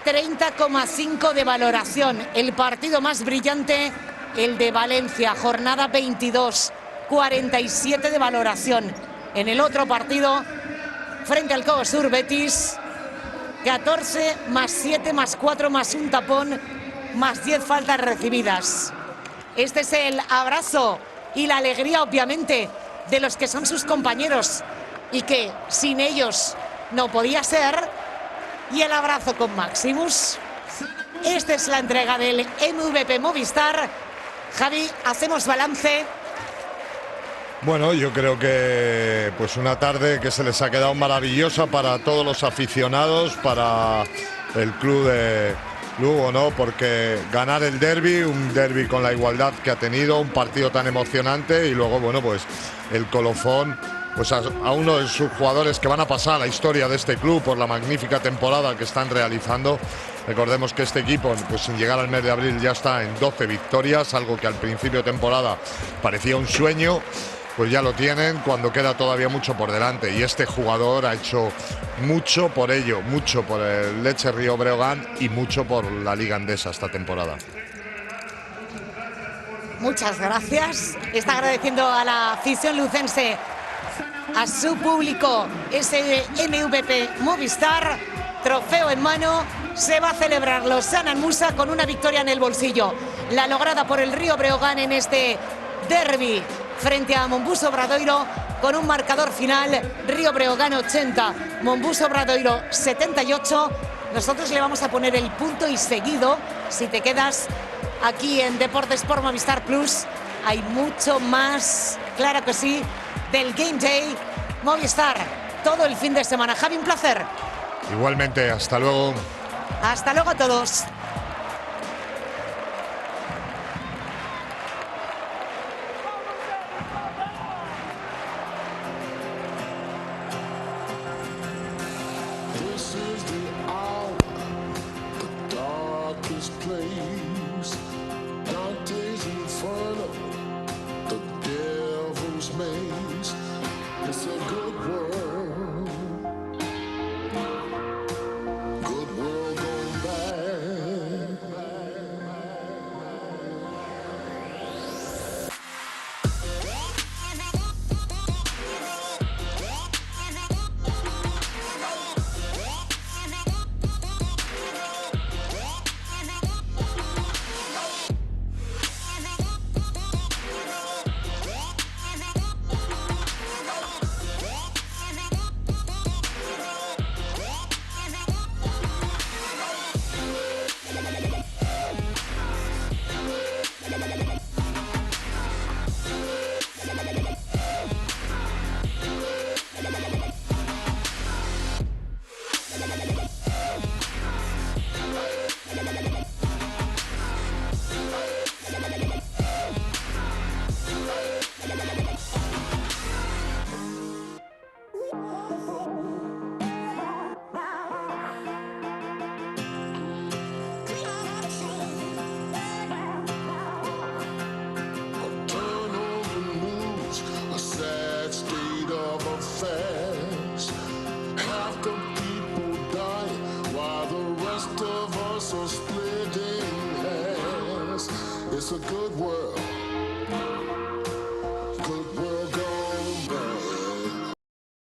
Speaker 1: 30,5 de valoración. El partido más brillante, el de Valencia, jornada 22, 47 de valoración. En el otro partido, frente al Cobo Sur Betis, 14 más 7 más 4 más un tapón más 10 faltas recibidas. Este es el abrazo y la alegría, obviamente, de los que son sus compañeros y que sin ellos no podía ser. Y el abrazo con Maximus. Esta es la entrega del MVP Movistar. Javi, hacemos balance.
Speaker 2: Bueno, yo creo que pues una tarde que se les ha quedado maravillosa para todos los aficionados, para el club de Lugo, ¿no? Porque ganar el derbi, un derbi con la igualdad que ha tenido, un partido tan emocionante y luego, bueno, pues el colofón pues a uno de sus jugadores que van a pasar a la historia de este club por la magnífica temporada que están realizando. Recordemos que este equipo, pues sin llegar al mes de abril, ya está en 12 victorias, algo que al principio de temporada parecía un sueño. Pues ya lo tienen cuando queda todavía mucho por delante. Y este jugador ha hecho mucho por ello, mucho por el Lecce Río Breogán y mucho por la Liga Endesa esta temporada.
Speaker 1: Muchas gracias. Está agradeciendo a la afición lucense, a su público, ese MVP Movistar. Trofeo en mano. Se va a celebrar los Zanan Musa con una victoria en el bolsillo. La lograda por el Río Breogán en este derbi frente a Monbus Obradoiro, con un marcador final: Río Breogán 80, Monbus Obradoiro 78. Nosotros le vamos a poner el punto y seguido. Si te quedas aquí en Deportes por Movistar Plus, hay mucho más, claro que sí, del Game Day Movistar todo el fin de semana. Javi, un placer.
Speaker 2: Igualmente, hasta luego.
Speaker 1: Hasta luego a todos.
Speaker 4: It's a good world.